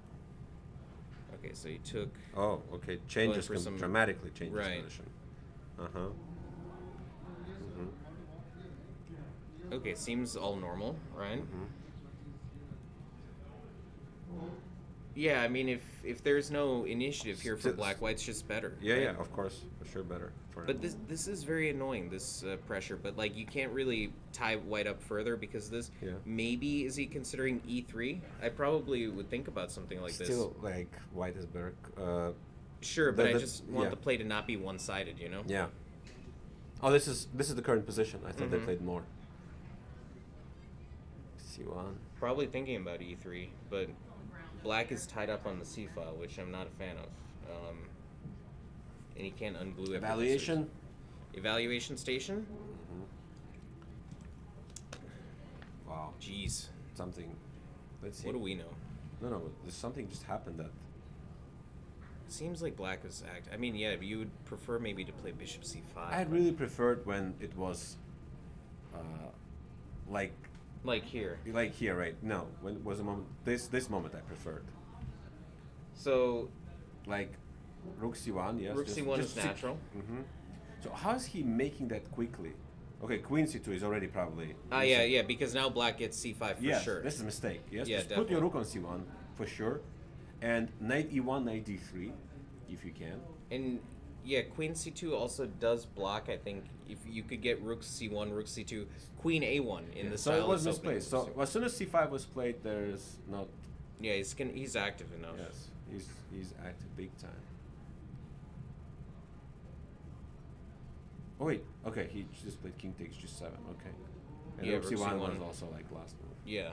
Speaker 1: Okay, so he took.
Speaker 2: Oh, okay, changes
Speaker 1: for some-
Speaker 2: dramatically changes
Speaker 1: Right.
Speaker 2: position. Uh-huh.
Speaker 1: Okay, seems all normal, right? Yeah, I mean, if there's no initiative here for
Speaker 2: S-
Speaker 1: black, white's just better.
Speaker 2: Yeah,
Speaker 1: right?
Speaker 2: yeah, of course, for sure better for
Speaker 1: But
Speaker 2: him.
Speaker 1: this is very annoying, this pressure. But like, you can't really tie white up further because of this.
Speaker 2: Yeah.
Speaker 1: Maybe is he considering e3? I probably would think about something like
Speaker 2: Still, like, white is better.
Speaker 1: this. Sure, but I
Speaker 2: the-
Speaker 1: just want
Speaker 2: yeah.
Speaker 1: the play to not be one-sided. You know.
Speaker 2: Yeah. Oh, this is the current position. I thought they played more. c1.
Speaker 1: Probably thinking about e3, but black is tied up on the c file, which I'm not a fan of. And he can't unglue everything.
Speaker 2: Evaluation.
Speaker 1: Evaluation station.
Speaker 2: Wow,
Speaker 1: Jeez,
Speaker 2: something. Let's see.
Speaker 1: what do we know?
Speaker 2: No, no, there's something just happened that.
Speaker 1: Seems like black is act. I mean, yeah, but you would prefer maybe to play bishop c5.
Speaker 2: I had really preferred when it was, like
Speaker 1: here.
Speaker 2: here, right? No, when it was a moment. This moment I preferred.
Speaker 1: So
Speaker 2: Like, rook c1, yes.
Speaker 1: rook c1 is natural.
Speaker 2: Mm-hmm. So how is he making that quickly? Okay, queen c2 is already probably.
Speaker 1: Yeah, because now black gets c5 for
Speaker 2: Yes,
Speaker 1: sure.
Speaker 2: this is a mistake. Yes,
Speaker 1: Yeah,
Speaker 2: just put your
Speaker 1: definitely.
Speaker 2: rook on c1 for sure, and knight e1, knight d3. if you can.
Speaker 1: And yeah, queen c2 also does block. I think if you could get rook c1, rook c2, queen a1 in the
Speaker 2: So
Speaker 1: style.
Speaker 2: it was
Speaker 1: that's opening
Speaker 2: misplaced. So
Speaker 1: rook
Speaker 2: as soon as c5 was played, there's not.
Speaker 1: c1. Yeah, he's active enough.
Speaker 2: Yes, he's active big time. Oh wait, okay, he just played king takes g7. Okay, and
Speaker 1: Yeah,
Speaker 2: rook
Speaker 1: rook
Speaker 2: c1 was
Speaker 1: c1.
Speaker 2: also like last move.
Speaker 1: Yeah.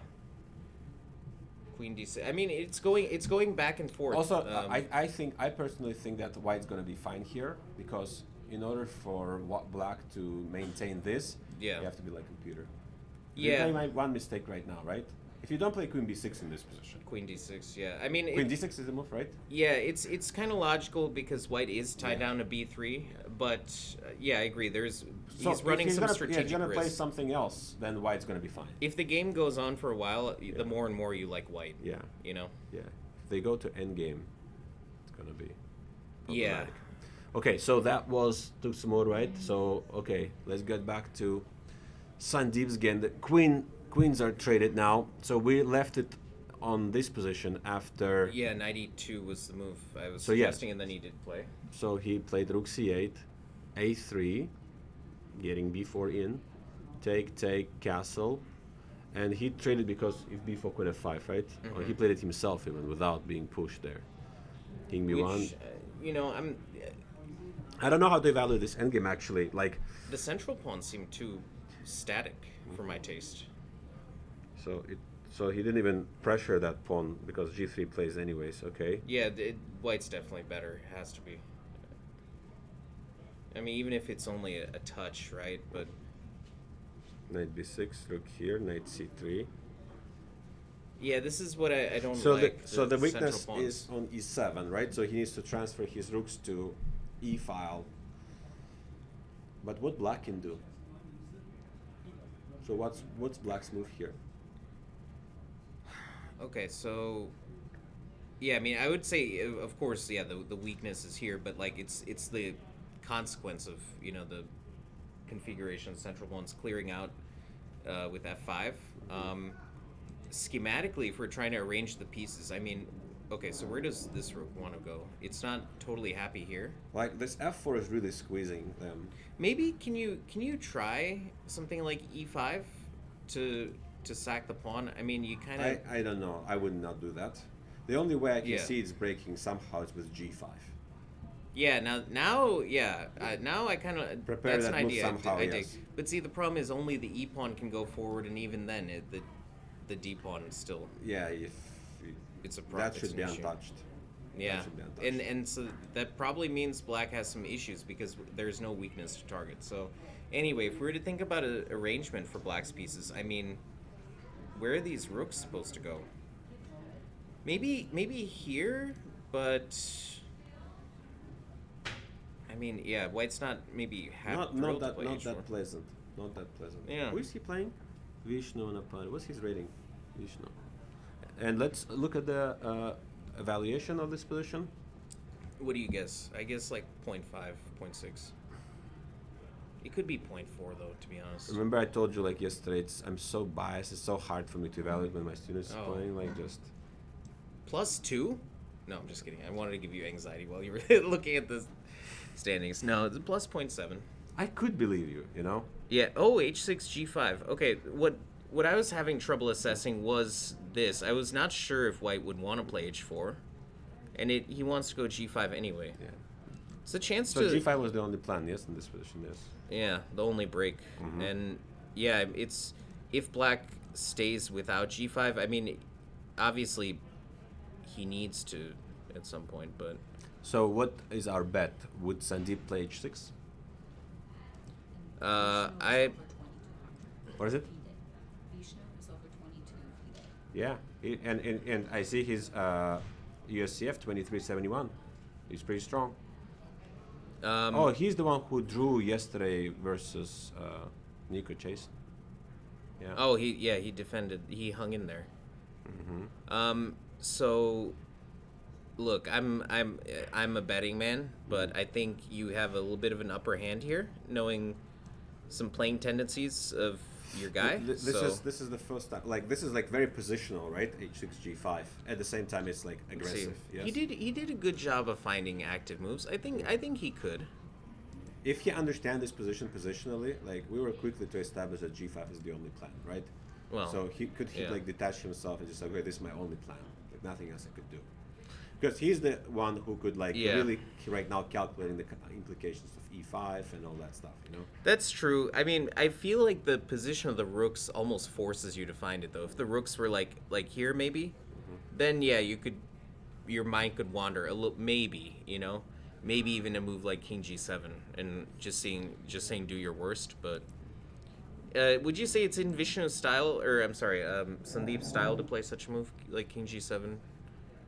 Speaker 1: Queen d6. I mean, it's going back and forth.
Speaker 2: Also, I personally think that white's gonna be fine here because in order for black to maintain this,
Speaker 1: Yeah.
Speaker 2: you have to be like computer.
Speaker 1: Yeah.
Speaker 2: You play one mistake right now, right? If you don't play queen b6 in this position,
Speaker 1: Queen d6. Yeah. I mean,
Speaker 2: queen d6 is the move, right?
Speaker 1: yeah, it's kind of logical because white is tied
Speaker 2: Yeah.
Speaker 1: down to b3, but yeah, I agree.
Speaker 2: So
Speaker 1: He's running some strategic
Speaker 2: if you're gonna play
Speaker 1: risk.
Speaker 2: something else, then white's gonna be fine.
Speaker 1: If the game goes on for a while, the more and more you like white.
Speaker 2: Yeah,
Speaker 1: You know.
Speaker 2: yeah. If they go to endgame, it's gonna be.
Speaker 1: Yeah.
Speaker 2: problematic. Okay, so that was took some more, right? So okay, let's get back to Sandeep's game. The queens are traded now, so we left it on this position after.
Speaker 1: Yeah, knight e2 was the move I was
Speaker 2: So, yes.
Speaker 1: suggesting, and then he did play.
Speaker 2: So he played rook c8, a3, getting b4 in, take castle, and he traded because if b4 queen f5, right? Or he played it himself even without being pushed there. King b1.
Speaker 1: Which, you know,
Speaker 2: I don't know how to evaluate this endgame actually. Like,
Speaker 1: the central pawns seem too static for my taste.
Speaker 2: so he didn't even pressure that pawn because g3 plays anyways. Okay.
Speaker 1: Yeah, white's definitely better. It has to be. I mean, even if it's only a touch, right? But
Speaker 2: Knight b6, rook here, knight c3.
Speaker 1: yeah, this is what I don't
Speaker 2: So
Speaker 1: like.
Speaker 2: the
Speaker 1: central
Speaker 2: weakness
Speaker 1: pawns.
Speaker 2: is on e7, right? So he needs to transfer his rooks to e file. But what black can do? So what's black's move here?
Speaker 1: Okay, so yeah, I mean, I would say, of course, yeah, the weakness is here, but like it's the consequence of the configuration of central pawns clearing out with f5. Schematically, if we're trying to arrange the pieces, I mean, okay, so where does this rook want to go? It's not totally happy here.
Speaker 2: Like this f4 is really squeezing them.
Speaker 1: Maybe can you try something like e5 to sack the pawn? I mean, you kind of.
Speaker 2: I don't know. I would not do that. The only way I can
Speaker 1: Yeah.
Speaker 2: see it's breaking somehow is with g5.
Speaker 1: Yeah, now I kind of
Speaker 2: Prepare
Speaker 1: that's
Speaker 2: that
Speaker 1: an
Speaker 2: move
Speaker 1: idea
Speaker 2: somehow,
Speaker 1: I dig.
Speaker 2: yes.
Speaker 1: But see, the problem is only the e pawn can go forward, and even then, the d pawn is still
Speaker 2: Yeah, if
Speaker 1: it's a problem.
Speaker 2: that should be untouched.
Speaker 1: Yeah,
Speaker 2: should be untouched.
Speaker 1: and so that probably means black has some issues because there's no weakness to target. So anyway, if we were to think about an arrangement for black's pieces, I mean, where are these rooks supposed to go? Maybe here, but I mean, yeah, white's not maybe
Speaker 2: Not
Speaker 1: thrilled to
Speaker 2: that
Speaker 1: play
Speaker 2: not
Speaker 1: h4.
Speaker 2: that pleasant. Not that pleasant.
Speaker 1: Yeah.
Speaker 2: Who is he playing? Vishnu on a par. What's his rating? Vishnu. And let's look at the evaluation of this position.
Speaker 1: What do you guess? I guess like 0.5, 0.6. It could be 0.4 though, to be honest.
Speaker 2: Remember I told you like yesterday, I'm so biased. It's so hard for me to evaluate when my students
Speaker 1: Oh.
Speaker 2: are playing. Like just.
Speaker 1: +2? No, I'm just kidding. I wanted to give you anxiety while you were looking at the standings. No, it's plus 0.7.
Speaker 2: I could believe you. You know.
Speaker 1: Yeah. Oh, h6, g5. Okay, what I was having trouble assessing was this. I was not sure if white would want to play h4, and he wants to go g5 anyway.
Speaker 2: Yeah.
Speaker 1: It's a chance
Speaker 2: So
Speaker 1: to.
Speaker 2: g5 was the only plan, yes, in this position, yes.
Speaker 1: Yeah, the only break. And yeah, it's if black stays without g5, I mean, obviously he needs to at some point, but
Speaker 2: So what is our bet? Would Sandeep play h6?
Speaker 1: I
Speaker 2: What is it? Yeah, and I see his USCF 2371. He's pretty strong. Oh, he's the one who drew yesterday versus Nico Chase. Yeah.
Speaker 1: oh he defended, he hung in there. So look, I'm a betting man, but I think you have a little bit of an upper hand here, knowing some playing tendencies of your guy.
Speaker 2: This is the first time. Like this is like very positional, right? H6 G5. At the same time, it's like aggressive. Yes.
Speaker 1: He did a good job of finding active moves. I think he could.
Speaker 2: If he understands this position positionally, like we were quickly to establish that G5 is the only plan, right?
Speaker 1: Well,
Speaker 2: so he
Speaker 1: yeah.
Speaker 2: like detach himself and just like, okay, this is my only plan. Like nothing else I could do. Because he's the one who could like really right now calculating the implications of E5 and all that stuff, you know.
Speaker 1: That's true. I mean, I feel like the position of the rooks almost forces you to find it though. If the rooks were like here maybe, then yeah, your mind could wander a little, maybe, you know. Maybe even a move like King G7 and just saying do your worst, but would you say it's in Vishnu's style, or I'm sorry, Sandeep's style to play such a move like King G7?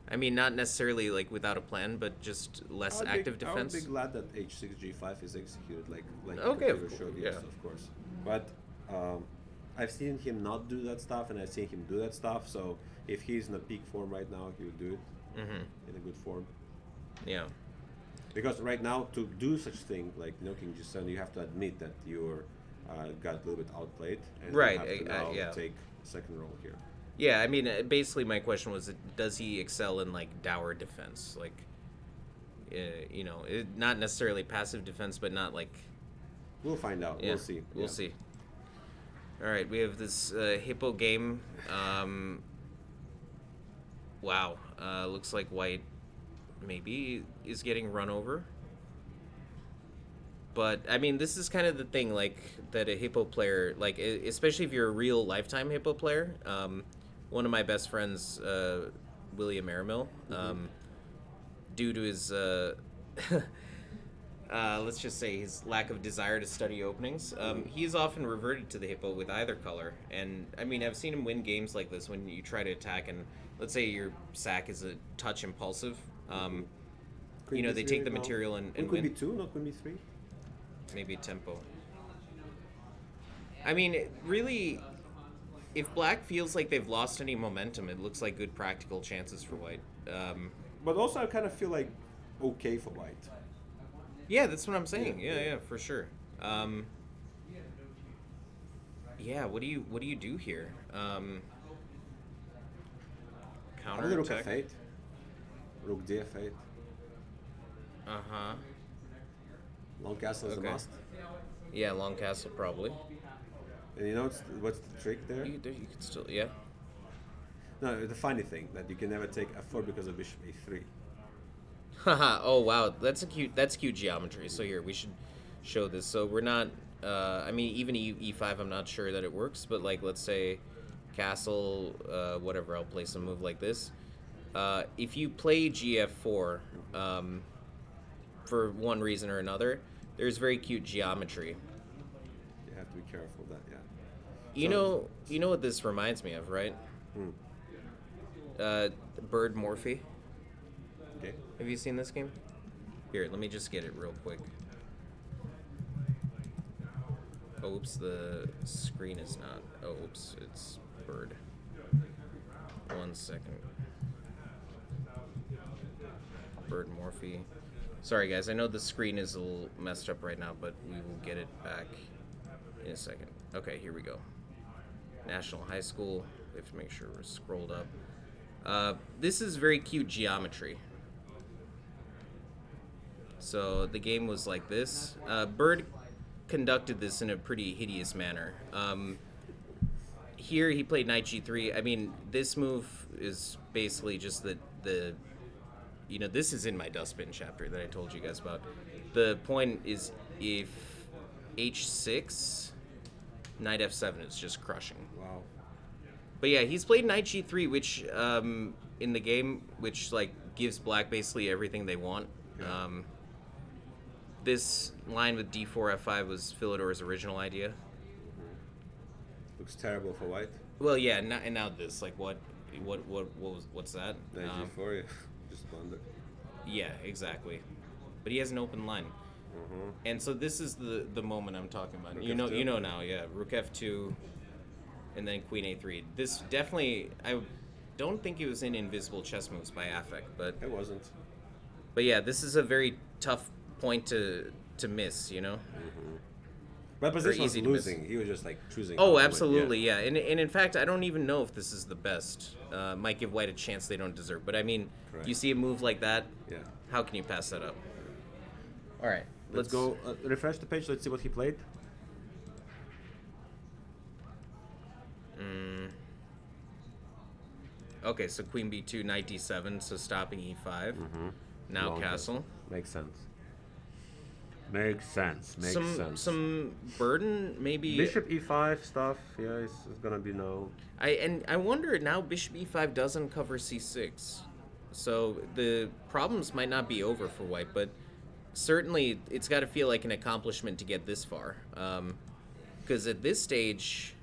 Speaker 1: I mean, not necessarily like without a plan, but just less active defense.
Speaker 2: I would be glad that H6 G5 is executed like
Speaker 1: okay,
Speaker 2: of course. But I've seen him not do that stuff, and I've seen him do that stuff. So if he's in a peak form right now, he would do it in a good form.
Speaker 1: Yeah.
Speaker 2: Because right now, to do such thing like King G7, you have to admit that you're got a little bit outplayed, and you have to now take second role here.
Speaker 1: Yeah, I mean, basically my question was, does he excel in like dour defense, like, you know, not necessarily passive defense, but not like.
Speaker 2: We'll find out.
Speaker 1: Yeah,
Speaker 2: we'll see.
Speaker 1: We'll see. All right, we have this hippo game. Wow, looks like white maybe is getting run over. But I mean, this is kind of the thing, like that a hippo player, like especially if you're a real lifetime hippo player. One of my best friends, William Aramil, due to his let's just say his lack of desire to study openings, he's often reverted to the hippo with either color. And I mean, I've seen him win games like this when you try to attack, and let's say your sack is a touch impulsive. You know, they take the material and
Speaker 2: could
Speaker 1: win.
Speaker 2: Be two, not could be three.
Speaker 1: Maybe tempo. I mean, really, if black feels like they've lost any momentum, it looks like good practical chances for white.
Speaker 2: But also, I kind of feel like okay for white.
Speaker 1: Yeah, that's what I'm saying. Yeah, for sure. Yeah, what do you do here? Counter
Speaker 2: Rook
Speaker 1: attack.
Speaker 2: F8. Rook D8. Long castle is a must.
Speaker 1: Yeah, long castle probably.
Speaker 2: And you know what's the trick there?
Speaker 1: You could still, yeah.
Speaker 2: No, the funny thing that you can never take F4 because of bishop A3.
Speaker 1: Haha. Oh wow, that's cute geometry. So here we should show this. So we're not. I mean, even E5, I'm not sure that it works. But like, let's say castle, whatever. I'll play some move like this. If you play GF4, for one reason or another, there's very cute geometry.
Speaker 2: You have to be careful of that, yeah.
Speaker 1: You know what this reminds me of, right? Bird Morphe.
Speaker 2: Okay.
Speaker 1: Have you seen this game? Here, let me just get it real quick. Oops, the screen is not. Oh, oops, it's Bird. 1 second. Bird Morphe. Sorry, guys. I know the screen is a little messed up right now, but we will get it back in a second. Okay, here we go. National High School. We have to make sure we're scrolled up. This is very cute geometry. So the game was like this. Bird conducted this in a pretty hideous manner. Here he played knight g3. I mean, this move is basically just the you know, this is in my dustbin chapter that I told you guys about. The point is, if h6, knight f7 is just crushing.
Speaker 2: Wow.
Speaker 1: But yeah, he's played knight g3, which in the game, which like gives black basically everything they want.
Speaker 2: Yeah.
Speaker 1: This line with d4 f5 was Philidor's original idea.
Speaker 2: Looks terrible for white.
Speaker 1: Well, yeah, and now this, like what's that?
Speaker 2: Knight g4, yeah. Just blunder.
Speaker 1: Yeah, exactly. But he has an open line. And so this is the moment I'm talking about.
Speaker 2: Rook
Speaker 1: You
Speaker 2: F2.
Speaker 1: know now, yeah. Rook f2, and then queen a3. This definitely, I don't think it was in Invisible Chess Moves by Affect, but
Speaker 2: It wasn't.
Speaker 1: yeah, this is a very tough point to miss, you know.
Speaker 2: But position was
Speaker 1: easy to miss.
Speaker 2: losing. He was just like choosing.
Speaker 1: Oh, absolutely, yeah. And in fact, I don't even know if this is the best. Might give white a chance they don't deserve. But I mean,
Speaker 2: Correct.
Speaker 1: you see a move like that,
Speaker 2: Yeah.
Speaker 1: how can you pass that up? All right,
Speaker 2: Let's go refresh the page. Let's see what he played.
Speaker 1: Okay, so queen b2, knight d7, so stopping e5. Now
Speaker 2: Long
Speaker 1: castle.
Speaker 2: Makes sense. Makes sense. Makes sense.
Speaker 1: Some burden, maybe.
Speaker 2: Bishop e5 stuff. Yeah, it's gonna be no.
Speaker 1: I wonder now. Bishop e5 does uncover c6, so the problems might not be over for white, but certainly it's got to feel like an accomplishment to get this far. Because at this stage,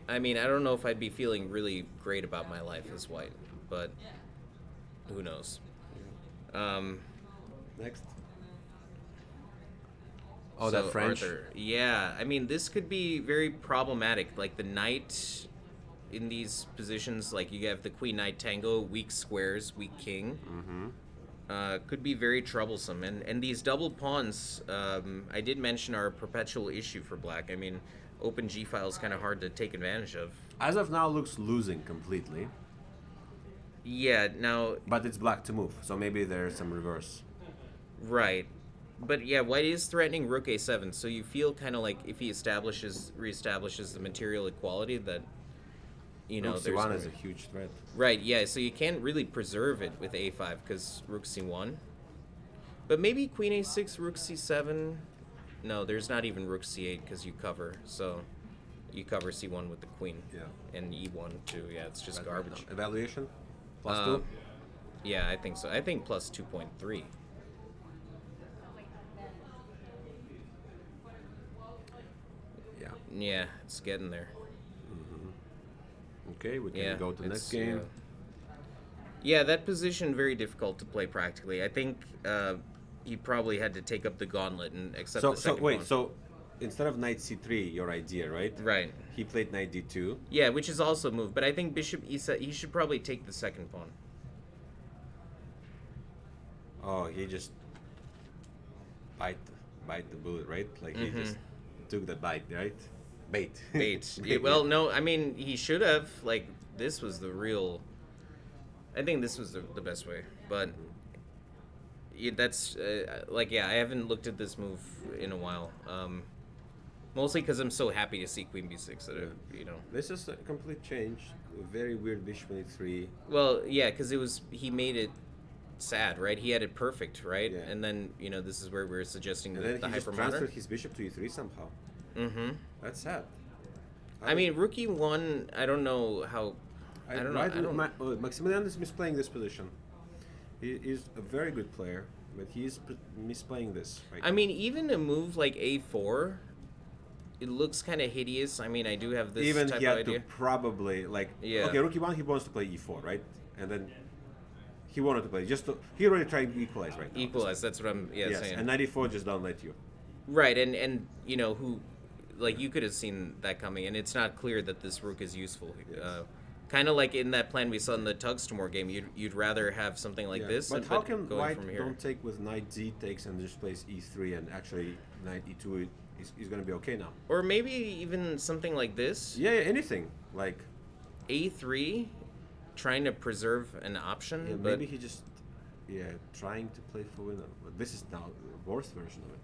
Speaker 1: I mean, I don't know if I'd be feeling really great about my life as white, but who knows?
Speaker 2: Next. Oh, that French.
Speaker 1: Arthur, yeah, I mean, this could be very problematic. Like the knight in these positions, like you have the queen knight tango, weak squares, weak king. Could be very troublesome. And these double pawns, I did mention, are a perpetual issue for black. I mean, open g file is kind of hard to take advantage of.
Speaker 2: As of now, looks losing completely.
Speaker 1: Yeah, now.
Speaker 2: But it's black to move, so maybe there's some reverse.
Speaker 1: Right. But yeah, white is threatening rook a7, so you feel kind of like if he reestablishes the material equality that, you know,
Speaker 2: Rook
Speaker 1: there's
Speaker 2: c1 is a huge threat.
Speaker 1: Right, yeah, so you can't really preserve it with a5 because rook c1. But maybe queen a6, rook c7. No, there's not even rook c8 because you cover, so you cover c1 with the queen.
Speaker 2: Yeah.
Speaker 1: And e1 too, yeah, it's just garbage.
Speaker 2: Evaluation? +2?
Speaker 1: Yeah, I think so. I think plus 2.3.
Speaker 2: Yeah.
Speaker 1: Yeah, it's getting there.
Speaker 2: Okay, we can go to the next game.
Speaker 1: Yeah, that position very difficult to play practically. I think he probably had to take up the gauntlet and accept the second pawn.
Speaker 2: So instead of knight c3, your idea, right?
Speaker 1: Right.
Speaker 2: He played knight d2.
Speaker 1: Yeah, which is also a move, but I think bishop e7, he should probably take the second pawn.
Speaker 2: Oh, he just bite the bullet, right? Like he just took the bite, right? Bait.
Speaker 1: Yeah, well, no, I mean, he should have. Like, this was the real... I think this was the best way, but that's, I haven't looked at this move in a while. Mostly because I'm so happy to see queen b6 that, you know...
Speaker 2: This is a complete change. A very weird bishop e3.
Speaker 1: Well, yeah, because he made it sad, right? He had it perfect, right?
Speaker 2: Yeah.
Speaker 1: And then, you know, this is where we're suggesting
Speaker 2: and
Speaker 1: the
Speaker 2: then he just
Speaker 1: hypermodern.
Speaker 2: transferred his bishop to e3 somehow. That's sad.
Speaker 1: I mean, rook e1, I don't know how... I don't know.
Speaker 2: Maximilian is misplaying this position. He is a very good player, but he's misplaying this. Right
Speaker 1: I mean, even a move like a4, it looks kind of hideous. I mean, I do have this
Speaker 2: even
Speaker 1: type
Speaker 2: he had
Speaker 1: of idea.
Speaker 2: to probably okay, rook e1, he wants to play e4, right? And then he wanted to play he already tried to equalize right now.
Speaker 1: Equalize, that's what I'm saying.
Speaker 2: And knight e4 just don't let you.
Speaker 1: Right, and you know who, like you could have seen that coming, and it's not clear that this rook is useful.
Speaker 2: Yes.
Speaker 1: Kind of like in that plan we saw in the Tugstamore game, you'd rather have something like this.
Speaker 2: But how come
Speaker 1: going
Speaker 2: white
Speaker 1: from here.
Speaker 2: don't take with knight z takes and just plays e3 and actually knight e2 is going to be okay now?
Speaker 1: Or maybe even something like this.
Speaker 2: Yeah, anything like
Speaker 1: a3, trying to preserve an option.
Speaker 2: yeah,
Speaker 1: but
Speaker 2: maybe he just trying to play for winner. But this is now the worst version of it.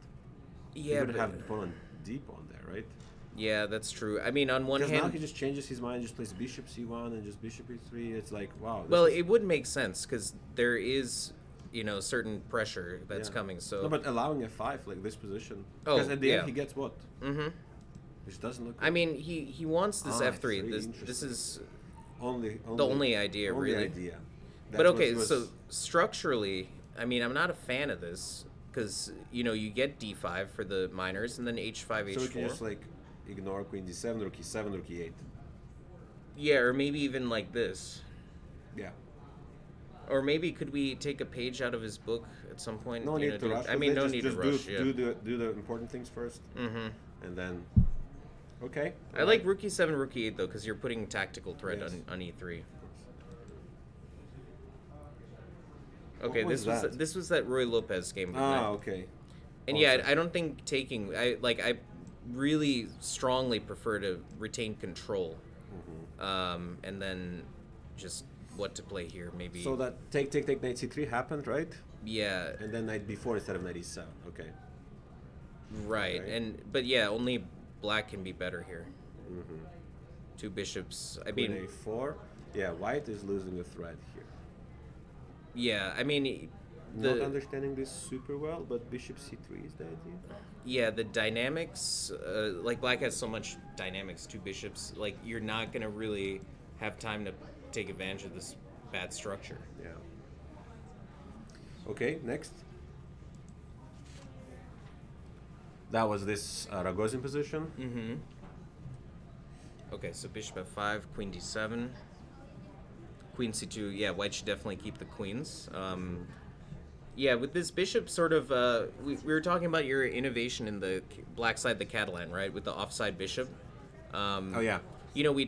Speaker 1: Yeah,
Speaker 2: you would have the pawn on d pawn there, right?
Speaker 1: Yeah, that's true. I mean, on one
Speaker 2: Because
Speaker 1: hand,
Speaker 2: now he just changes his mind, just plays bishop c1 and just bishop e3. It's like, wow.
Speaker 1: Well, it would make sense because there is, you know, certain pressure that's
Speaker 2: Yeah.
Speaker 1: coming. So
Speaker 2: no, but allowing f5 like this position.
Speaker 1: Oh,
Speaker 2: Because at the
Speaker 1: yeah.
Speaker 2: end he gets what? Which doesn't look.
Speaker 1: I mean, he wants this f3.
Speaker 2: F3,
Speaker 1: This
Speaker 2: interesting.
Speaker 1: is
Speaker 2: only
Speaker 1: the only idea,
Speaker 2: only
Speaker 1: really.
Speaker 2: idea.
Speaker 1: But
Speaker 2: That's what
Speaker 1: okay,
Speaker 2: he was-
Speaker 1: so structurally, I mean, I'm not a fan of this because you know you get d5 for the minors and then h5, h4.
Speaker 2: So we can just like ignore queen d7, rook e7, rook e8.
Speaker 1: Yeah, or maybe even like this.
Speaker 2: Yeah.
Speaker 1: Or maybe could we take a page out of his book at some point?
Speaker 2: No
Speaker 1: you
Speaker 2: need
Speaker 1: know,
Speaker 2: to rush.
Speaker 1: I mean, no
Speaker 2: just,
Speaker 1: need
Speaker 2: just
Speaker 1: to rush. Yeah.
Speaker 2: do the important things first. And then. Okay.
Speaker 1: I like rook e7, rook e8 though, because you're putting tactical threat
Speaker 2: Yes.
Speaker 1: on e3. Okay,
Speaker 2: was
Speaker 1: this
Speaker 2: that?
Speaker 1: was that Roy Lopez game.
Speaker 2: Ah, okay.
Speaker 1: And
Speaker 2: Oh,
Speaker 1: yeah,
Speaker 2: sorry.
Speaker 1: I don't think taking really strongly prefer to retain control, and then just what to play here. Maybe.
Speaker 2: So that take knight c3 happened, right?
Speaker 1: Yeah.
Speaker 2: And then knight b4 instead of knight e7. Okay.
Speaker 1: Right.
Speaker 2: Okay.
Speaker 1: But yeah, only black can be better here. Two bishops. I
Speaker 2: Queen
Speaker 1: mean,
Speaker 2: a4. Yeah, white is losing a thread here.
Speaker 1: yeah. I mean,
Speaker 2: Not understanding this super well, but bishop c3 is the idea.
Speaker 1: yeah, the dynamics. Like black has so much dynamics. Two bishops. Like you're not gonna really have time to take advantage of this bad structure.
Speaker 2: Yeah. Okay, next. That was this Ragozin position.
Speaker 1: Mm-hmm. Okay, so bishop f5, queen d7, queen c2. Yeah, white should definitely keep the queens. Yeah, with this bishop sort of, we were talking about your innovation in the black side, the Catalan, right? With the offside bishop.
Speaker 2: Oh yeah.
Speaker 1: You know,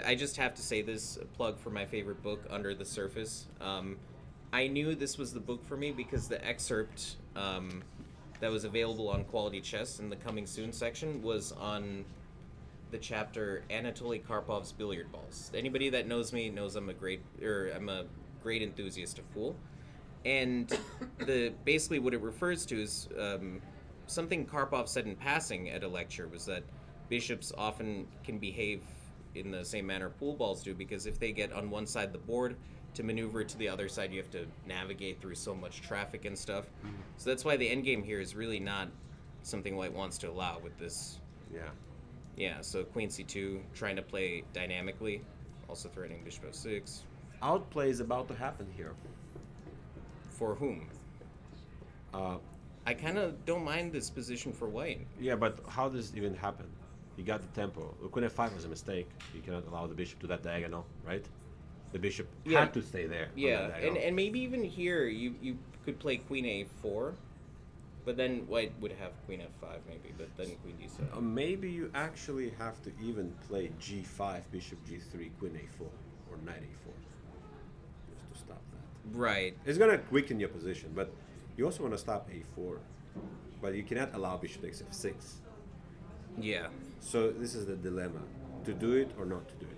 Speaker 1: I just have to say this, plug for my favorite book, Under the Surface. I knew this was the book for me because the excerpt that was available on Quality Chess in the Coming Soon section was on the chapter Anatoly Karpov's Billiard Balls. Anybody that knows me knows I'm a great enthusiast of pool. And basically what it refers to is something Karpov said in passing at a lecture was that bishops often can behave in the same manner pool balls do, because if they get on one side of the board, to maneuver to the other side you have to navigate through so much traffic and stuff. So that's why the endgame here is really not something white wants to allow with this. Yeah, so queen c2, trying to play dynamically, also threatening bishop f6.
Speaker 2: Outplay is about to happen here.
Speaker 1: For whom? I kind of don't mind this position for white.
Speaker 2: Yeah, but how does it even happen? You got the tempo. Queen f5 was a mistake. You cannot allow the bishop to that diagonal, right? The bishop had to stay there.
Speaker 1: Yeah, and maybe even here you could play queen a4, but then white would have queen f5 maybe, but then queen d7.
Speaker 2: Maybe you actually have to even play g5, bishop g3, queen a4, or knight a4, just to stop that.
Speaker 1: Right.
Speaker 2: It's gonna weaken your position, but you also want to stop a4, but you cannot allow bishop takes f6.
Speaker 1: Yeah.
Speaker 2: So this is the dilemma: to do it or not to do it.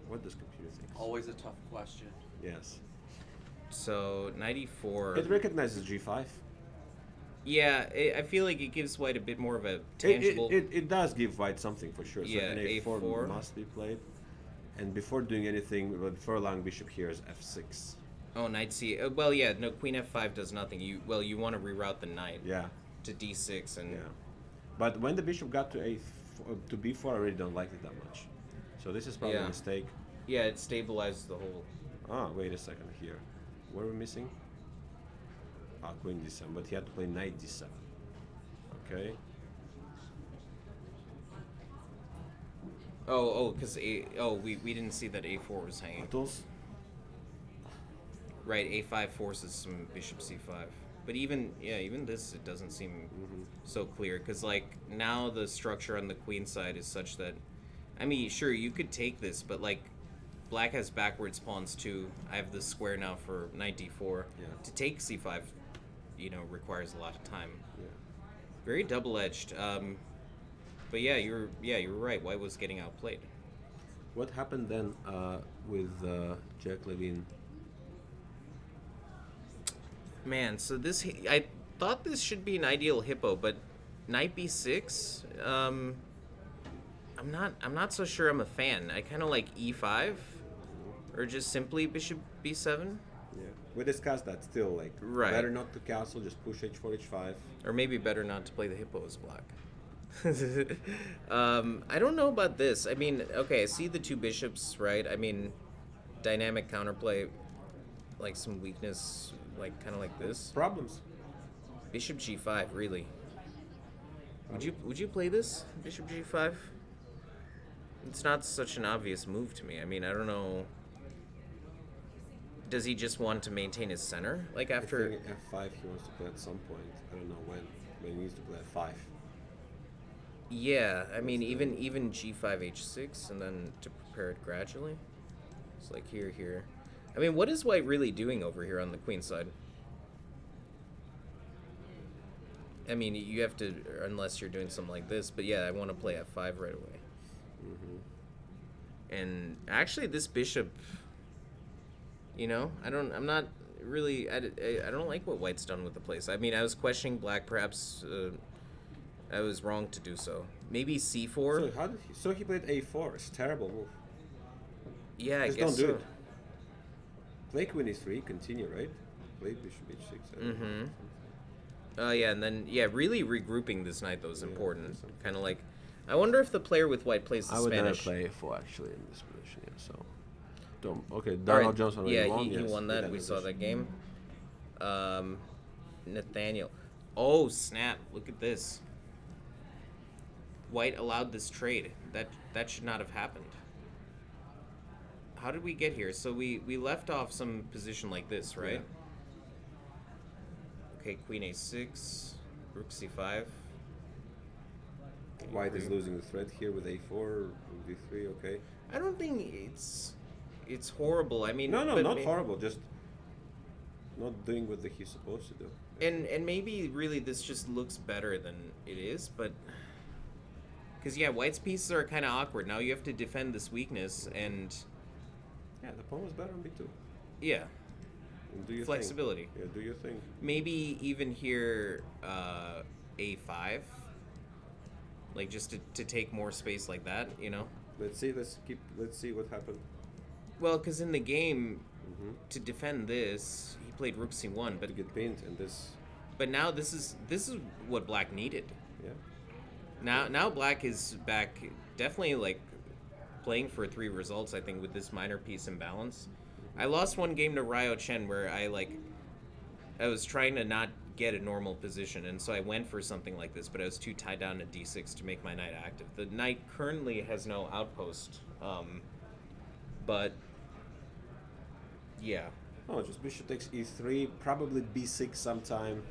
Speaker 2: What does computer think?
Speaker 3: Always a tough question.
Speaker 2: Yes.
Speaker 1: So knight e4.
Speaker 2: It recognizes g5.
Speaker 1: Yeah, I feel like it gives white a bit more of a tangible.
Speaker 2: It does give white something for sure.
Speaker 1: Yeah,
Speaker 2: so an a4,
Speaker 1: a4
Speaker 2: must be played. And before doing anything, before allowing bishop here is f6.
Speaker 1: Oh, knight c. Well, yeah, no, queen f5 does nothing. You want to reroute the knight.
Speaker 2: Yeah.
Speaker 1: To d6 and.
Speaker 2: Yeah. But when the bishop got to to b4, I really don't like it that much. So this is probably a mistake.
Speaker 1: Yeah, it stabilizes the whole.
Speaker 2: Ah, wait a second here. What are we missing? Ah, queen d7, but he had to play knight d7. Okay.
Speaker 1: Because we didn't see that a4 was hanging.
Speaker 2: Battles?
Speaker 1: Right, a5 forces some bishop c5. But even this, it doesn't seem so clear, because like now the structure on the queen side is such that, I mean, sure, you could take this, but like black has backwards pawns too. I have the square now for knight d4.
Speaker 2: Yeah.
Speaker 1: To take c5, requires a lot of time.
Speaker 2: Yeah.
Speaker 1: Very double-edged. But yeah, you're right. White was getting outplayed.
Speaker 2: What happened then with Jack Levine?
Speaker 1: Man, so I thought this should be an ideal hippo, but knight b6. I'm not so sure I'm a fan. I kind of like e5, or just simply bishop b7.
Speaker 2: Yeah, we discussed that still. Like, better not to castle, just push h4, h5.
Speaker 1: Or maybe better not to play the hippo as black. I don't know about this. I mean, okay, I see the two bishops, right? I mean, dynamic counterplay, like some weakness, like kind of like this.
Speaker 2: Problems.
Speaker 1: Bishop g5, really? Would you play this, bishop g5? It's not such an obvious move to me. I mean, I don't know. Does he just want to maintain his center? Like after
Speaker 2: I think f5 he wants to play at some point. I don't know when, but he needs to play f5.
Speaker 1: Yeah, I mean, even g5, h6, and then to prepare it gradually. It's like here. I mean, what is white really doing over here on the queen side? I mean, you have to, unless you're doing something like this. But yeah, I want to play f5 right away. And actually, this bishop, I'm not really, I don't like what white's done with the place. I mean, I was questioning black. Perhaps I was wrong to do so. Maybe c4.
Speaker 2: So he played a4. It's a terrible move.
Speaker 1: Yeah,
Speaker 2: Just
Speaker 1: I guess
Speaker 2: don't do
Speaker 1: so.
Speaker 2: it. Play queen e3, continue, right? Play bishop h6.
Speaker 1: Yeah, and then, really regrouping this knight, though, is important.
Speaker 2: something.
Speaker 1: Kind of like, I wonder if the player with white plays the
Speaker 2: I would
Speaker 1: Spanish.
Speaker 2: never play a4 actually in this position. Yeah, so don't. Okay,
Speaker 1: All
Speaker 2: Donald
Speaker 1: right,
Speaker 2: Johnson.
Speaker 1: yeah,
Speaker 2: won.
Speaker 1: he
Speaker 2: Yes,
Speaker 1: won that.
Speaker 2: in
Speaker 1: We saw that
Speaker 2: position.
Speaker 1: game. Nathaniel. Oh, snap. Look at this. White allowed this trade. That should not have happened. How did we get here? So we left off some position like this, right?
Speaker 2: Yeah.
Speaker 1: Okay, queen a6, rook c5.
Speaker 2: White is losing the thread here with a4, d3. Okay.
Speaker 1: I don't think it's horrible. I mean,
Speaker 2: No,
Speaker 1: but
Speaker 2: not horrible. Just not doing what he's supposed to do.
Speaker 1: And maybe really this just looks better than it is, but because white's pieces are kind of awkward. Now you have to defend this weakness, and
Speaker 2: Yeah, the pawn was better on b2.
Speaker 1: yeah,
Speaker 2: And do your
Speaker 1: flexibility.
Speaker 2: Thing. Yeah, do your thing.
Speaker 1: Maybe even here a5, like just to take more space like that,
Speaker 2: Let's see. Let's see what happened.
Speaker 1: Well, because in the game, to defend this, he played rook c1,
Speaker 2: To
Speaker 1: but
Speaker 2: get pinned and this.
Speaker 1: but now this is what black needed.
Speaker 2: Yeah.
Speaker 1: Now black is back, definitely like playing for 3 results. I think with this minor piece imbalance, I lost one game to Ryo Chen where I was trying to not get a normal position, and so I went for something like this, but I was too tied down to d6 to make my knight active. The knight currently has no outpost, but yeah.
Speaker 2: Oh, just bishop takes e3, probably b6 sometime.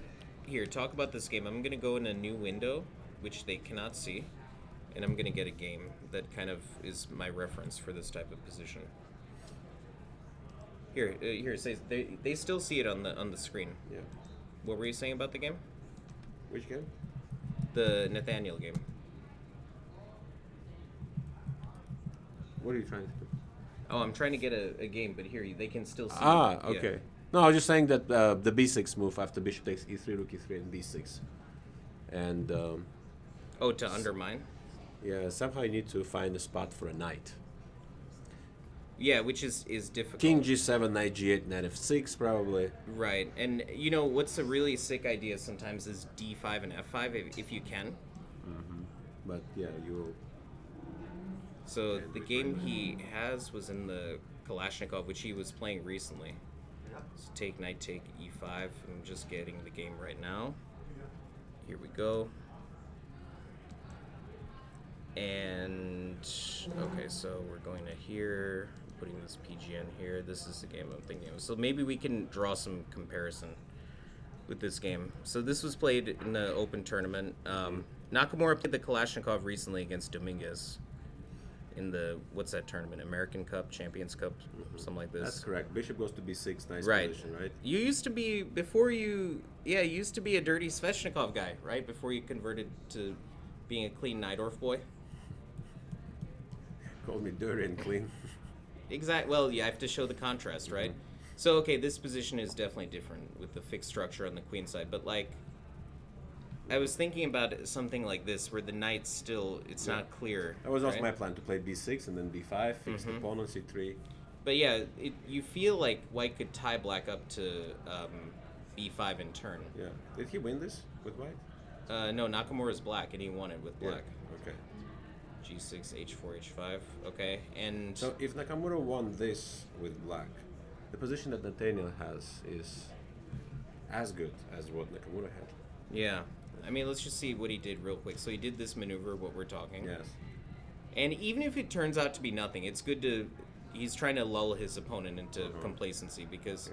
Speaker 1: Here, talk about this game. I'm gonna go in a new window, which they cannot see, and I'm gonna get a game that kind of is my reference for this type of position. Here, it says they still see it on the screen.
Speaker 2: Yeah.
Speaker 1: What were you saying about the game?
Speaker 2: Which game?
Speaker 1: The Nathaniel game.
Speaker 2: What are you trying to do?
Speaker 1: Oh, I'm trying to get a game, but here they can still see.
Speaker 2: Ah,
Speaker 1: it. Yeah.
Speaker 2: okay. No, I was just saying that the b6 move after bishop takes e3, rook e3, and b6. And
Speaker 1: Oh, to undermine.
Speaker 2: yeah, somehow you need to find a spot for a knight.
Speaker 1: Yeah, which is difficult.
Speaker 2: King g7, knight g8, knight f6 probably.
Speaker 1: Right, and what's a really sick idea sometimes is d5 and f5 if you can.
Speaker 2: But yeah, you.
Speaker 1: So the game he has was in the Kalashnikov, which he was playing recently. So take knight, take e5. I'm just getting the game right now. Here we go. And okay, so we're going to here, putting this PGN here. This is the game I'm thinking of. So maybe we can draw some comparison with this game. So this was played in the open tournament. Nakamura played the Kalashnikov recently against Dominguez in the, what's that tournament? American Cup, Champions Cup, something like this.
Speaker 2: That's correct. Bishop goes to b6, nice
Speaker 1: Right.
Speaker 2: position, right?
Speaker 1: You used to be, you used to be a dirty Sveshnikov guy, right? Before you converted to being a clean Najdorf boy.
Speaker 2: Call me dirty and clean.
Speaker 1: Exactly. Well, you have to show the contrast, right? So, okay, this position is definitely different with the fixed structure on the queen side. But, like, I was thinking about something like this where the knight's still, it's not clear.
Speaker 2: That was also
Speaker 1: right?
Speaker 2: my plan, to play b6 and then b5, fix the pawn on c3.
Speaker 1: But, yeah, you feel like white could tie black up to b5 in turn.
Speaker 2: Yeah. Did he win this with white?
Speaker 1: No, Nakamura's black, and he won it with black.
Speaker 2: Okay.
Speaker 1: G6, H4, H5. Okay, and
Speaker 2: So if Nakamura won this with black, the position that Nathaniel has is as good as what Nakamura had.
Speaker 1: yeah. I mean, let's just see what he did real quick. So he did this maneuver, what we're talking.
Speaker 2: Yes.
Speaker 1: And even if it turns out to be nothing, it's good to... He's trying to lull his opponent into complacency because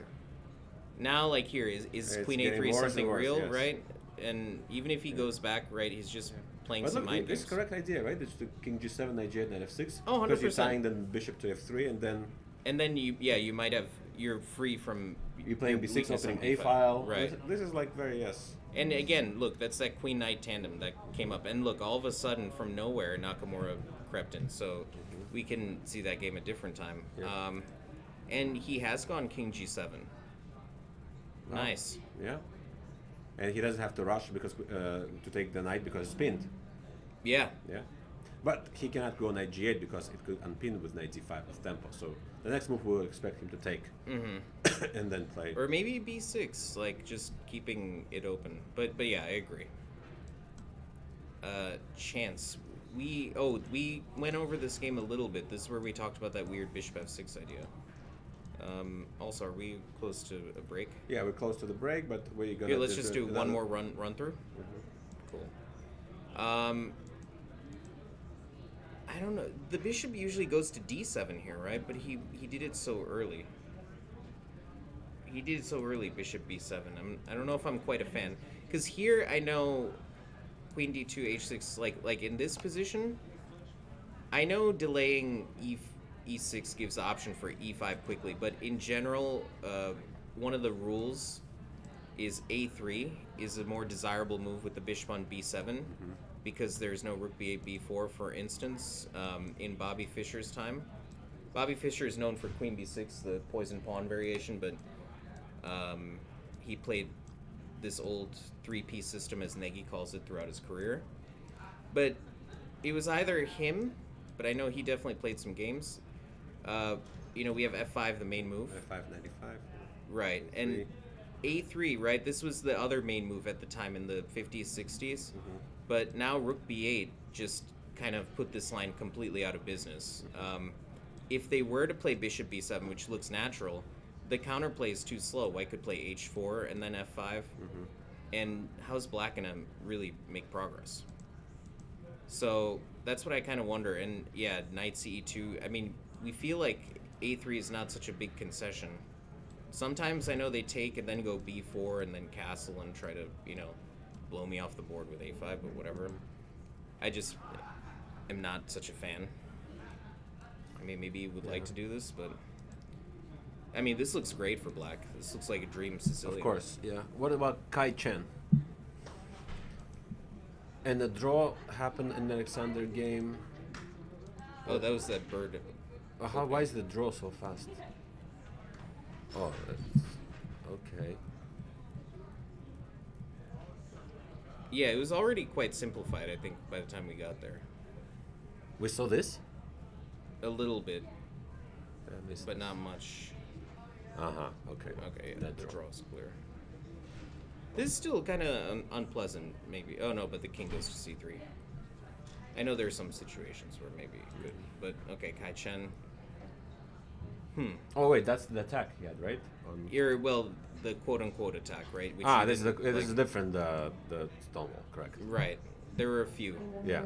Speaker 1: now, like here, is
Speaker 2: It's
Speaker 1: Queen
Speaker 2: getting
Speaker 1: A3
Speaker 2: worse
Speaker 1: something
Speaker 2: and worse,
Speaker 1: real,
Speaker 2: yes.
Speaker 1: right? And even if he goes back, right, he's just playing
Speaker 2: But
Speaker 1: some
Speaker 2: look,
Speaker 1: mind
Speaker 2: this is
Speaker 1: games.
Speaker 2: the correct idea, right? It's the King g7, knight g8, knight f6.
Speaker 1: Oh, 100%.
Speaker 2: Because you're tying the bishop to f3, and then
Speaker 1: And then you might have... You're free from...
Speaker 2: you're playing
Speaker 1: your
Speaker 2: b6,
Speaker 1: weakness
Speaker 2: opening
Speaker 1: on
Speaker 2: a file.
Speaker 1: Right.
Speaker 2: This is like very, yes.
Speaker 1: And again, look, that's that Queen Knight tandem that came up. And look, all of a sudden, from nowhere, Nakamura crept in. So we can see that game a different time.
Speaker 2: Yeah.
Speaker 1: And he has gone King G7.
Speaker 2: Oh,
Speaker 1: Nice.
Speaker 2: Yeah. And he doesn't have to rush because to take the knight because it's pinned.
Speaker 1: Yeah.
Speaker 2: Yeah. But he cannot go knight g8 because it could unpin with knight d5 with tempo. So the next move we'll expect him to take and then play.
Speaker 1: Or maybe b6, like just keeping it open. But yeah, I agree. Chance. We went over this game a little bit. This is where we talked about that weird bishop f6 idea. Also, are we close to a break?
Speaker 2: Yeah, we're close to the break, but we're gonna.
Speaker 1: Here, let's just do one more run through. Cool. I don't know. The bishop usually goes to d7 here, right? But he did it so early. He did it so early, bishop b7. I don't know if I'm quite a fan. Because here I know queen d2, h6, like in this position, I know delaying e6 gives the option for e5 quickly, but in general, one of the rules is a3 is a more desirable move with the bishop on b7 because there's no rook b8, b4, for instance, in Bobby Fischer's time. Bobby Fischer is known for queen b6, the poison pawn variation, but he played this old three-piece system, as Nagy calls it, throughout his career. But it was either him, but I know he definitely played some games. We have f5, the main move.
Speaker 2: f5, 95.
Speaker 1: Right, and a3, right? This was the other main move at the time in the 50s, 60s. But now rook b8 just kind of put this line completely out of business. If they were to play bishop b7, which looks natural, the counterplay is too slow. White could play h4 and then f5. And how's black gonna really make progress? So that's what I kind of wonder. And yeah, knight ce2. I mean, we feel like a3 is not such a big concession. Sometimes I know they take and then go b4 and then castle and try to, blow me off the board with a5, but whatever. I just am not such a fan. I mean, maybe you would like to do this, but I mean, this looks great for black. This looks like a dream Sicilian.
Speaker 2: Of course, yeah. What about Kai Chen? And the draw happened in the Alexander game.
Speaker 1: Oh, that was that bird.
Speaker 2: Why is the draw so fast? Oh, that's okay.
Speaker 1: Yeah, it was already quite simplified, I think, by the time we got there.
Speaker 2: We saw this?
Speaker 1: A little bit,
Speaker 2: I missed
Speaker 1: but
Speaker 2: this.
Speaker 1: not much.
Speaker 2: Okay.
Speaker 1: Okay, yeah,
Speaker 2: That
Speaker 1: the
Speaker 2: draw.
Speaker 1: draw is clear. This is still kind of unpleasant, maybe. Oh no, but the king goes to c3. I know there's some situations where maybe good, but okay, Kai Chen.
Speaker 2: Oh wait, that's the attack he had, right?
Speaker 1: The quote-unquote attack, right? Which
Speaker 2: This is different. The Stonewall, correct?
Speaker 1: Right. There were a few.
Speaker 2: Yeah.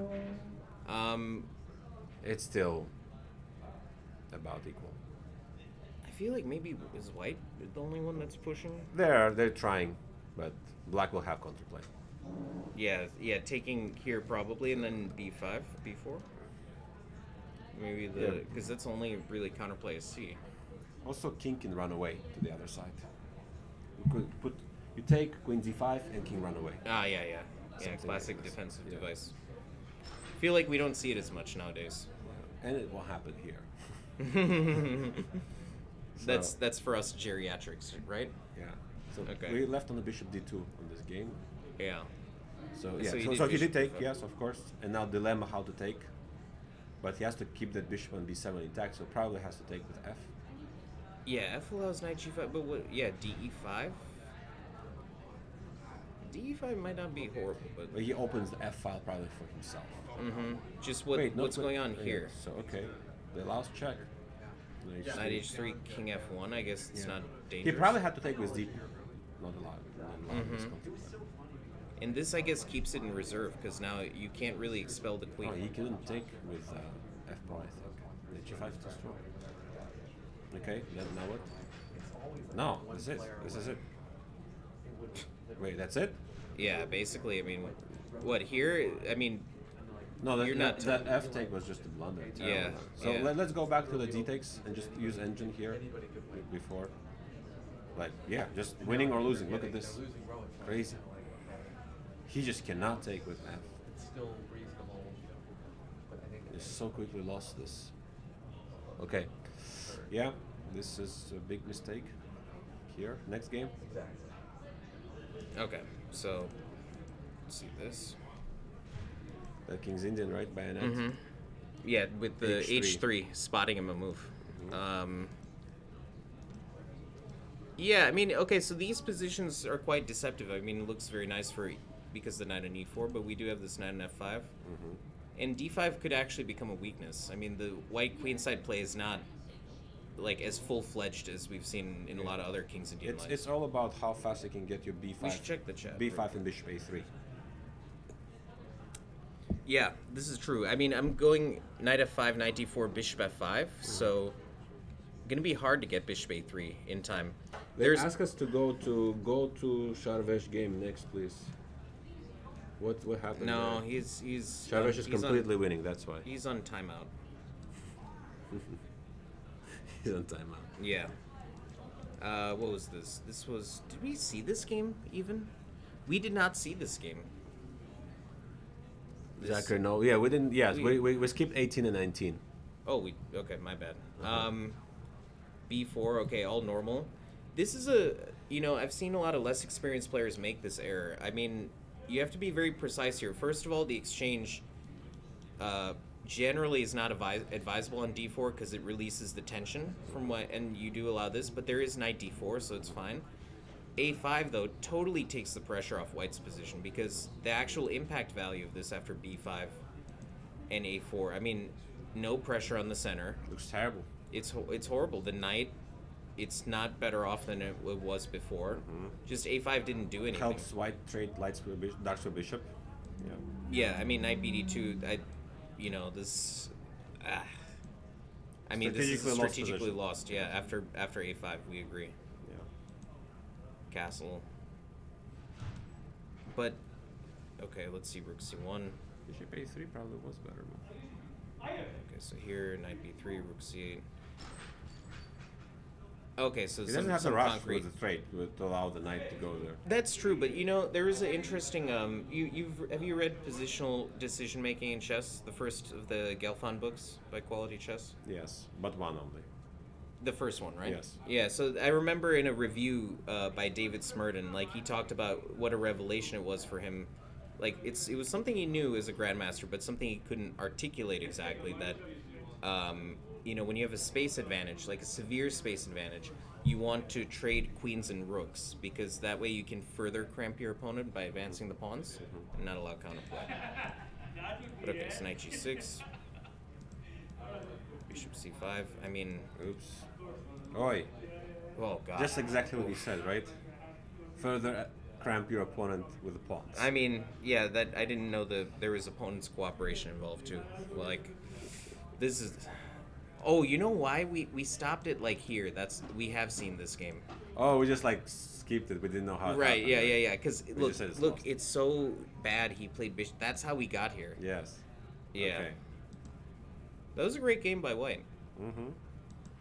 Speaker 2: It's still about equal.
Speaker 1: I feel like maybe is white the only one that's pushing?
Speaker 2: They're trying, but black will have counterplay.
Speaker 1: Yeah, taking here probably, and then b5, b4. Maybe because that's only really counterplay is c.
Speaker 2: Also, king can run away to the other side. You take queen z5 and king run away.
Speaker 1: Yeah,
Speaker 2: Something
Speaker 1: classic
Speaker 2: like this.
Speaker 1: defensive
Speaker 2: Yeah.
Speaker 1: device. Feel like we don't see it as much nowadays.
Speaker 2: And it will happen here.
Speaker 1: That's for us geriatrics, right?
Speaker 2: Yeah. So
Speaker 1: Okay.
Speaker 2: we left on the bishop d2 on this game.
Speaker 1: Yeah.
Speaker 2: So
Speaker 1: So
Speaker 2: yeah,
Speaker 1: you
Speaker 2: so
Speaker 1: did
Speaker 2: he did
Speaker 1: bishop
Speaker 2: take,
Speaker 1: d5.
Speaker 2: yes, of course. And now dilemma how to take. But he has to keep that bishop on b7 intact, so probably has to take with f.
Speaker 1: Yeah, F allows knight g5, but what? Yeah, DE5. DE5 might not be horrible, but
Speaker 2: But he opens the f file probably for himself.
Speaker 1: just
Speaker 2: Wait, no,
Speaker 1: what's
Speaker 2: but-
Speaker 1: going on
Speaker 2: yeah,
Speaker 1: here?
Speaker 2: So okay, the last check.
Speaker 1: Knight h3, king f1. I guess it's
Speaker 2: Yeah.
Speaker 1: not
Speaker 2: He
Speaker 1: dangerous.
Speaker 2: probably had to take with d. Not allowed. Not allowed this contemplate.
Speaker 1: And this, I guess, keeps it in reserve because now you can't really expel the queen.
Speaker 2: Oh, he couldn't take with f pawn, I think. The g5 is too strong. Okay, then now what? No, this is it. This is it. Wait, that's it?
Speaker 1: Yeah, basically, I mean, what here? I mean,
Speaker 2: No,
Speaker 1: You're not
Speaker 2: that F take was just a blunder.
Speaker 1: Yeah,
Speaker 2: So
Speaker 1: yeah.
Speaker 2: let's go back to the D takes and just use engine here before. Like, yeah, just winning or losing. Look at this. Crazy. He just cannot take with F.
Speaker 3: It's still reasonable, but I think
Speaker 2: He
Speaker 3: it's
Speaker 2: so quickly lost this. Okay. Yeah, this is a big mistake. Here, next game.
Speaker 3: exactly.
Speaker 1: Okay, so let's see this.
Speaker 2: King's Indian, right? Bayonet.
Speaker 1: Mm-hmm. Yeah, with the
Speaker 2: H3.
Speaker 1: H3 spotting him a move. Yeah, I mean, okay, so these positions are quite deceptive. I mean, it looks very nice for because the knight on E4, but we do have this knight on F5. And D5 could actually become a weakness. I mean, the white queenside play is not like as full-fledged as we've seen in a lot of other Kings Indian lines.
Speaker 2: It's all about how fast you can get your B5.
Speaker 1: We should check the chat.
Speaker 2: B5 and bishop A3.
Speaker 1: Yeah, this is true. I mean, I'm going knight F5, knight D4, bishop F5, so gonna be hard to get bishop A3 in time.
Speaker 2: They ask us to go to Sharvesh game next, please. What happened?
Speaker 1: No,
Speaker 2: there?
Speaker 1: he's
Speaker 2: Sharvesh is
Speaker 1: he's
Speaker 2: completely winning. That's why
Speaker 1: he's on timeout.
Speaker 2: he's on timeout.
Speaker 1: Yeah. What was this? This was. Did we see this game even? We did not see this game.
Speaker 2: Zachary, no. Yeah, we didn't. Yes, we skipped 18 and 19.
Speaker 1: Oh, okay, my bad. B4, okay, all normal. This is I've seen a lot of less experienced players make this error. I mean, you have to be very precise here. First of all, the exchange generally is not advisable on D4 because it releases the tension and you do allow this, but there is knight D4, so it's fine. A5, though, totally takes the pressure off white's position because the actual impact value of this after B5 and A4, I mean, no pressure on the center.
Speaker 2: Looks terrible.
Speaker 1: It's horrible. The knight, it's not better off than it was before. Just A5 didn't do anything.
Speaker 2: Helps white trade lights for bishop, darks for bishop. Yeah.
Speaker 1: Yeah, I mean, knight BD2, this... I mean, this is strategically lost. Yeah, after A5, we agree.
Speaker 2: Yeah.
Speaker 1: Castle. But, okay, let's see, rook C1.
Speaker 2: Bishop A3 probably was better.
Speaker 1: Okay, so here, knight B3, rook C8. Okay, so
Speaker 2: He doesn't have to rush with the trade to allow the knight to go there.
Speaker 1: That's true, but there is an interesting. Have you read Positional Decision Making in Chess, the first of the Gelfand books by Quality Chess?
Speaker 2: Yes, but one only.
Speaker 1: The first one, right?
Speaker 2: Yes.
Speaker 1: Yeah. So I remember in a review by David Smurden, like he talked about what a revelation it was for him. Like it was something he knew as a grandmaster, but something he couldn't articulate exactly. That when you have a space advantage, like a severe space advantage, you want to trade queens and rooks because that way you can further cramp your opponent by advancing the pawns and not allow counterplay. But okay, so knight G6, bishop C5. I mean,
Speaker 2: oops. Oi.
Speaker 1: Oh god.
Speaker 2: Just exactly what he said, right? Further cramp your opponent with the pawns.
Speaker 1: I mean, yeah, that I didn't know there was opponent's cooperation involved too. Like, this is. Oh, you know why we stopped it like here? We have seen this game.
Speaker 2: Oh, we just like skipped it. We didn't know how.
Speaker 1: Right? Yeah. Because look,
Speaker 2: lost.
Speaker 1: it's so bad. He played bishop. That's how we got here.
Speaker 2: Yes.
Speaker 1: Yeah.
Speaker 2: Okay.
Speaker 1: That was a great game by White.
Speaker 2: Mm-hmm.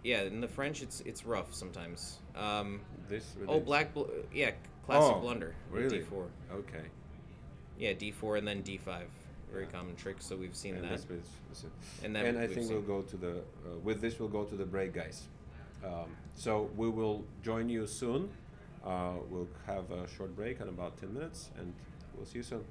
Speaker 1: Yeah, in the French, it's rough sometimes.
Speaker 2: This.
Speaker 1: Oh, yeah, classic blunder.
Speaker 2: Really?
Speaker 1: D4.
Speaker 2: Okay.
Speaker 1: Yeah, D4 and then D5. Very common trick. So we've seen
Speaker 2: And
Speaker 1: that.
Speaker 2: that's it.
Speaker 1: And then
Speaker 2: I think we'll go to the. With this, we'll go to the break, guys. So we will join you soon. We'll have a short break in about 10 minutes, and we'll see you soon.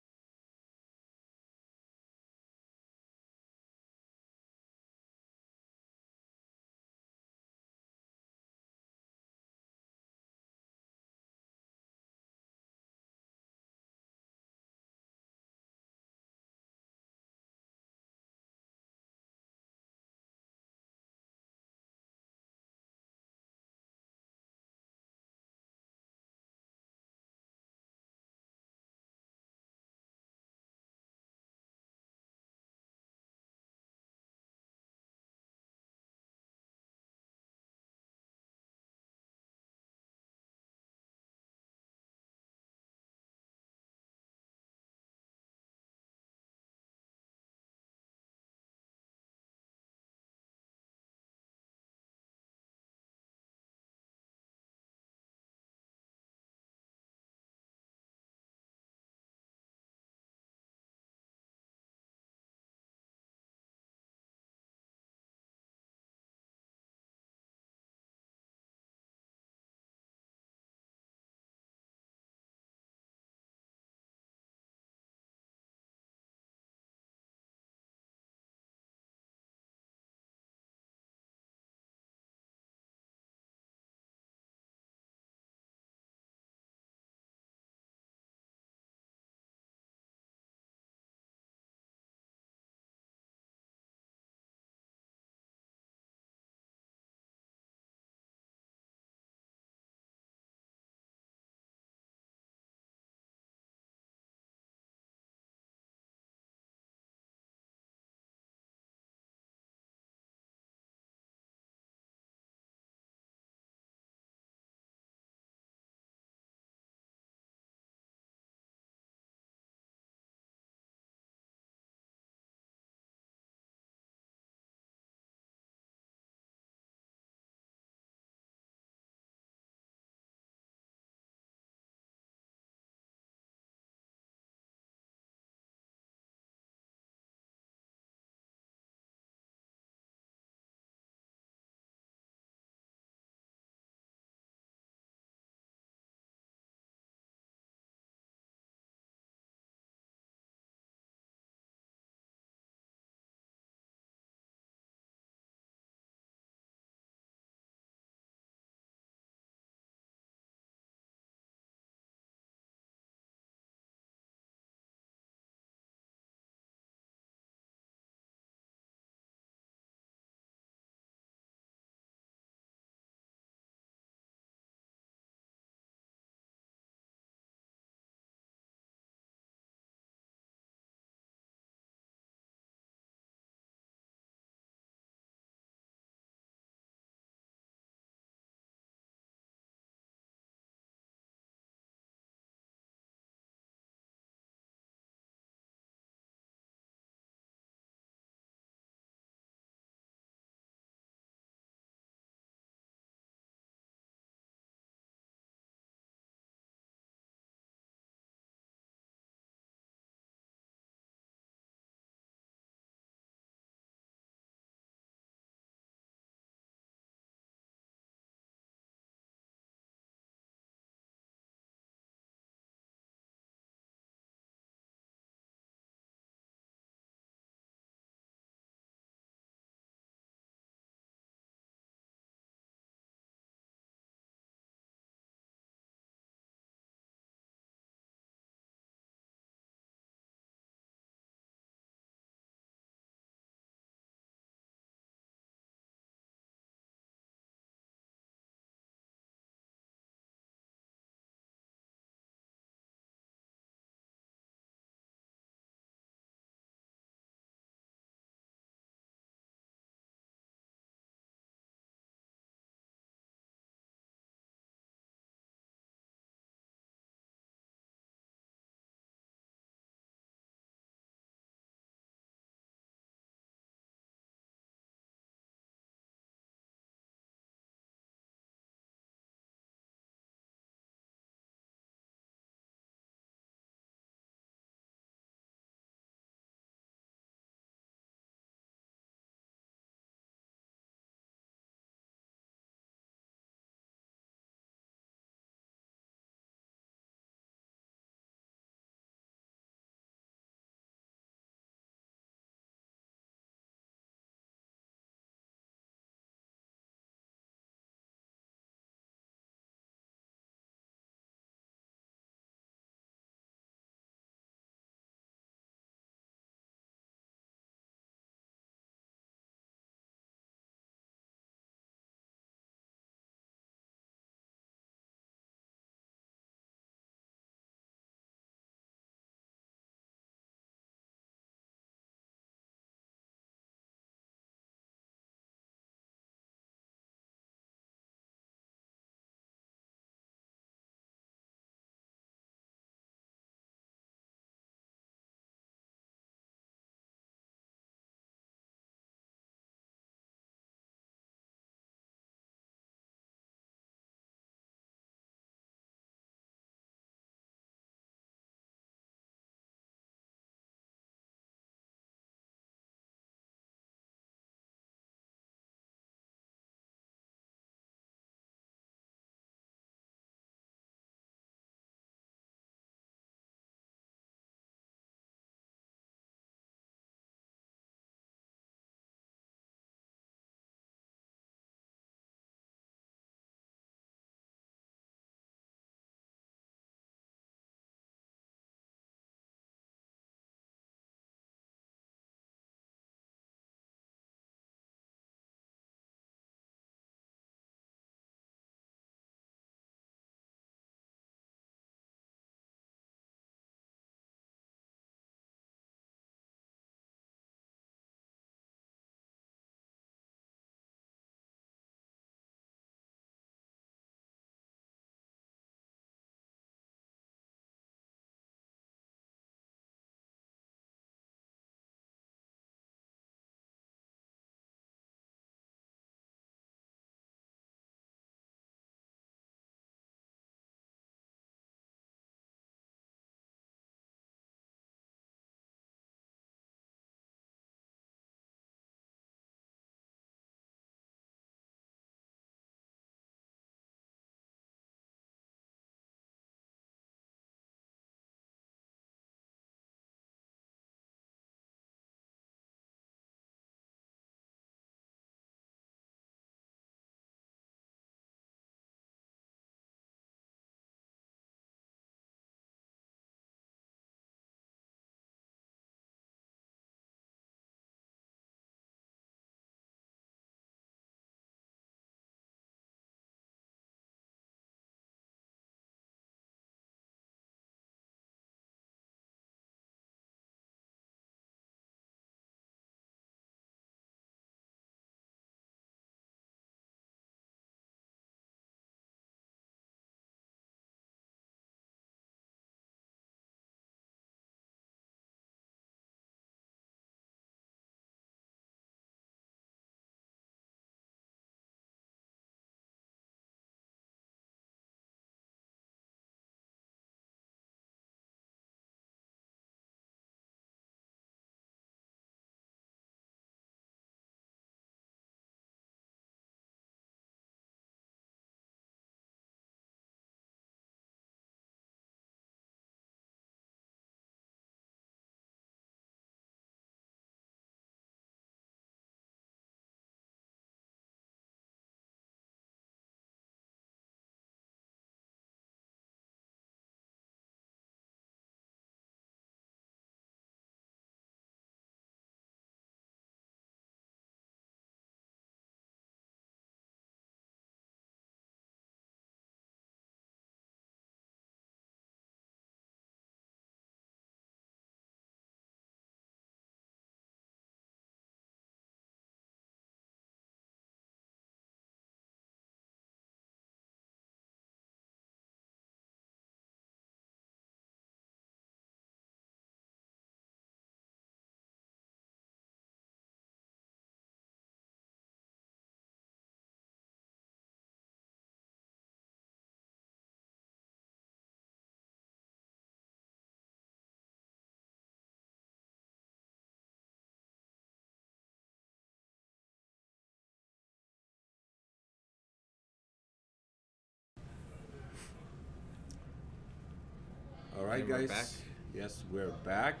Speaker 2: right,
Speaker 1: And we're
Speaker 2: guys.
Speaker 1: back.
Speaker 2: Yes, we're back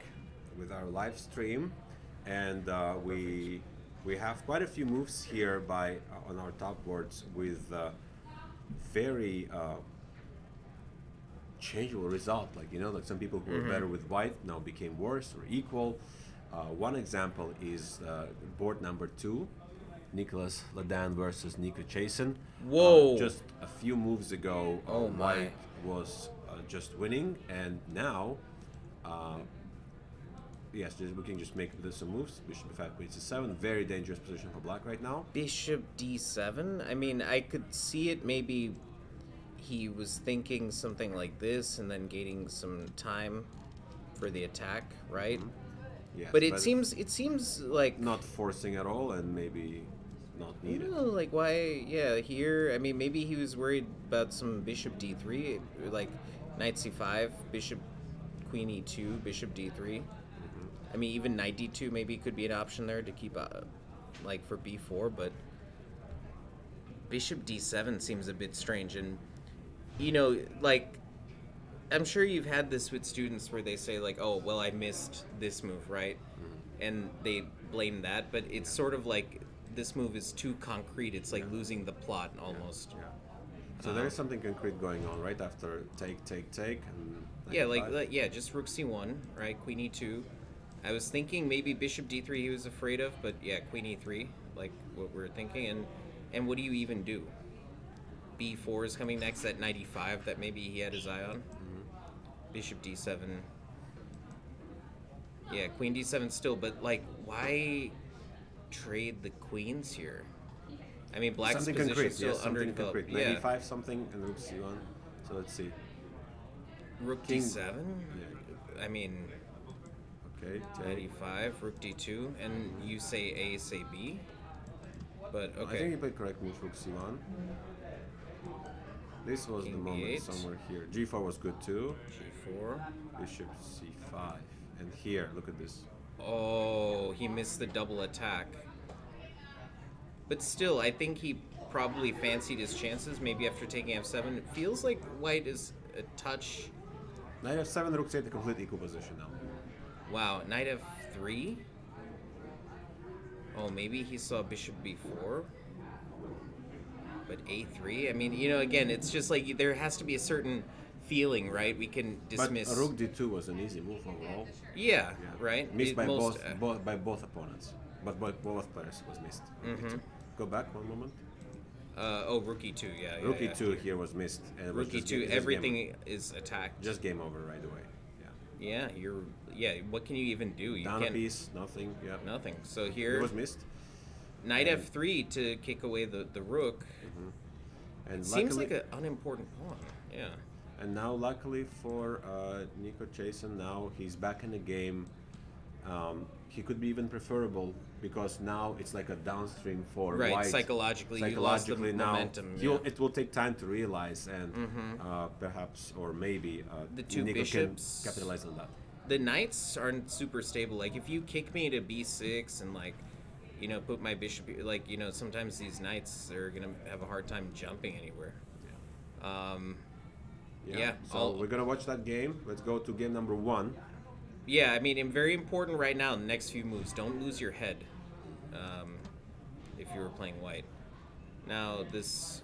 Speaker 2: with our live stream, and we have quite a few moves here by on our top boards with very changeable result. Like like some people who were better with white now became worse or equal. One example is board number 2, Nicholas Ladan versus Nico Chasen.
Speaker 1: Whoa.
Speaker 2: Just a few moves ago,
Speaker 1: Oh my.
Speaker 2: white was just winning, and now, yes, we can just make some moves. Bishop f5, queen c7. Very dangerous position for black right now.
Speaker 1: Bishop d7. I mean, I could see it. Maybe he was thinking something like this, and then gaining some time for the attack, right?
Speaker 2: Yes,
Speaker 1: But it seems like
Speaker 2: not forcing at all, and maybe not needed.
Speaker 1: no, like why? Yeah, here. I mean, maybe he was worried about some bishop d3, like knight c5, bishop queen e2, bishop d3. I mean, even knight d2 maybe could be an option there to keep like for b4, but bishop d7 seems a bit strange. And like I'm sure you've had this with students where they say like, oh well, I missed this move, right? And they blame that, but it's sort of like this move is too concrete. It's like losing the plot almost.
Speaker 2: Yeah. So there is something concrete going on right after take, and
Speaker 1: Yeah,
Speaker 2: knight
Speaker 1: like
Speaker 2: e5.
Speaker 1: just rook c1, right? Queen e2. I was thinking maybe bishop d3 he was afraid of, but yeah, queen e3, like what we're thinking. And what do you even do? b4 is coming next at knight e5 that maybe he had his eye on. Bishop d7. Yeah, queen d7 still, but like why trade the queens here? I mean, black's
Speaker 2: Something
Speaker 1: position
Speaker 2: concrete,
Speaker 1: is still
Speaker 2: yes, something
Speaker 1: underdeveloped.
Speaker 2: concrete.
Speaker 1: Yeah,
Speaker 2: Knight e5 something, and rook c1. So let's see.
Speaker 1: rook
Speaker 2: King-
Speaker 1: d7.
Speaker 2: Yeah.
Speaker 1: I mean,
Speaker 2: Okay.
Speaker 1: knight
Speaker 2: Take.
Speaker 1: e5, rook d2, and you say A, say B. But
Speaker 2: I think
Speaker 1: okay,
Speaker 2: you played correct move, rook c1. This was
Speaker 1: King
Speaker 2: the moment
Speaker 1: b8.
Speaker 2: somewhere here. g4 was good too.
Speaker 1: g4.
Speaker 2: Bishop c5. And here, look at this.
Speaker 1: Oh, he missed the double attack. But still, I think he probably fancied his chances. Maybe after taking f7, it feels like white is a touch.
Speaker 2: Knight f7, rook c8, a complete equal position now.
Speaker 1: Wow, knight f3. Oh, maybe he saw bishop b4. But a3. I mean, again, it's just like there has to be a certain feeling, right? We can dismiss.
Speaker 2: But rook d2 was an easy move overall.
Speaker 1: Yeah,
Speaker 2: Yeah.
Speaker 1: right.
Speaker 2: Missed
Speaker 1: It
Speaker 2: by
Speaker 1: most,
Speaker 2: both opponents. But both players was missed. Go back one moment.
Speaker 1: rook e2. Yeah.
Speaker 2: Rook
Speaker 1: yeah.
Speaker 2: e2 here was missed. And it was
Speaker 1: Rook
Speaker 2: just
Speaker 1: e2.
Speaker 2: just
Speaker 1: Everything is attacked.
Speaker 2: Just game over right away. Yeah.
Speaker 1: Yeah. What can you even do? You
Speaker 2: Down a
Speaker 1: can't.
Speaker 2: piece, nothing. Yeah.
Speaker 1: Nothing. So
Speaker 2: It
Speaker 1: here,
Speaker 2: was missed.
Speaker 1: knight f3 to kick away the rook.
Speaker 2: And
Speaker 1: Seems
Speaker 2: luckily,
Speaker 1: like an unimportant pawn. Yeah.
Speaker 2: and now luckily for Nico Chasen, now he's back in the game. He could be even preferable because now it's like a downstream for
Speaker 1: Right.
Speaker 2: white.
Speaker 1: Psychologically, you lost the
Speaker 2: now,
Speaker 1: momentum.
Speaker 2: it will take time to realize, and perhaps or maybe
Speaker 1: The two
Speaker 2: Nico
Speaker 1: bishops-
Speaker 2: can capitalize on that.
Speaker 1: The knights aren't super stable. Like if you kick me to b6 and like, put my bishop, like sometimes these knights are gonna have a hard time jumping anywhere. Yeah.
Speaker 2: So we're gonna watch that game. Let's go to game number 1.
Speaker 1: Yeah, I mean, very important right now. The next few moves, don't lose your head. If you were playing white, now this.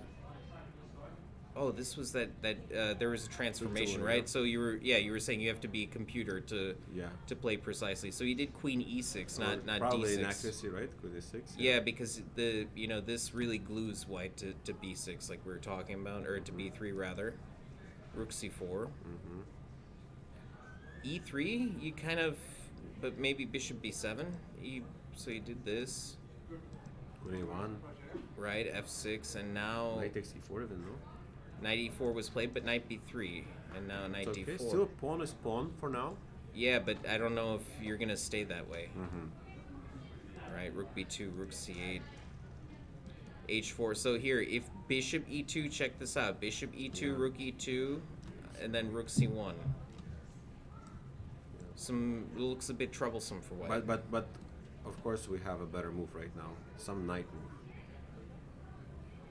Speaker 1: Oh, this was that there was a transformation,
Speaker 2: yeah.
Speaker 1: right? So you were saying you have to be a computer to play precisely. So you did queen e6, not
Speaker 2: probably
Speaker 1: d6.
Speaker 2: inaccuracy, right? Queen e6.
Speaker 1: Yeah, because this really glues white to b6, like we were talking about, or to b3 rather. Rook c4. E3, you kind of, but maybe bishop b7. So you did this,
Speaker 2: Queen a1.
Speaker 1: right? F6, and now
Speaker 2: Knight takes e4 even, no?
Speaker 1: knight e4 was played, but knight b3, and now knight
Speaker 2: It's okay.
Speaker 1: d4.
Speaker 2: Still pawn is pawn for now.
Speaker 1: Yeah, but I don't know if you're gonna stay that way. All right, rook b2, rook c8, h4. So here, if bishop e2, check this out: bishop e2, rook e2, and then rook c1. It looks a bit troublesome for white.
Speaker 2: But of course we have a better move right now. Some knight move.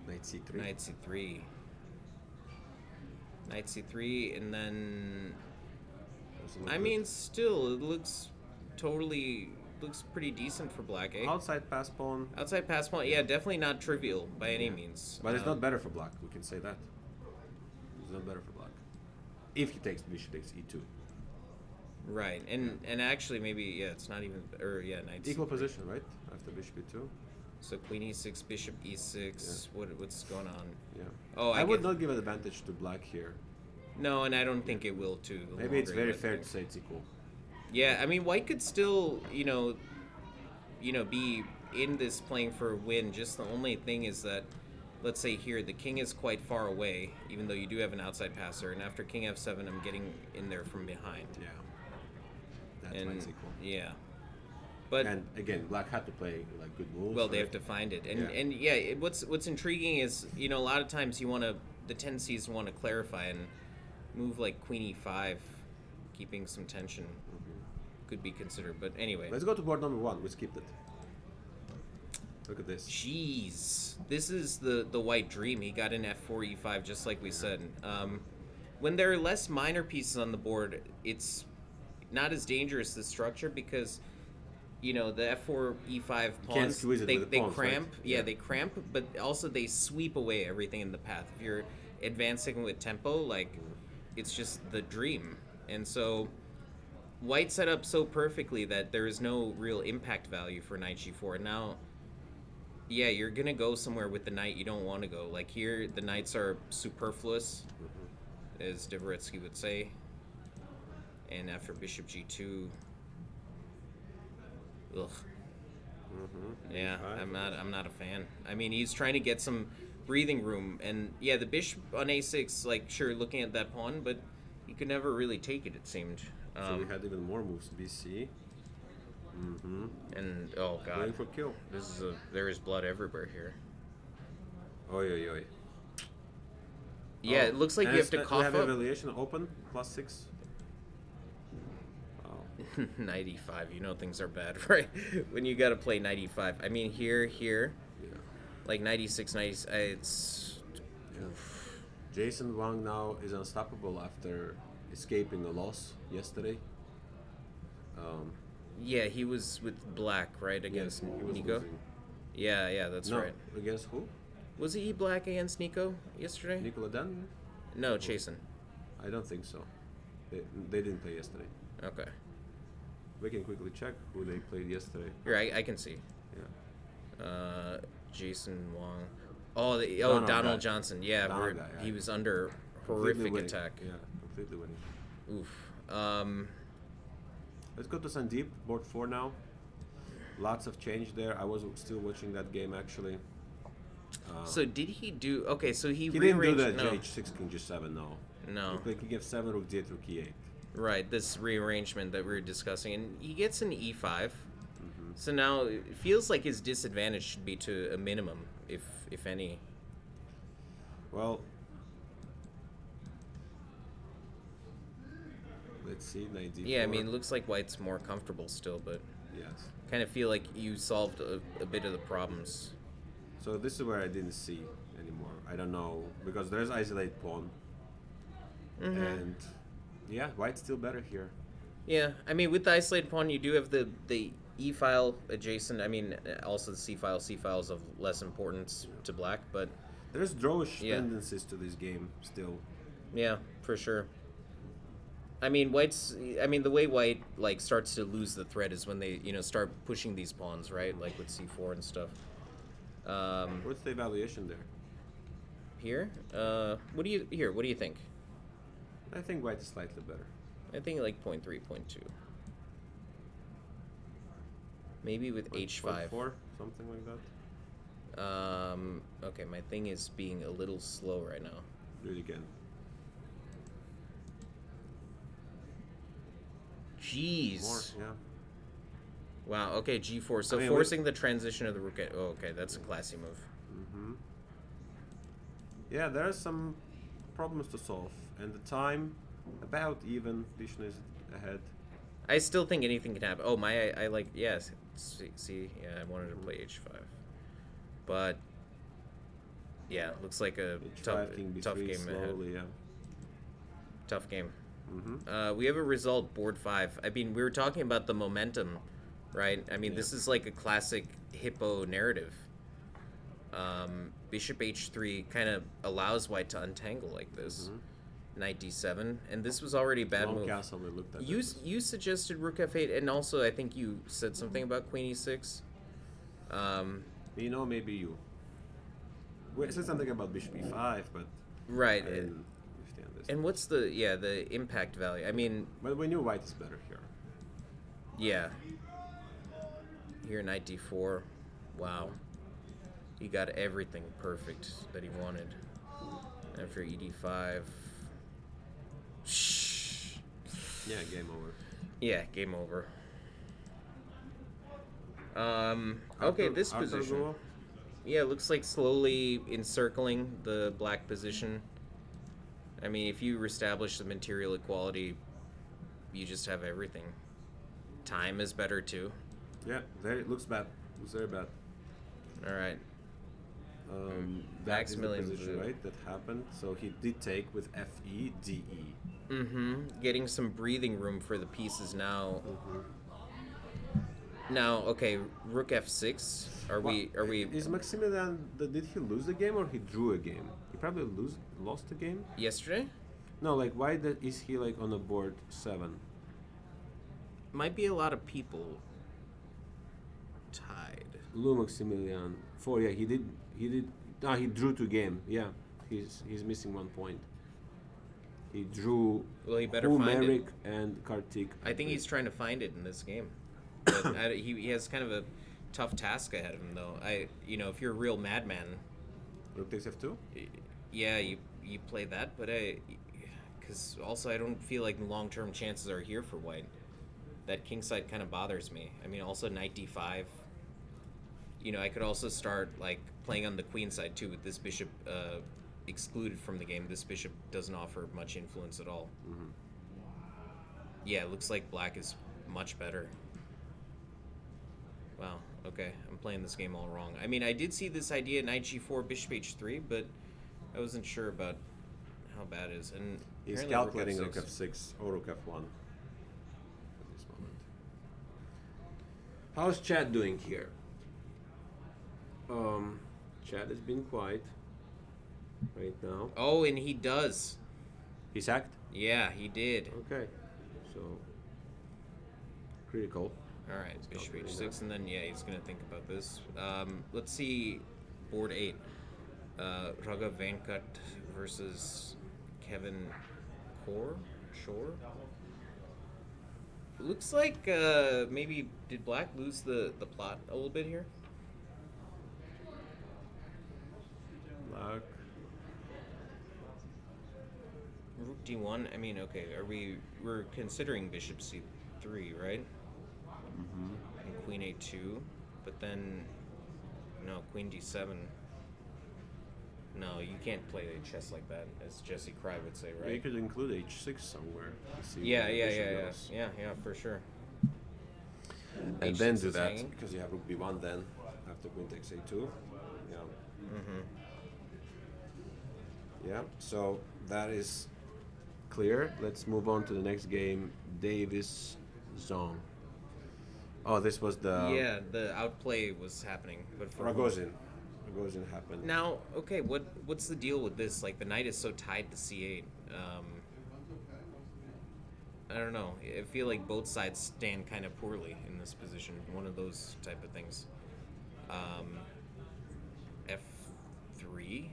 Speaker 2: Knight c3.
Speaker 1: Knight c3. Knight c3, and then
Speaker 2: absolutely.
Speaker 1: I mean, still, it looks pretty decent for black, eh?
Speaker 2: Outside pass pawn,
Speaker 1: Outside pass pawn, yeah, definitely not trivial by any means.
Speaker 2: but it's not better for black. We can say that. It's not better for black. If he takes bishop takes e2.
Speaker 1: Right, and actually maybe it's not even knight
Speaker 2: Equal
Speaker 1: c3.
Speaker 2: position, right? After bishop e2.
Speaker 1: So queen e6, bishop e6. What's going on?
Speaker 2: Yeah.
Speaker 1: Oh,
Speaker 2: I would
Speaker 1: guess-
Speaker 2: not give advantage to black here.
Speaker 1: No, and I don't think it will too. the
Speaker 2: Maybe it's
Speaker 1: longer you
Speaker 2: very
Speaker 1: let
Speaker 2: fair to
Speaker 1: things-
Speaker 2: say it's equal.
Speaker 1: Yeah, I mean, white could still, be in this playing for a win. Just the only thing is that, let's say here, the king is quite far away, even though you do have an outside passer. And after king f7, I'm getting in there from behind.
Speaker 2: Yeah. That's why it's equal.
Speaker 1: Yeah, but
Speaker 2: And again, black had to play like good moves.
Speaker 1: well, they
Speaker 2: right?
Speaker 1: have to find it.
Speaker 2: Yeah.
Speaker 1: And what's intriguing is a lot of times the tendency is to want to clarify and move like queen e5, keeping some tension. Could be considered, but anyway.
Speaker 2: Let's go to board number 1. We skipped it. Look at this.
Speaker 1: Jeez, this is the white dream. He got an f4 e5, just like we said. When there are less minor pieces on the board, it's not as dangerous, the structure, because the f4 e5 pawns,
Speaker 2: squeeze it
Speaker 1: they
Speaker 2: with the pawns, right?
Speaker 1: cramp. Yeah,
Speaker 2: Yeah.
Speaker 1: they cramp, but also they sweep away everything in the path. If you're advancing with tempo, like, it's just the dream. And so white set up so perfectly that there is no real impact value for knight g4. Now, yeah, you're gonna go somewhere with the knight you don't want to go. Like here, the knights are superfluous, as Dvoretsky would say. And after bishop g2, ugh. Yeah,
Speaker 2: Right.
Speaker 1: I'm not a fan. I mean, he's trying to get some breathing room, and yeah, the bishop on a6, like, sure, looking at that pawn, but he could never really take it. It seemed.
Speaker 2: So we had even more moves. BC.
Speaker 1: And oh god,
Speaker 2: Going for kill.
Speaker 1: there is blood everywhere here.
Speaker 2: Oi, oi, oi.
Speaker 1: Yeah,
Speaker 2: Oh,
Speaker 1: it looks like
Speaker 2: and
Speaker 1: you have to
Speaker 2: we
Speaker 1: cough
Speaker 2: have
Speaker 1: up.
Speaker 2: evaluation open, +6. Wow.
Speaker 1: 95, things are bad, right? When you gotta play 95. I mean, here,
Speaker 2: Yeah.
Speaker 1: like 96, 90, it's...
Speaker 2: Yeah. Jason Wang now is unstoppable after escaping a loss yesterday.
Speaker 1: Yeah, he was with black, right, against
Speaker 2: Yes, he was
Speaker 1: Nico?
Speaker 2: losing.
Speaker 1: Yeah, that's
Speaker 2: No,
Speaker 1: right.
Speaker 2: against who?
Speaker 1: Was he black against Nico yesterday?
Speaker 2: Nicola Dan?
Speaker 1: No, Chasen.
Speaker 2: I don't think so. They didn't play yesterday.
Speaker 1: Okay.
Speaker 2: We can quickly check who they played yesterday.
Speaker 1: Here, I can see.
Speaker 2: Yeah.
Speaker 1: Jason Wong. Oh,
Speaker 2: Donald
Speaker 1: Donald
Speaker 2: guy.
Speaker 1: Johnson. Yeah,
Speaker 2: Donald guy,
Speaker 1: he
Speaker 2: yeah.
Speaker 1: was under
Speaker 2: Completely
Speaker 1: horrific
Speaker 2: winning.
Speaker 1: attack.
Speaker 2: Yeah, completely winning.
Speaker 1: Oof.
Speaker 2: Let's go to Sandeep, board 4 now. Lots of change there. I was still watching that game actually.
Speaker 1: So did he do? Okay, so he
Speaker 2: He didn't do
Speaker 1: rearranged.
Speaker 2: the
Speaker 1: No,
Speaker 2: H6, King G7, no.
Speaker 1: no.
Speaker 2: He played King F7, Rook D8, Rook E8.
Speaker 1: Right, this rearrangement that we were discussing, and he gets an e5. So now it feels like his disadvantage should be to a minimum, if any.
Speaker 2: Well, let's see, knight D4.
Speaker 1: Yeah, I mean, it looks like white's more comfortable still, but
Speaker 2: Yes.
Speaker 1: kind of feel like you solved a bit of the problems.
Speaker 2: So this is where I didn't see anymore. I don't know, because there's isolate pawn. And yeah, white's still better here.
Speaker 1: Yeah, I mean, with the isolated pawn, you do have the e file adjacent. I mean, also the c file. C file is of less importance to black, but
Speaker 2: There's drawish
Speaker 1: Yeah.
Speaker 2: tendencies to this game still.
Speaker 1: yeah, for sure. I mean, the way white like starts to lose the thread is when they start pushing these pawns, right? Like with c4 and stuff.
Speaker 2: What's the evaluation there?
Speaker 1: Here, what do you think?
Speaker 2: I think white is slightly better.
Speaker 1: I think like 0.3, 0.2. Maybe with h5.
Speaker 2: 0.4, something like that.
Speaker 1: Okay, my thing is being a little slow right now.
Speaker 2: Do it again.
Speaker 1: Jeez.
Speaker 2: More, yeah.
Speaker 1: Wow. Okay, g4. So
Speaker 2: I mean,
Speaker 1: forcing the transition of the rook. Oh, okay, that's a classy move.
Speaker 2: Yeah, there are some problems to solve, and the time about even. Vishnu is ahead.
Speaker 1: I still think anything can happen. Oh, I like, yes. See, yeah, I wanted to play h5, but yeah, looks like a
Speaker 2: H5, King
Speaker 1: tough
Speaker 2: B3
Speaker 1: game ahead.
Speaker 2: slowly, yeah.
Speaker 1: Tough game. We have a result, board 5. I mean, we were talking about the momentum, right? I mean, this is like a classic hippo narrative. Bishop h3 kind of allows white to untangle like this. Knight d7, and this was already a bad
Speaker 2: Long
Speaker 1: move.
Speaker 2: castle, we looked at
Speaker 1: You
Speaker 2: this.
Speaker 1: you suggested rook f8, and also I think you said something about queen e6.
Speaker 2: You know, maybe you. We said something about bishop e5, but
Speaker 1: Right.
Speaker 2: I didn't understand this.
Speaker 1: And what's the impact value? I mean,
Speaker 2: But we knew white is better here.
Speaker 1: yeah. Here, knight d4. Wow. He got everything perfect that he wanted. After ed5. Shh.
Speaker 2: Yeah, game over.
Speaker 1: Yeah, game over. Okay, this
Speaker 2: Arthur
Speaker 1: position.
Speaker 2: go?
Speaker 1: Yeah, it looks like slowly encircling the black position. I mean, if you reestablish the material equality, you just have everything. Time is better too.
Speaker 2: Yeah, very looks bad. Looks very bad.
Speaker 1: All right.
Speaker 2: That is the
Speaker 1: Maximilian
Speaker 2: position,
Speaker 1: blue.
Speaker 2: right? That happened. So he did take with fe, de.
Speaker 1: Getting some breathing room for the pieces now. Now, okay, rook f6. Are we?
Speaker 2: Is Maximilian? Did he lose the game or he drew a game? He probably lost the game.
Speaker 1: Yesterday?
Speaker 2: No, like why is he like on the board 7?
Speaker 1: Might be a lot of people tied.
Speaker 2: Lou Maximilian 4. Yeah, he did. No, he drew 2 game. Yeah, he's missing 1 point. He drew.
Speaker 1: Well, he better find it.
Speaker 2: Merrick and Kartik.
Speaker 1: I think he's trying to find it in this game. But he has kind of a tough task ahead of him, though. If you're a real madman,
Speaker 2: Rook takes f2.
Speaker 1: yeah, you play that. But because also I don't feel like long-term chances are here for white. That king side kind of bothers me. I mean, also knight d5. I could also start like playing on the queen side too with this bishop excluded from the game. This bishop doesn't offer much influence at all. Yeah, it looks like black is much better. Wow, okay, I'm playing this game all wrong. I mean, I did see this idea knight g4, bishop h3, but I wasn't sure about how bad it is. And
Speaker 2: He's
Speaker 1: apparently
Speaker 2: calculating
Speaker 1: rook
Speaker 2: rook
Speaker 1: f6.
Speaker 2: f6 or rook f1 at this moment. How's Chad doing here? Chad has been quiet right now.
Speaker 1: Oh, and he does.
Speaker 2: He sacked?
Speaker 1: Yeah, he did.
Speaker 2: Okay. So critical.
Speaker 1: All right, bishop
Speaker 2: calculating
Speaker 1: h6, and then yeah, he's gonna think about this. Let's see, board 8. Raghav Venkat versus Kevin Shore. Looks like maybe did black lose the plot a little bit here?
Speaker 2: Black.
Speaker 1: Rook d1. I mean, okay, we're considering bishop c3, right? And queen a2, but then no, queen d7. No, you can't play chess like that, as Jesse Cry would say,
Speaker 2: You
Speaker 1: right?
Speaker 2: could include h6 somewhere. To see
Speaker 1: Yeah,
Speaker 2: where the
Speaker 1: yeah,
Speaker 2: bishop
Speaker 1: yeah, yeah,
Speaker 2: goes.
Speaker 1: yeah, for sure.
Speaker 2: And
Speaker 1: H6
Speaker 2: then do
Speaker 1: is
Speaker 2: that
Speaker 1: hanging.
Speaker 2: because you have rook b1 then after queen takes a2. Yeah. Yeah. So that is clear. Let's move on to the next game. Davis Zong. Oh, this was the
Speaker 1: Yeah, the outplay was happening, but for
Speaker 2: Ragozin. Ragozin happened.
Speaker 1: now, okay, what's the deal with this? Like the knight is so tied to c8. I don't know. I feel like both sides stand kind of poorly in this position. One of those type of things. F3.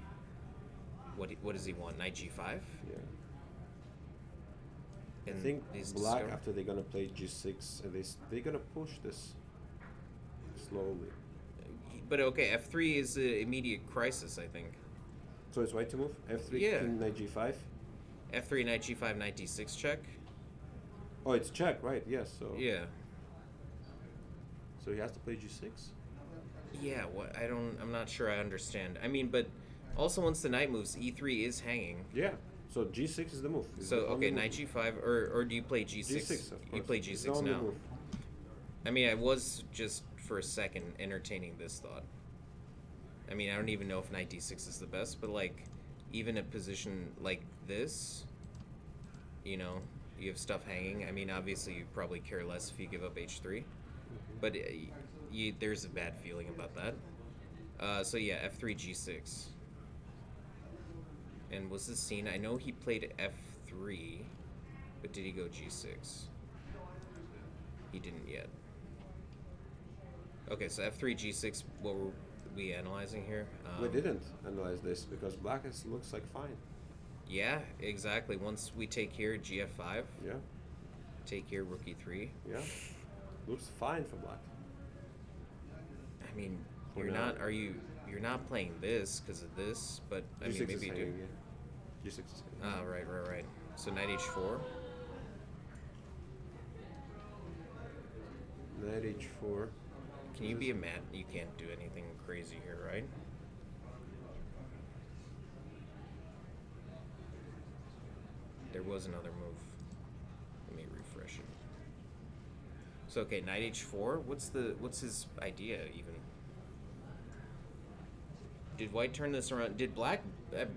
Speaker 1: What does he want? Knight g5.
Speaker 2: Yeah. I
Speaker 1: And
Speaker 2: think
Speaker 1: he's
Speaker 2: black
Speaker 1: discovered-
Speaker 2: after they're gonna play g6 and they're gonna push this slowly.
Speaker 1: But okay, f3 is an immediate crisis, I think.
Speaker 2: So it's white to move. F3,
Speaker 1: Yeah.
Speaker 2: king, knight g5.
Speaker 1: F3, knight g5, knight d6 check.
Speaker 2: Oh, it's check, right? Yes. So
Speaker 1: Yeah.
Speaker 2: So he has to play g6.
Speaker 1: Yeah, I'm not sure I understand. I mean, but also once the knight moves, e3 is hanging.
Speaker 2: Yeah. So g6 is the move. It's
Speaker 1: So
Speaker 2: the only
Speaker 1: okay,
Speaker 2: move.
Speaker 1: knight g5 or do you play g6?
Speaker 2: G6, of course.
Speaker 1: You play
Speaker 2: It's the
Speaker 1: g6
Speaker 2: only
Speaker 1: now.
Speaker 2: move.
Speaker 1: I mean, I was just for a second entertaining this thought. I mean, I don't even know if knight d6 is the best, but like even a position like this, you have stuff hanging. I mean, obviously, you probably care less if you give up h3, but there's a bad feeling about that. So yeah, f3 g6. And was this scene? I know he played f3, but did he go g6? He didn't yet. Okay, so f3 g6. What were we analyzing here?
Speaker 2: We didn't analyze this because black looks like fine.
Speaker 1: Yeah, exactly. Once we take here gf5.
Speaker 2: Yeah.
Speaker 1: Take here rook e3.
Speaker 2: Yeah. Looks fine for black.
Speaker 1: I mean,
Speaker 2: For
Speaker 1: you're
Speaker 2: now.
Speaker 1: not. Are you? You're not playing this because of this, but I
Speaker 2: G6
Speaker 1: mean, maybe
Speaker 2: is
Speaker 1: you do.
Speaker 2: hanging, yeah. G6 is hanging.
Speaker 1: Ah, right. So knight h4.
Speaker 2: Knight h4.
Speaker 1: Can you be a man? You can't do anything crazy here, right? There was another move. Let me refresh it. So okay, knight h4. What's his idea even? Did white turn this around? Did black?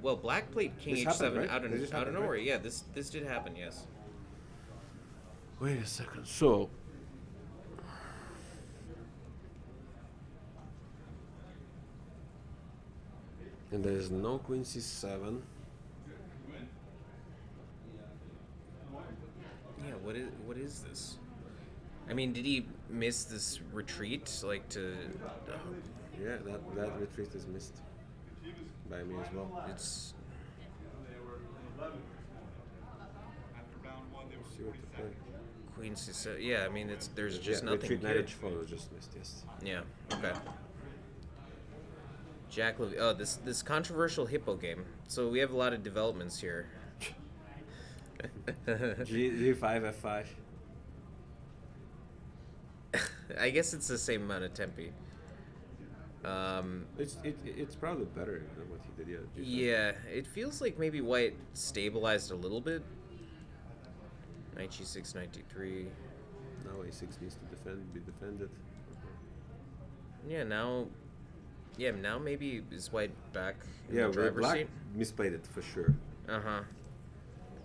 Speaker 1: Well, black played king
Speaker 2: This
Speaker 1: h7
Speaker 2: happened, right?
Speaker 1: out
Speaker 2: This just
Speaker 1: of
Speaker 2: happened,
Speaker 1: nowhere.
Speaker 2: right?
Speaker 1: Yeah, this did happen. Yes.
Speaker 2: Wait a second. So. And there is no queen c7.
Speaker 1: Yeah. What is this? I mean, did he miss this retreat? Like to?
Speaker 2: Yeah, that retreat is missed by me as well.
Speaker 1: It's.
Speaker 2: See what to play.
Speaker 1: Queen c7. Yeah, I mean, there's just
Speaker 2: Yeah,
Speaker 1: nothing
Speaker 2: retreat
Speaker 1: here.
Speaker 2: knight h4 was just missed. Yes.
Speaker 1: Yeah. Okay. Jack Levy. Oh, this controversial hippo game. So we have a lot of developments here.
Speaker 2: G5 f5.
Speaker 1: I guess it's the same amount of tempi.
Speaker 2: It's probably better than what he did. Yeah. G5.
Speaker 1: Yeah, it feels like maybe white stabilized a little bit. Knight g6, knight d3.
Speaker 2: Now a6 needs to be defended.
Speaker 1: Yeah, now maybe is white back in
Speaker 2: Yeah,
Speaker 1: the driver's
Speaker 2: black
Speaker 1: seat.
Speaker 2: misplayed it for sure.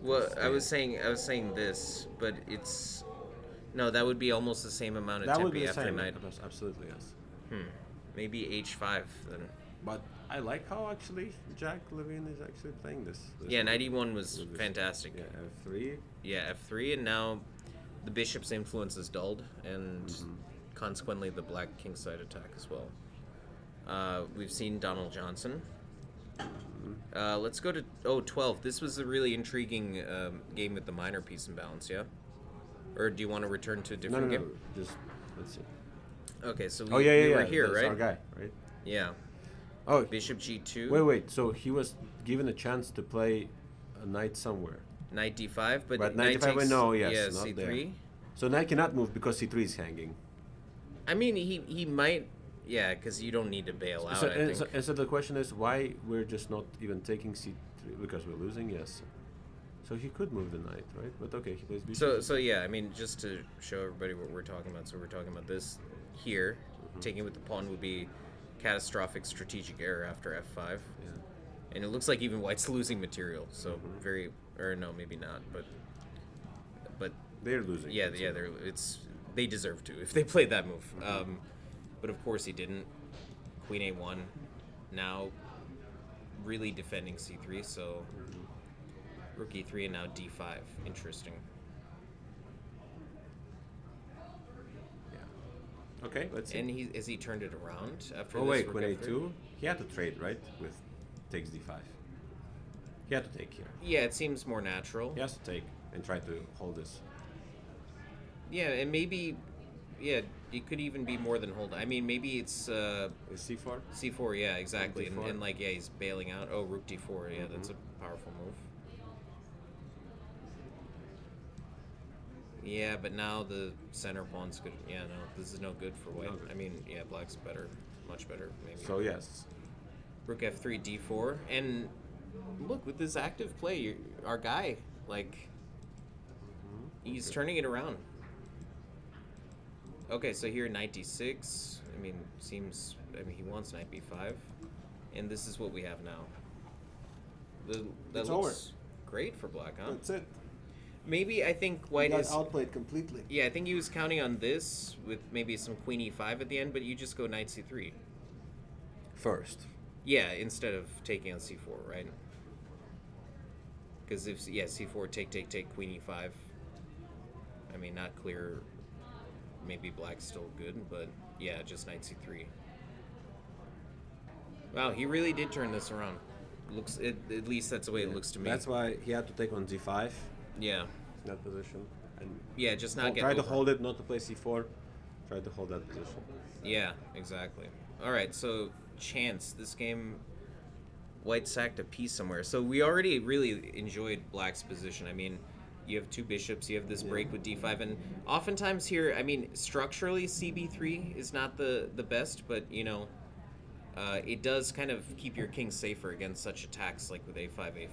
Speaker 1: Well, I was saying this, but it's no. That would be almost the same amount of
Speaker 2: That would
Speaker 1: tempi
Speaker 2: be the
Speaker 1: after
Speaker 2: same.
Speaker 1: knight.
Speaker 2: Absolutely yes.
Speaker 1: Maybe h5 then.
Speaker 2: But I like how actually Jack Levine is actually playing this.
Speaker 1: Yeah, knight e1 was
Speaker 2: with this-
Speaker 1: fantastic.
Speaker 2: Yeah, f3.
Speaker 1: Yeah, f3, and now the bishop's influence is dulled, and consequently the black kingside attack as well. We've seen Donald Johnson. Let's go to 12. This was a really intriguing game with the minor piece imbalance, yeah? Or do you want to return to a
Speaker 2: No,
Speaker 1: different
Speaker 2: no,
Speaker 1: game?
Speaker 2: just let's see.
Speaker 1: Okay, so we,
Speaker 2: Oh yeah,
Speaker 1: we
Speaker 2: yeah,
Speaker 1: were here,
Speaker 2: that's
Speaker 1: right?
Speaker 2: our guy, right?
Speaker 1: Yeah.
Speaker 2: Oh,
Speaker 1: Bishop g2.
Speaker 2: wait. So he was given a chance to play a knight somewhere.
Speaker 1: Knight d5, but
Speaker 2: But
Speaker 1: knight
Speaker 2: knight d5,
Speaker 1: takes,
Speaker 2: no, yes,
Speaker 1: yeah,
Speaker 2: not
Speaker 1: c3.
Speaker 2: there. So knight cannot move because c3 is hanging.
Speaker 1: I mean, he might, yeah, because you don't need to bail out,
Speaker 2: So,
Speaker 1: I
Speaker 2: and,
Speaker 1: think.
Speaker 2: so, and so the question is why we're just not even taking c3 because we're losing. Yes. So he could move the knight, right? But okay, he plays bishop.
Speaker 1: So yeah, I mean, just to show everybody what we're talking about. So we're talking about this here. Taking with the pawn would be catastrophic strategic error after f5.
Speaker 2: Yeah.
Speaker 1: And it looks like even white's losing material. So very, or no, maybe not, but
Speaker 2: They're losing.
Speaker 1: yeah,
Speaker 2: that's
Speaker 1: yeah,
Speaker 2: all.
Speaker 1: they deserve to if they played that move. But of course he didn't. Queen a1. Now really defending c3. So rook e3 and now d5. Interesting.
Speaker 2: Okay, let's see.
Speaker 1: And has he turned it around after
Speaker 2: Oh
Speaker 1: this?
Speaker 2: wait,
Speaker 1: rook
Speaker 2: queen
Speaker 1: f3?
Speaker 2: a2. He had to trade, right? With takes d5. He had to take here.
Speaker 1: Yeah, it seems more natural.
Speaker 2: He has to take and try to hold this.
Speaker 1: Yeah, and maybe, yeah, it could even be more than hold. I mean, maybe it's
Speaker 2: Is c4?
Speaker 1: c4. Yeah, exactly.
Speaker 2: D4.
Speaker 1: And like, yeah, he's bailing out. Oh, rook d4. Yeah, that's a powerful move. Yeah, but now the center pawn's good. Yeah, no, this is no good for white.
Speaker 2: No good.
Speaker 1: I mean, yeah, black's better, much better, maybe.
Speaker 2: So yes.
Speaker 1: Rook f3, d4, and look with this active play, our guy, like, he's turning it around. Okay, so here knight d6. I mean, he wants knight b5, and this is what we have now. That
Speaker 2: It's
Speaker 1: looks great for black, huh?
Speaker 2: That's it.
Speaker 1: Maybe I think
Speaker 2: He
Speaker 1: white
Speaker 2: got
Speaker 1: is.
Speaker 2: outplayed completely.
Speaker 1: Yeah, I think he was counting on this with maybe some queen e5 at the end, but you just go knight c3.
Speaker 2: First.
Speaker 1: Yeah, instead of taking on c4, right? Because if c4 take queen e5. I mean, not clear. Maybe black's still good, but yeah, just knight c3. Wow, he really did turn this around. Looks at least that's the way it looks to me.
Speaker 2: That's why he had to take on d5
Speaker 1: Yeah,
Speaker 2: in that position. And
Speaker 1: yeah, just not get
Speaker 2: try to
Speaker 1: over.
Speaker 2: hold it, not to play c4. Try to hold that position.
Speaker 1: Yeah, exactly. All right, so chance this game. White sacked a piece somewhere. So we already really enjoyed black's position. I mean, you have two bishops, you have this break with d5, and oftentimes here, I mean, structurally cb3 is not the best, but you know, it does kind of keep your king safer against such attacks like with a5,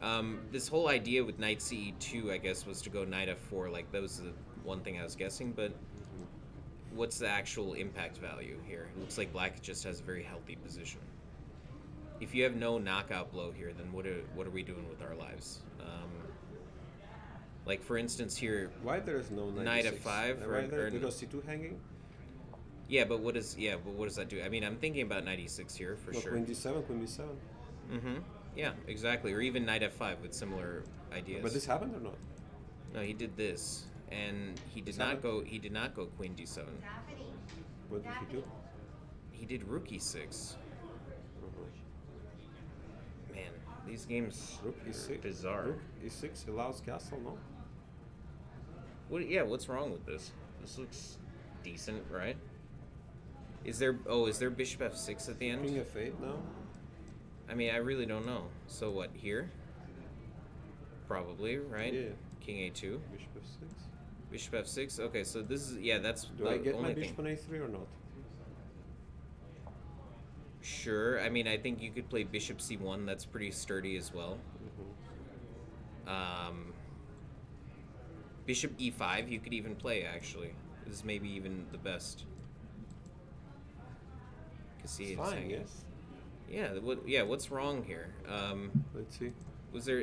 Speaker 1: a4. This whole idea with knight ce2, I guess, was to go knight f4. Like that was the one thing I was guessing, but what's the actual impact value here? It looks like black just has a very healthy position. If you have no knockout blow here, then what are we doing with our lives? Like for instance here,
Speaker 2: Why there is no
Speaker 1: knight
Speaker 2: f6?
Speaker 1: f5 or
Speaker 2: Because c2 hanging?
Speaker 1: yeah, but what does that do? I mean, I'm thinking about knight e6 here for
Speaker 2: No,
Speaker 1: sure.
Speaker 2: queen d7, queen b7.
Speaker 1: Mm-hmm. Yeah, exactly. Or even knight f5 with similar ideas.
Speaker 2: But this happened or not?
Speaker 1: No, he did this, and he did
Speaker 2: This
Speaker 1: not
Speaker 2: happened?
Speaker 1: go. He did not go queen d7.
Speaker 2: What did he do?
Speaker 1: He did rook e6. Man, these games
Speaker 2: Rook
Speaker 1: are
Speaker 2: e6.
Speaker 1: bizarre.
Speaker 2: Rook e6 allows castle, no?
Speaker 1: What's wrong with this? This looks decent, right? Is there bishop f6 at the end?
Speaker 2: King f8 now?
Speaker 1: I mean, I really don't know. So what, here? Probably, right?
Speaker 2: Yeah.
Speaker 1: King a2.
Speaker 2: Bishop f6.
Speaker 1: Bishop f6. Okay, so this is that's
Speaker 2: Do
Speaker 1: the
Speaker 2: I get
Speaker 1: only
Speaker 2: my
Speaker 1: thing.
Speaker 2: bishop on a3 or not?
Speaker 1: Sure. I mean, I think you could play bishop c1. That's pretty sturdy as well. Bishop e5 you could even play, actually. This is maybe even the best. See,
Speaker 2: It's
Speaker 1: it's
Speaker 2: fine,
Speaker 1: hanging.
Speaker 2: yes.
Speaker 1: What's wrong here?
Speaker 2: Let's see.
Speaker 1: Was there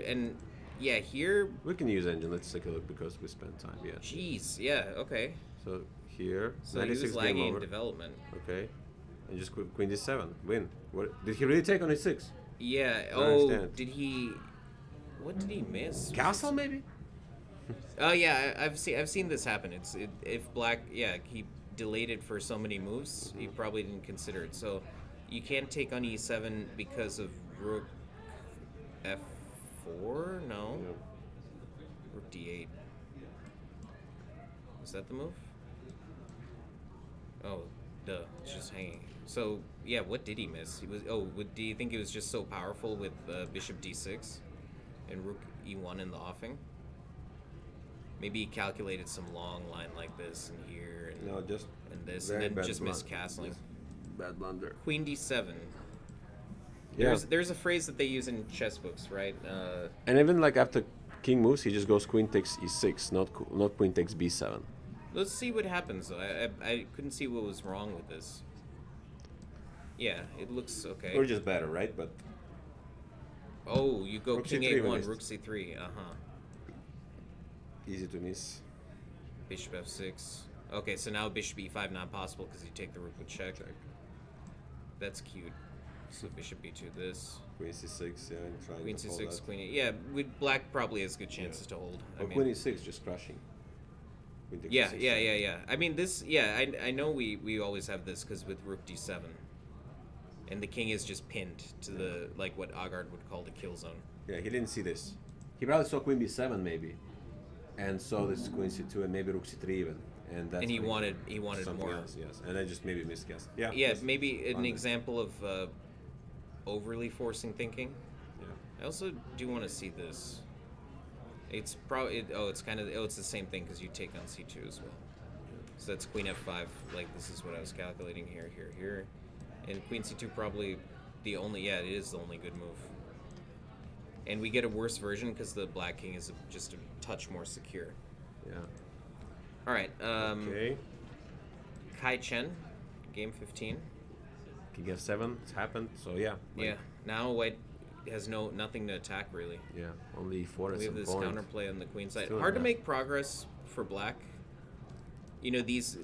Speaker 1: here?
Speaker 2: We can use engine. Let's take a look because we spent time. Yeah.
Speaker 1: Jeez, yeah, okay.
Speaker 2: So here,
Speaker 1: So he
Speaker 2: 96
Speaker 1: was
Speaker 2: game
Speaker 1: lagging in
Speaker 2: over.
Speaker 1: development.
Speaker 2: Okay. And just queen d7. Win. What did he really take on a6?
Speaker 1: Yeah.
Speaker 2: I
Speaker 1: Oh,
Speaker 2: understand.
Speaker 1: did he? What did he miss?
Speaker 2: Castle maybe?
Speaker 1: Oh yeah, I've seen this happen. If black, he delayed it for so many moves, he probably didn't consider it. So you can't take on e7 because of rook f4. No,
Speaker 2: Yeah.
Speaker 1: rook d8. Is that the move? Oh, duh. It's just hanging. So yeah, what did he miss? He was. Oh, do you think it was just so powerful with bishop d6 and rook e1 in the offing? Maybe he calculated some long line like this and here and,
Speaker 2: No, just
Speaker 1: and this,
Speaker 2: very
Speaker 1: and then
Speaker 2: bad
Speaker 1: just missed
Speaker 2: blunder.
Speaker 1: castling.
Speaker 2: Bad blunder.
Speaker 1: Queen d7.
Speaker 2: Yeah.
Speaker 1: There's a phrase that they use in chess books, right?
Speaker 2: And even like after king moves, he just goes queen takes e6, not queen takes b7.
Speaker 1: Let's see what happens. Though. I couldn't see what was wrong with this. Yeah, it looks okay.
Speaker 2: Or just better, right? But
Speaker 1: Oh, you go
Speaker 2: Rook
Speaker 1: king
Speaker 2: c3
Speaker 1: a1,
Speaker 2: missed.
Speaker 1: rook c3.
Speaker 2: easy to miss.
Speaker 1: Bishop f6. Okay, so now bishop e5 not possible because you take the rook with check. That's cute. So bishop b2 this.
Speaker 2: Queen c6, yeah, and trying
Speaker 1: Queen
Speaker 2: to hold
Speaker 1: c6,
Speaker 2: that.
Speaker 1: queen e. Yeah, with black probably has good chances to hold.
Speaker 2: Or queen e6, just crushing. Queen takes
Speaker 1: Yeah,
Speaker 2: e6,
Speaker 1: yeah. I mean, this, I know we always have this because with rook d7. And the king is just pinned to the, like what Agard would call the kill zone.
Speaker 2: Yeah, he didn't see this. He probably saw queen b7 maybe, and saw this queen c2 and maybe rook c3 even, and that's
Speaker 1: And he
Speaker 2: when
Speaker 1: wanted
Speaker 2: something
Speaker 1: more.
Speaker 2: else, yes, and I just maybe misguessed. Yeah.
Speaker 1: Yeah,
Speaker 2: just
Speaker 1: maybe an
Speaker 2: blunder.
Speaker 1: example of overly forcing thinking.
Speaker 2: Yeah.
Speaker 1: I also do want to see this. It's probably it's the same thing because you take on c2 as well. So that's queen f5. Like this is what I was calculating here, and queen c2 probably the only it is the only good move. And we get a worse version because the black king is just a touch more secure.
Speaker 2: Yeah.
Speaker 1: All right.
Speaker 2: Okay.
Speaker 1: Kai Chen, game 15.
Speaker 2: King f7, it's happened. So yeah.
Speaker 1: Yeah. Now white has nothing to attack really.
Speaker 2: Yeah, only E4 at
Speaker 1: We have
Speaker 2: some
Speaker 1: this
Speaker 2: point.
Speaker 1: counterplay on the queen side.
Speaker 2: Still
Speaker 1: Hard to
Speaker 2: enough.
Speaker 1: make progress for black. You know, these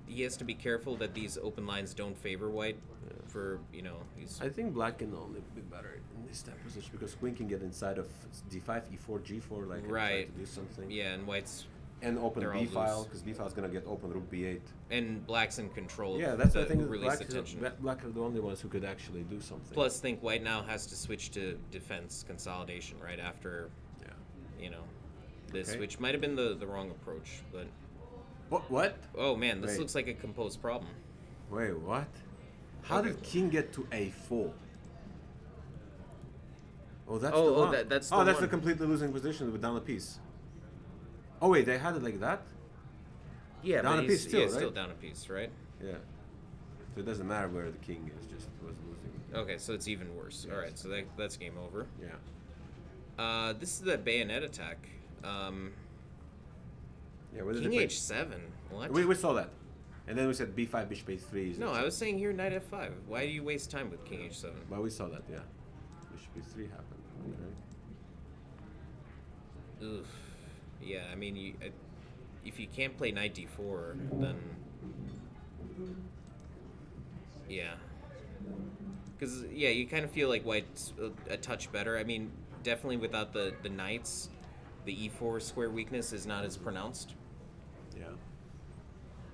Speaker 1: he has to be careful that these open lines don't favor white. For these.
Speaker 2: I think black can only be better in this type of position because queen can get inside of D5, E4, G4, like and try
Speaker 1: Right.
Speaker 2: to do something.
Speaker 1: Yeah, and white's
Speaker 2: And open
Speaker 1: They're all
Speaker 2: B file
Speaker 1: loose.
Speaker 2: because B file is gonna get open rook B8.
Speaker 1: and black's in control.
Speaker 2: Yeah,
Speaker 1: of
Speaker 2: that's
Speaker 1: the,
Speaker 2: what I think.
Speaker 1: who released the tension.
Speaker 2: Black are the only ones who could actually do something.
Speaker 1: Plus, think white now has to switch to defense consolidation right after
Speaker 2: yeah.
Speaker 1: this,
Speaker 2: Okay.
Speaker 1: which might have been the wrong approach. But
Speaker 2: What?
Speaker 1: oh man, this
Speaker 2: Wait.
Speaker 1: looks like a composed problem.
Speaker 2: Wait, what? How
Speaker 1: Okay.
Speaker 2: did king get to A4? Oh, that's
Speaker 1: Oh,
Speaker 2: the one.
Speaker 1: that's
Speaker 2: oh,
Speaker 1: the
Speaker 2: that's
Speaker 1: one.
Speaker 2: the completely losing position with down a piece. Oh wait, they had it like that.
Speaker 1: Yeah,
Speaker 2: Down
Speaker 1: but
Speaker 2: a
Speaker 1: he's
Speaker 2: piece still,
Speaker 1: yeah, still
Speaker 2: right?
Speaker 1: down a piece, right?
Speaker 2: Yeah. So it doesn't matter where the king is, just was losing.
Speaker 1: Okay, so it's even worse. All right, so that's game over.
Speaker 2: Yeah.
Speaker 1: This is the bayonet attack.
Speaker 2: Yeah. What did
Speaker 1: King
Speaker 2: they play?
Speaker 1: H7. What?
Speaker 2: We saw that, and then we said B5, bishop A3. is
Speaker 1: No,
Speaker 2: it?
Speaker 1: I was saying here knight F5. Why do you waste time with King H7?
Speaker 2: But we saw that, yeah. Bishop B3 happened. Okay.
Speaker 1: Oof. Yeah, I mean, if you can't play knight D4, then yeah. Because yeah, you kind of feel like white's a touch better. I mean, definitely without the knights, the E4 square weakness is not as pronounced.
Speaker 2: Yeah.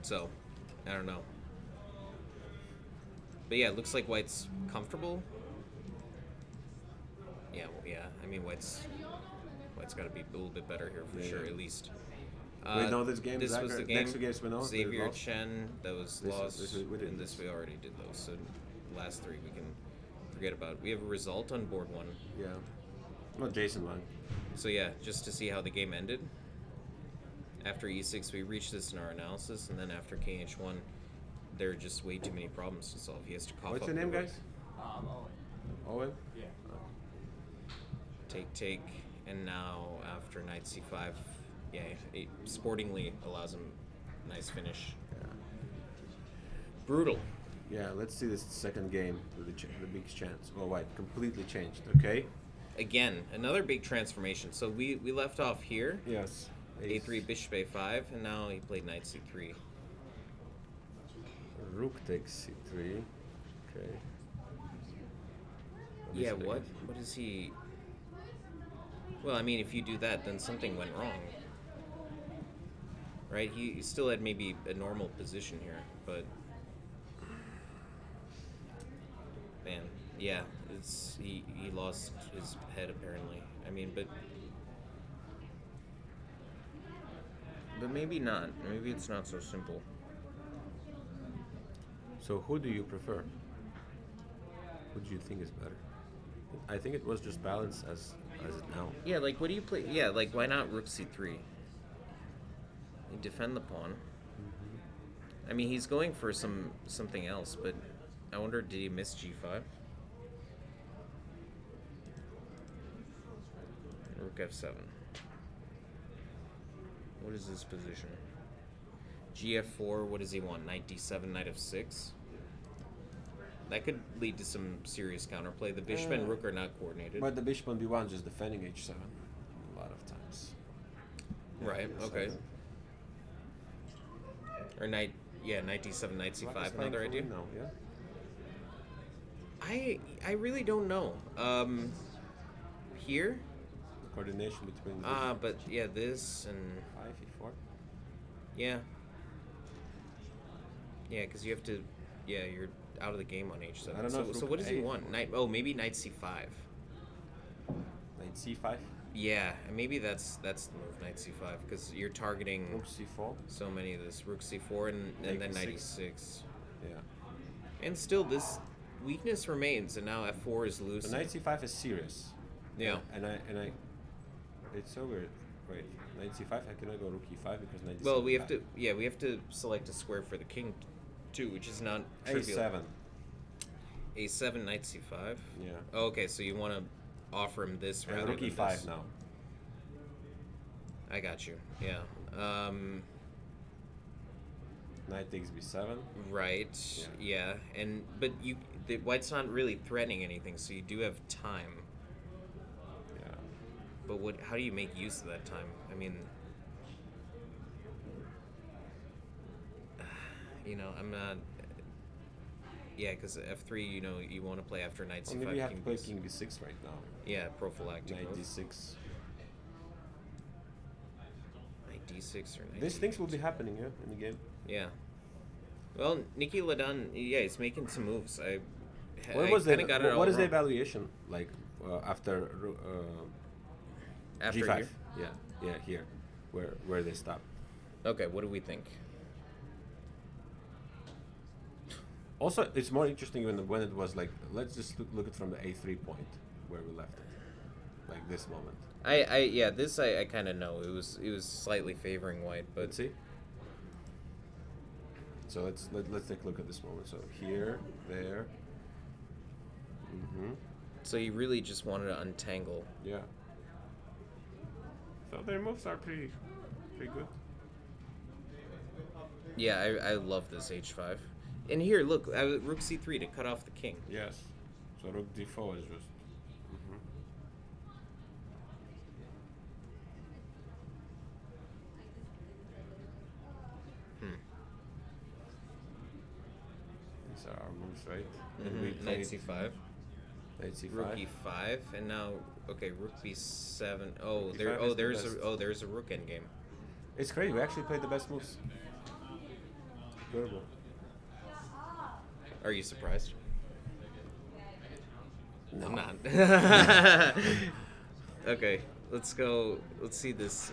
Speaker 1: So, I don't know. But yeah, it looks like white's comfortable. Yeah, well, yeah. I mean, white's got to be a little bit better here for
Speaker 2: Yeah,
Speaker 1: sure,
Speaker 2: yeah.
Speaker 1: at least.
Speaker 2: We know this game.
Speaker 1: This was
Speaker 2: Zachar.
Speaker 1: the game.
Speaker 2: Next two games we know. they
Speaker 1: Xavier
Speaker 2: lost.
Speaker 1: Chen, that was
Speaker 2: This-
Speaker 1: lost,
Speaker 2: we did
Speaker 1: and
Speaker 2: this.
Speaker 1: this we already did those. So last three we can forget about. We have a result on board one.
Speaker 2: Yeah. Not Jason won.
Speaker 1: So yeah, just to see how the game ended. After E6, we reached this in our analysis, and then after King H1, there are just way too many problems to solve. He has to cough
Speaker 2: What's
Speaker 1: up
Speaker 2: your name,
Speaker 1: the rook.
Speaker 2: guys?
Speaker 3: Owen.
Speaker 2: Owen.
Speaker 3: Yeah.
Speaker 1: Take, and now after knight C5, yeah, it sportingly allows him nice finish.
Speaker 2: Yeah.
Speaker 1: Brutal.
Speaker 2: Yeah. Let's see this second game with the big chance. Oh, white completely changed. Okay.
Speaker 1: Again, another big transformation. So we left off here.
Speaker 2: Yes.
Speaker 1: A3, bishop A5, and now he played knight C3.
Speaker 2: Rook takes C3. Okay.
Speaker 1: Yeah, what is he? Well, I mean, if you do that, then something went wrong. Right? He still had maybe a normal position here, but man, yeah, he lost his head apparently. I mean, but maybe not. Maybe it's not so simple.
Speaker 2: So who do you prefer? Who do you think is better? I think it was just balanced as it now.
Speaker 1: Yeah, like what do you play? Yeah, like why not rook C3? You defend the pawn. I mean, he's going for something else, but I wonder, did he miss G5? Rook F7. What is his position? GF4, what does he want? Knight D7, Knight F6? That could lead to some serious counterplay. The bishop and rook are not coordinated.
Speaker 2: But the bishop on B1 is just defending H7 a lot of times.
Speaker 1: Right, okay. Or knight D7, Knight C5, another idea?
Speaker 2: No, yeah. Mm-hmm.
Speaker 1: I really don't know. Here?
Speaker 2: The coordination between
Speaker 1: But yeah, this and
Speaker 2: 5, E4.
Speaker 1: yeah. Yeah, because you have to, yeah, you're out of the game on H7.
Speaker 2: I don't know if
Speaker 1: So
Speaker 2: rook
Speaker 1: what does he
Speaker 2: A-
Speaker 1: want? Maybe Knight C5.
Speaker 2: Knight C5.
Speaker 1: Yeah, and maybe that's the move, Knight C5, because you're targeting
Speaker 2: Rook C4.
Speaker 1: so many of this. Rook C4 and then
Speaker 2: Take
Speaker 1: Knight
Speaker 2: E6.
Speaker 1: E6.
Speaker 2: Yeah.
Speaker 1: And still, this weakness remains, and now F4 is loose.
Speaker 2: The Knight C5 is serious.
Speaker 1: Yeah.
Speaker 2: And I it's so weird. Wait, Knight C5. I cannot go Rook E5 because Knight.
Speaker 1: Well,
Speaker 2: C5.
Speaker 1: we have to select a square for the king, too, which is not trivial.
Speaker 2: A7.
Speaker 1: A7, Knight C5.
Speaker 2: Yeah.
Speaker 1: Oh, okay, so you want to offer him this
Speaker 2: And
Speaker 1: rather
Speaker 2: Rook
Speaker 1: than
Speaker 2: E5
Speaker 1: this.
Speaker 2: now.
Speaker 1: I got you. Yeah.
Speaker 2: Knight takes B7.
Speaker 1: Right. Yeah. But the white's not really threatening anything, so you do have time. But what? How do you make use of that time? I mean, I'm not. Yeah, because F3, you want to play after knight
Speaker 2: Well,
Speaker 1: c5.
Speaker 2: maybe you have to
Speaker 1: king
Speaker 2: play
Speaker 1: b6.
Speaker 2: king b6 right now.
Speaker 1: Yeah, prophylactic.
Speaker 2: Knight
Speaker 1: move.
Speaker 2: d6.
Speaker 1: Knight d6 or knight
Speaker 2: These things will be
Speaker 1: d8.
Speaker 2: happening, yeah, in the game.
Speaker 1: Yeah. Well, Nikki Ladan, yeah, he's making some moves.
Speaker 2: What
Speaker 1: I
Speaker 2: was
Speaker 1: kind of got it all
Speaker 2: what is the
Speaker 1: wrong.
Speaker 2: evaluation like after
Speaker 1: After
Speaker 2: g5?
Speaker 1: here?
Speaker 2: Yeah, here, where they stop.
Speaker 1: Okay, what do we think?
Speaker 2: Also, it's more interesting when it was like, let's just look at from the a3 point where we left it, like this moment.
Speaker 1: This I kind of know. It was slightly favoring white, but
Speaker 2: Let's see. So let's take a look at this moment. So here, there. Mm-hmm.
Speaker 1: so he really just wanted to untangle.
Speaker 2: Yeah. So their moves are pretty good.
Speaker 1: Yeah, I love this h5. And here, look, rook c3 to cut off the king.
Speaker 2: Yes. So rook d4 is just. Mm-hmm. These are our moves, right? And we
Speaker 1: Knight
Speaker 2: played
Speaker 1: c5,
Speaker 2: knight c5.
Speaker 1: rook e5, and now rook b7. Oh,
Speaker 2: Rook
Speaker 1: there.
Speaker 2: e5
Speaker 1: Oh,
Speaker 2: is the
Speaker 1: there's
Speaker 2: best.
Speaker 1: there's a rook endgame.
Speaker 2: It's crazy. We actually played the best moves. Incredible.
Speaker 1: Are you surprised?
Speaker 2: No.
Speaker 1: I'm not. Okay, let's go. Let's see this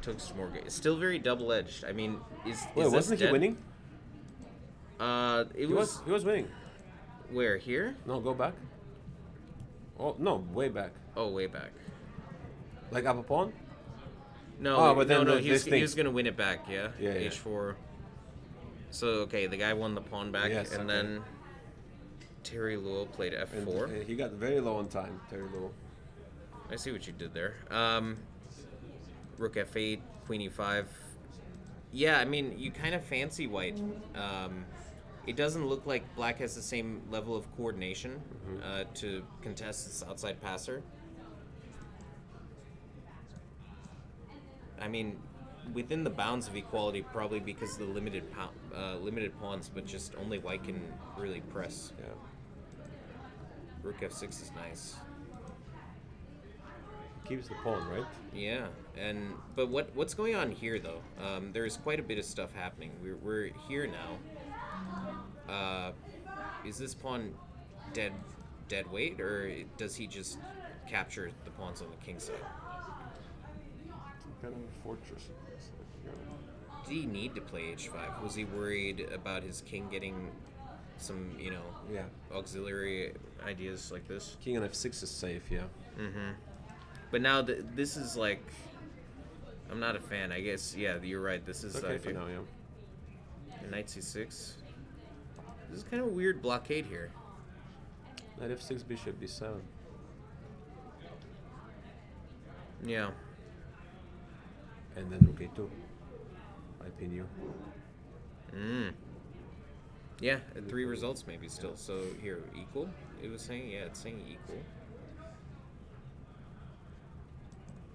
Speaker 1: Toadsmorgan. It's still very double-edged. I mean, is
Speaker 2: Wait,
Speaker 1: this
Speaker 2: wasn't he
Speaker 1: dead?
Speaker 2: winning?
Speaker 1: It
Speaker 2: He was winning.
Speaker 1: where here?
Speaker 2: No, go back. Oh no, way back.
Speaker 1: Oh, way back.
Speaker 2: Like up a pawn.
Speaker 1: No,
Speaker 2: Oh, but then
Speaker 1: no,
Speaker 2: this
Speaker 1: he
Speaker 2: thing-
Speaker 1: was gonna win it back. Yeah.
Speaker 2: Yeah, yeah.
Speaker 1: H4. So okay, the guy won the pawn back,
Speaker 2: Yes,
Speaker 1: and
Speaker 2: okay.
Speaker 1: then Terry Luo played
Speaker 2: And
Speaker 1: F4.
Speaker 2: he got very low on time. Very low.
Speaker 1: I see what you did there. Rook F8, Queen E5. Yeah, I mean, you kind of fancy white. It doesn't look like black has the same level of coordination to contest this outside passer. I mean, within the bounds of equality, probably because of the limited pawns, but just only white can really press.
Speaker 2: Yeah.
Speaker 1: Rook F6 is nice.
Speaker 2: Keeps the pawn, right?
Speaker 1: Yeah, but what's going on here though? There's quite a bit of stuff happening. We're here now. Is this pawn dead weight, or does he just capture the pawns on the king side?
Speaker 2: Kind of a fortress.
Speaker 1: Did he need to play h5? Was he worried about his king getting some,
Speaker 2: Yeah.
Speaker 1: auxiliary ideas like this?
Speaker 2: King on f6 is safe. Yeah.
Speaker 1: Mm-hmm. But now this is like, I'm not a fan. I guess, yeah, you're right. This is
Speaker 2: It's okay for now. Yeah.
Speaker 1: Knight c6. This is kind of a weird blockade here.
Speaker 2: Knight f6, bishop b7.
Speaker 1: Yeah.
Speaker 2: And then rook a2. I pin you.
Speaker 1: Yeah, 3 results maybe still. So here, equal? It was saying, yeah, it's saying equal.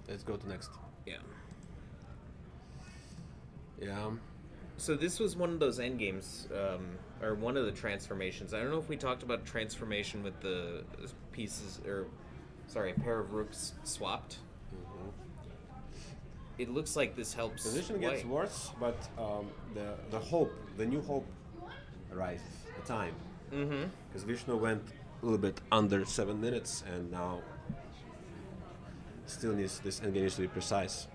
Speaker 2: Let's go to next.
Speaker 1: Yeah.
Speaker 2: Yeah.
Speaker 1: So this was one of those endgames, or one of the transformations. I don't know if we talked about transformation with the pieces, a pair of rooks swapped. It looks like this helps.
Speaker 2: Position gets
Speaker 1: white.
Speaker 2: worse, but the new hope arises. The time.
Speaker 1: Mm-hmm.
Speaker 2: Because Vishnu went a little bit under 7 minutes, and now still needs this endgame needs to be precise.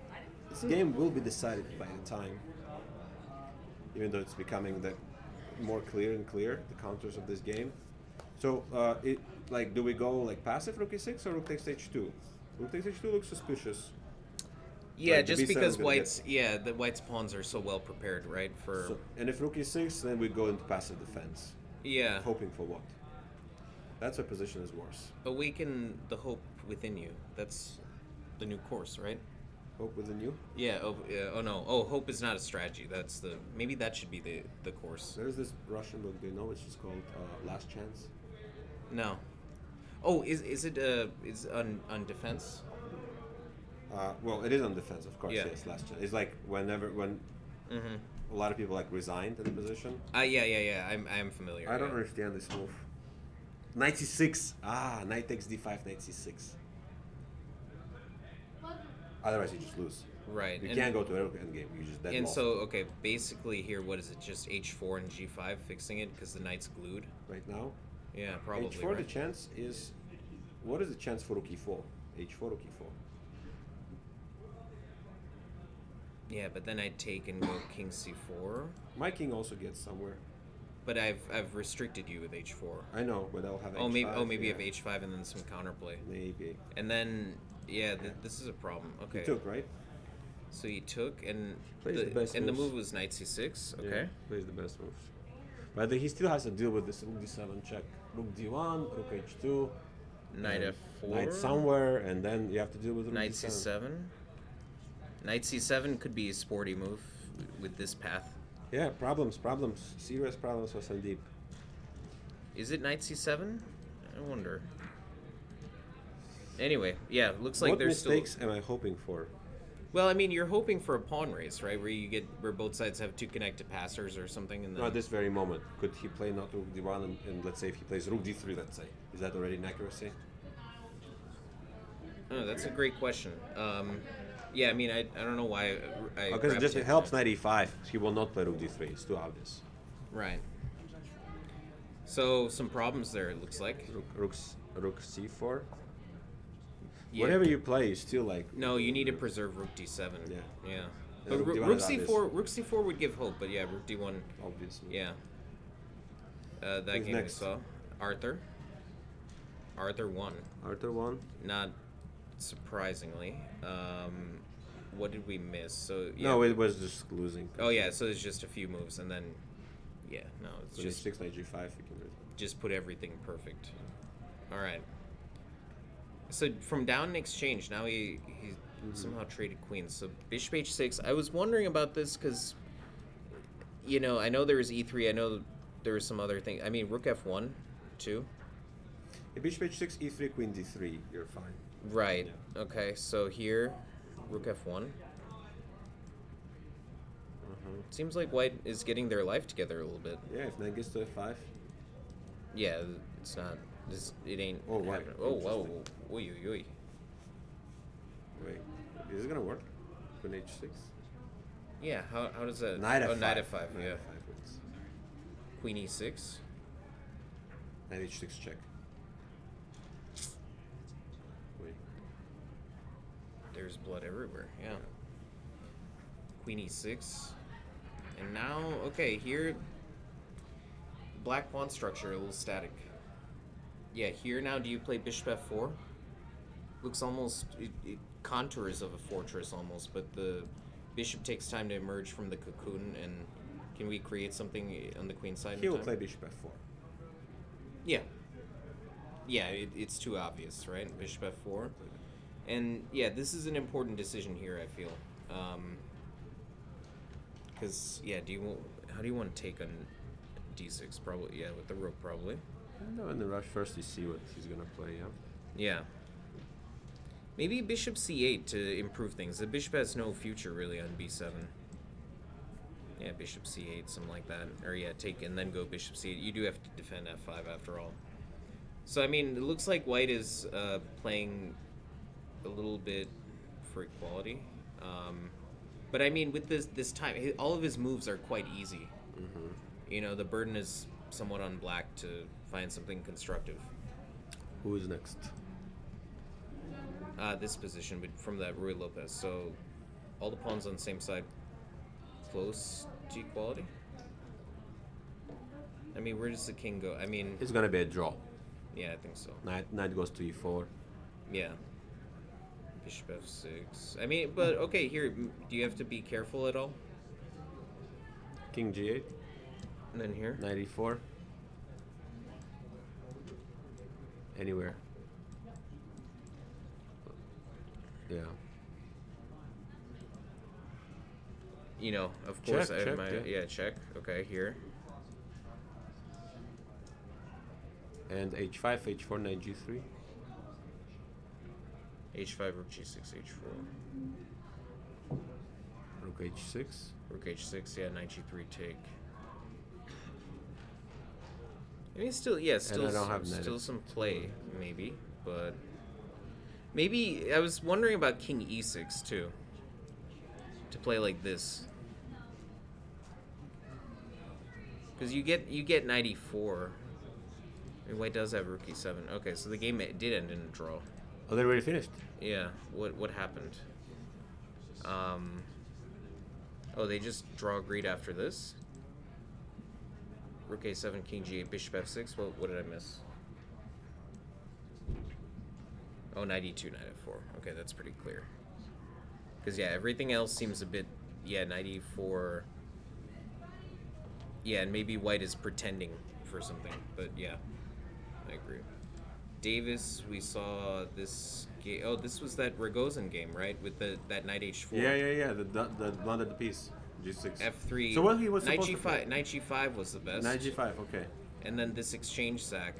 Speaker 2: This game will be decided by the time, even though it's becoming more clear and clear, the counters of this game. So, do we go like passive rook e6 or rook takes h2? Rook takes h2 looks suspicious.
Speaker 1: Yeah,
Speaker 2: Like, the
Speaker 1: just
Speaker 2: B7
Speaker 1: because
Speaker 2: is gonna
Speaker 1: the white's pawns are so well prepared, right?
Speaker 2: And if rook e6, then we go into passive defense,
Speaker 1: Yeah.
Speaker 2: hoping for what? That's why position is worse.
Speaker 1: Awaken the hope within you. That's the new course, right?
Speaker 2: Hope within you.
Speaker 1: Yeah. Oh no. Oh, hope is not a strategy. Maybe that should be the course.
Speaker 2: There's this Russian book, do you know, which is called Last Chance.
Speaker 1: No. Oh, is it on defense?
Speaker 2: Well, it is on defense, of course.
Speaker 1: Yeah.
Speaker 2: Yes, last chance. It's like when
Speaker 1: Mm-hmm.
Speaker 2: a lot of people like resigned in the position.
Speaker 1: Yeah. I'm familiar.
Speaker 2: I don't
Speaker 1: yeah.
Speaker 2: understand this move. Knight c6. Knight takes d5, knight c6. Otherwise, you just lose.
Speaker 1: Right.
Speaker 2: You can't go to an endgame. You just dead
Speaker 1: And
Speaker 2: lost.
Speaker 1: so, okay, basically here, what is it? Just h4 and g5 fixing it because the knight's glued?
Speaker 2: Right now,
Speaker 1: Yeah, probably,
Speaker 2: h4,
Speaker 1: right?
Speaker 2: the chance is... What is the chance for rook e4? h4, rook e4.
Speaker 1: Yeah, but then I'd take and go king c4.
Speaker 2: My king also gets somewhere.
Speaker 1: But I've restricted you with h4.
Speaker 2: I know, but I'll have
Speaker 1: Oh,
Speaker 2: h5.
Speaker 1: maybe you
Speaker 2: yeah.
Speaker 1: have h5 and then some counterplay.
Speaker 2: Maybe.
Speaker 1: And then, yeah, this is a problem. Okay.
Speaker 2: He took, right?
Speaker 1: So he took, and
Speaker 2: Plays the best
Speaker 1: the
Speaker 2: moves.
Speaker 1: move was knight c6. Okay.
Speaker 2: Yeah, plays the best moves. But he still has to deal with this rook d7 check. Rook d1, rook h2.
Speaker 1: Knight
Speaker 2: and
Speaker 1: f4.
Speaker 2: Knight somewhere, and then you have to deal with rook
Speaker 1: Knight
Speaker 2: d7.
Speaker 1: c7. Knight c7 could be a sporty move with this path.
Speaker 2: Yeah, problems. Serious problems for Sandeep.
Speaker 1: Is it knight c7? I wonder. Anyway, yeah, looks like
Speaker 2: What
Speaker 1: there's
Speaker 2: mistakes am I hoping for?
Speaker 1: Well, I mean, you're hoping for a pawn race, right? Where both sides have two connected passers or something, and then
Speaker 2: Not this very moment. Could he play not rook d1 and let's say if he plays rook d3, let's say, is that already inaccuracy?
Speaker 1: Oh, that's a great question. Yeah, I mean, I don't know why I
Speaker 2: Because it just
Speaker 1: gravitate
Speaker 2: helps
Speaker 1: to
Speaker 2: knight e5. He will not play rook d3. It's too obvious.
Speaker 1: that. Right. So some problems there. It looks like.
Speaker 2: Rook c4.
Speaker 1: Yeah.
Speaker 2: Whatever you play, is still like.
Speaker 1: No, you need to preserve rook d7.
Speaker 2: Yeah.
Speaker 1: Yeah.
Speaker 2: And
Speaker 1: But
Speaker 2: rook d1
Speaker 1: rook
Speaker 2: is obvious.
Speaker 1: c4 would give hope, but yeah, rook d1.
Speaker 2: Obviously.
Speaker 1: Yeah. That
Speaker 2: Who's
Speaker 1: game
Speaker 2: next?
Speaker 1: we saw. Arthur won.
Speaker 2: Arthur won.
Speaker 1: Not surprisingly. What did we miss? So yeah.
Speaker 2: No, it was just losing.
Speaker 1: Oh yeah, so it's just a few moves, and then yeah, no, it's
Speaker 2: So
Speaker 1: just
Speaker 2: 6 knight g5. You can.
Speaker 1: just put everything perfect. All right. So from down in exchange, now he somehow traded queens. So bishop h6. I was wondering about this because, you know, I know there was e3. I know there was some other thing. I mean, rook f1, too.
Speaker 2: Bishop h6, e3, queen d3. You're fine.
Speaker 1: Right. Okay. So here, rook f1. Seems like white is getting their life together a little bit.
Speaker 2: Yeah, if knight gets to f5.
Speaker 1: Yeah, it's not. It ain't.
Speaker 2: Oh, right.
Speaker 1: happening. Oh, whoa.
Speaker 2: Interesting.
Speaker 1: Oy, oy, oy.
Speaker 2: Wait, is it gonna work? Queen h6.
Speaker 1: Yeah. How does that?
Speaker 2: Knight
Speaker 1: oh,
Speaker 2: f5.
Speaker 1: knight f5.
Speaker 2: Knight
Speaker 1: Yeah.
Speaker 2: f5 wins.
Speaker 1: Queen e6.
Speaker 2: Knight h6 check. Wait.
Speaker 1: There's blood everywhere. Yeah. Queen e6. And now, okay, here, black pawn structure, a little static. Yeah, here now, do you play bishop f4? Looks almost, it contours of a fortress almost, but the bishop takes time to emerge from the cocoon, and can we create something on the queen side?
Speaker 2: He
Speaker 1: in
Speaker 2: will
Speaker 1: time?
Speaker 2: play bishop f4.
Speaker 1: Yeah. Yeah, it's too obvious, right? Bishop f4. And yeah, this is an important decision here, I feel. Because, yeah, how do you want to take on d6? Probably, yeah, with the rook, probably.
Speaker 2: No, in the rush first you see what he's gonna play, yeah?
Speaker 1: Yeah. Maybe bishop c8 to improve things. The bishop has no future, really, on b7. Yeah, bishop c8, something like that. Or, yeah, take and then go bishop c8. You do have to defend f5, after all. So, I mean, it looks like white is playing a little bit for equality. But, I mean, with this time, all of his moves are quite easy.
Speaker 2: Mm-hmm.
Speaker 1: You know, the burden is somewhat on black to find something constructive.
Speaker 2: Who is next?
Speaker 1: This position, but from that Rui Lopez. So, all the pawns on the same side, close to equality. I mean, where does the king go? I mean,
Speaker 2: It's gonna be a draw.
Speaker 1: yeah, I think so.
Speaker 2: Knight goes to e4.
Speaker 1: Yeah. Bishop f6. I mean, but okay, here, do you have to be careful at all?
Speaker 2: King g8.
Speaker 1: And then here?
Speaker 2: Knight e4. Anywhere. Yeah.
Speaker 1: You know, of course,
Speaker 2: Check,
Speaker 1: I have
Speaker 2: check,
Speaker 1: my
Speaker 2: yeah.
Speaker 1: check. Okay, here.
Speaker 2: And h5, h4, knight g3.
Speaker 1: H5, rook G6, H4.
Speaker 2: Rook H6.
Speaker 1: Rook H6, yeah, knight G3 take. I mean, still, yeah, still,
Speaker 2: I don't have knight
Speaker 1: still
Speaker 2: F-
Speaker 1: some play, maybe, but maybe I was wondering about King E6 too, to play like this, because you get knight E4. I mean, White does have rook E7. Okay, so the game did end in a draw.
Speaker 2: Oh, they already finished.
Speaker 1: Yeah, what happened? Oh, they just draw agreed after this. Rook A7, King G8, Bishop F6. What did I miss? Oh, knight E2, knight F4. Okay, that's pretty clear. Because, yeah, everything else seems a bit... Yeah, knight E4... Yeah, and maybe White is pretending for something. But, yeah, I agree. Davis, we saw this game... Oh, this was that Rogozin game, right? With that knight H4.
Speaker 2: Yeah. The one at the piece. G6.
Speaker 1: F3.
Speaker 2: So what he was
Speaker 1: knight
Speaker 2: supposed to
Speaker 1: G5.
Speaker 2: play?
Speaker 1: Knight G5 was the best.
Speaker 2: Knight G5. Okay.
Speaker 1: And then this exchange sack.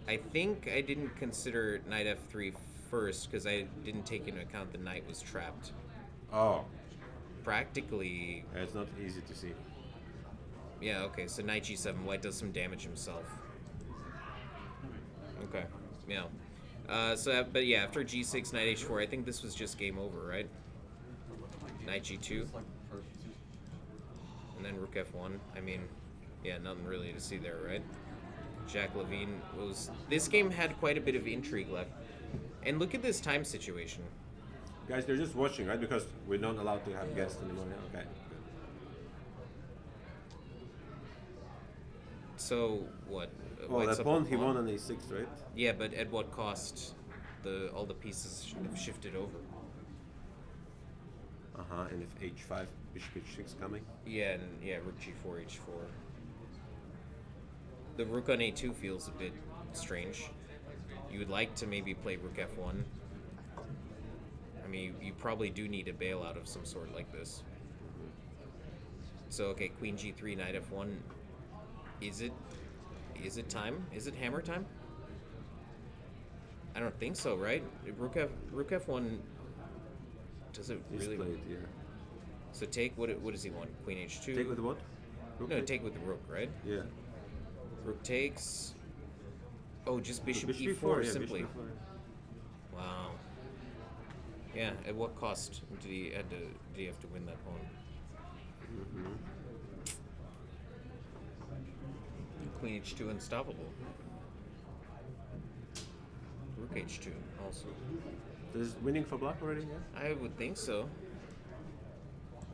Speaker 1: I think I didn't consider knight F3 first because I didn't take into account the knight was trapped.
Speaker 2: Oh,
Speaker 1: Practically,
Speaker 2: it's not easy to see.
Speaker 1: yeah, okay, so knight G7, White does some damage himself. Okay, yeah. But yeah, after G6, knight H4, I think this was just game over, right? Knight G2,
Speaker 3: It's like the first two.
Speaker 1: and then rook F1. I mean, yeah, nothing really to see there, right? Jack Levine was... This game had quite a bit of intrigue left. And look at this time situation.
Speaker 2: Guys, they're just watching, right? Because we're not allowed to have guests anymore. Yeah? Okay.
Speaker 1: So, what?
Speaker 2: Oh,
Speaker 1: White's
Speaker 2: that
Speaker 1: up
Speaker 2: pawn,
Speaker 1: a
Speaker 2: he won on A6, right?
Speaker 1: Yeah, but at what cost? All the pieces have shifted over.
Speaker 2: And if H5, Bishop H6 coming.
Speaker 1: Yeah, and yeah, rook G4, H4. The rook on A2 feels a bit strange. You would like to maybe play rook F1. I mean, you probably do need a bailout of some sort like this. So, okay, queen G3, knight F1. Is it time? Is it hammer time? I don't think so, right? Rook F1. Does it
Speaker 2: He's
Speaker 1: really?
Speaker 2: played, yeah.
Speaker 1: So take what does he want? Queen H2.
Speaker 2: Take with what? Rook
Speaker 1: No,
Speaker 2: take?
Speaker 1: take with the rook, right?
Speaker 2: Yeah.
Speaker 1: Rook takes. Oh, just bishop
Speaker 2: Bishop
Speaker 1: E4
Speaker 2: yeah,
Speaker 1: simply.
Speaker 2: Bishop E4.
Speaker 1: Wow. Yeah. At what cost did he have to win that pawn? Queen H2 unstoppable. Rook H2 also.
Speaker 2: This is winning for black already, yeah?
Speaker 1: I would think so.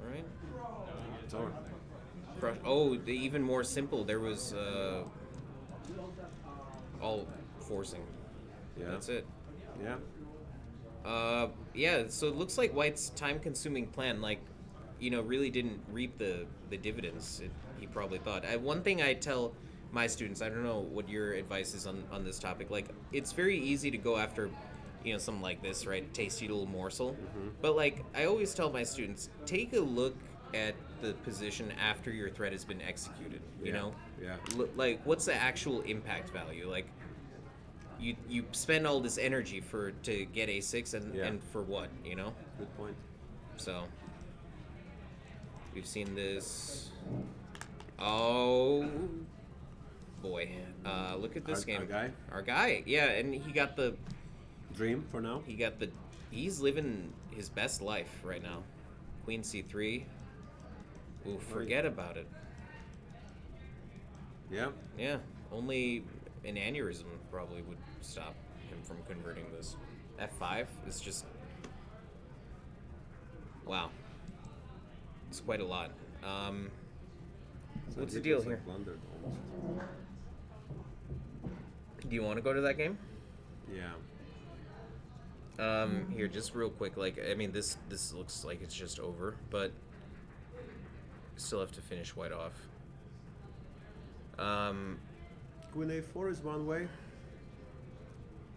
Speaker 1: Right?
Speaker 2: It's over.
Speaker 1: Crush. Oh, even more simple. There was all forcing.
Speaker 2: Yeah.
Speaker 1: That's it.
Speaker 2: Yeah.
Speaker 1: Yeah. So it looks like White's time-consuming plan, like, really didn't reap the dividends he probably thought. One thing I tell my students, I don't know what your advice is on this topic. Like, it's very easy to go after, something like this, right? Tasty little morsel. But like, I always tell my students, take a look at the position after your threat has been executed. You
Speaker 2: Yeah,
Speaker 1: know,
Speaker 2: yeah.
Speaker 1: Like, what's the actual impact value? Like, you spend all this energy to get A6 and for what?
Speaker 2: Good point.
Speaker 1: So we've seen this. Oh boy, look at this
Speaker 2: Our-
Speaker 1: game.
Speaker 2: our guy?
Speaker 1: Our guy, yeah, and he got the.
Speaker 2: Dream for now?
Speaker 1: He's living his best life right now. Queen C3. Ooh, forget about it.
Speaker 2: Yeah.
Speaker 1: Yeah, only an aneurysm probably would stop him from converting this. F5 is just... Wow. It's quite a lot. What's the deal here?
Speaker 2: Blundered almost.
Speaker 1: Do you want to go to that game?
Speaker 2: Yeah.
Speaker 1: Here, just real quick, this looks like it's just over, but still have to finish White off.
Speaker 2: Queen A4 is one way.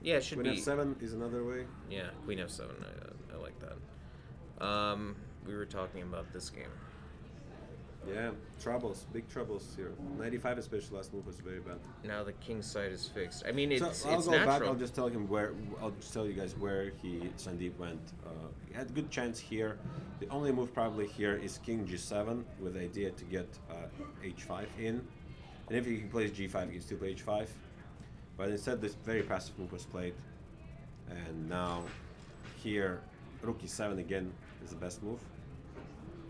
Speaker 1: Yeah, it should
Speaker 2: Queen
Speaker 1: be.
Speaker 2: F7 is another way.
Speaker 1: Yeah, Queen F7. I like that. We were talking about this game.
Speaker 2: Yeah, troubles, big troubles here. 95 especially last move was very bad.
Speaker 1: Now the king side is fixed. I mean, it's
Speaker 2: So I'll
Speaker 1: it's
Speaker 2: go
Speaker 1: natural.
Speaker 2: back. I'll just tell him where. I'll just tell you guys where Sandeep went. He had a good chance here. The only move probably here is King G7 with the idea to get H5 in, and if he plays G5, he can still play H5. But instead, this very passive move was played, and now here Rook E7 again is the best move,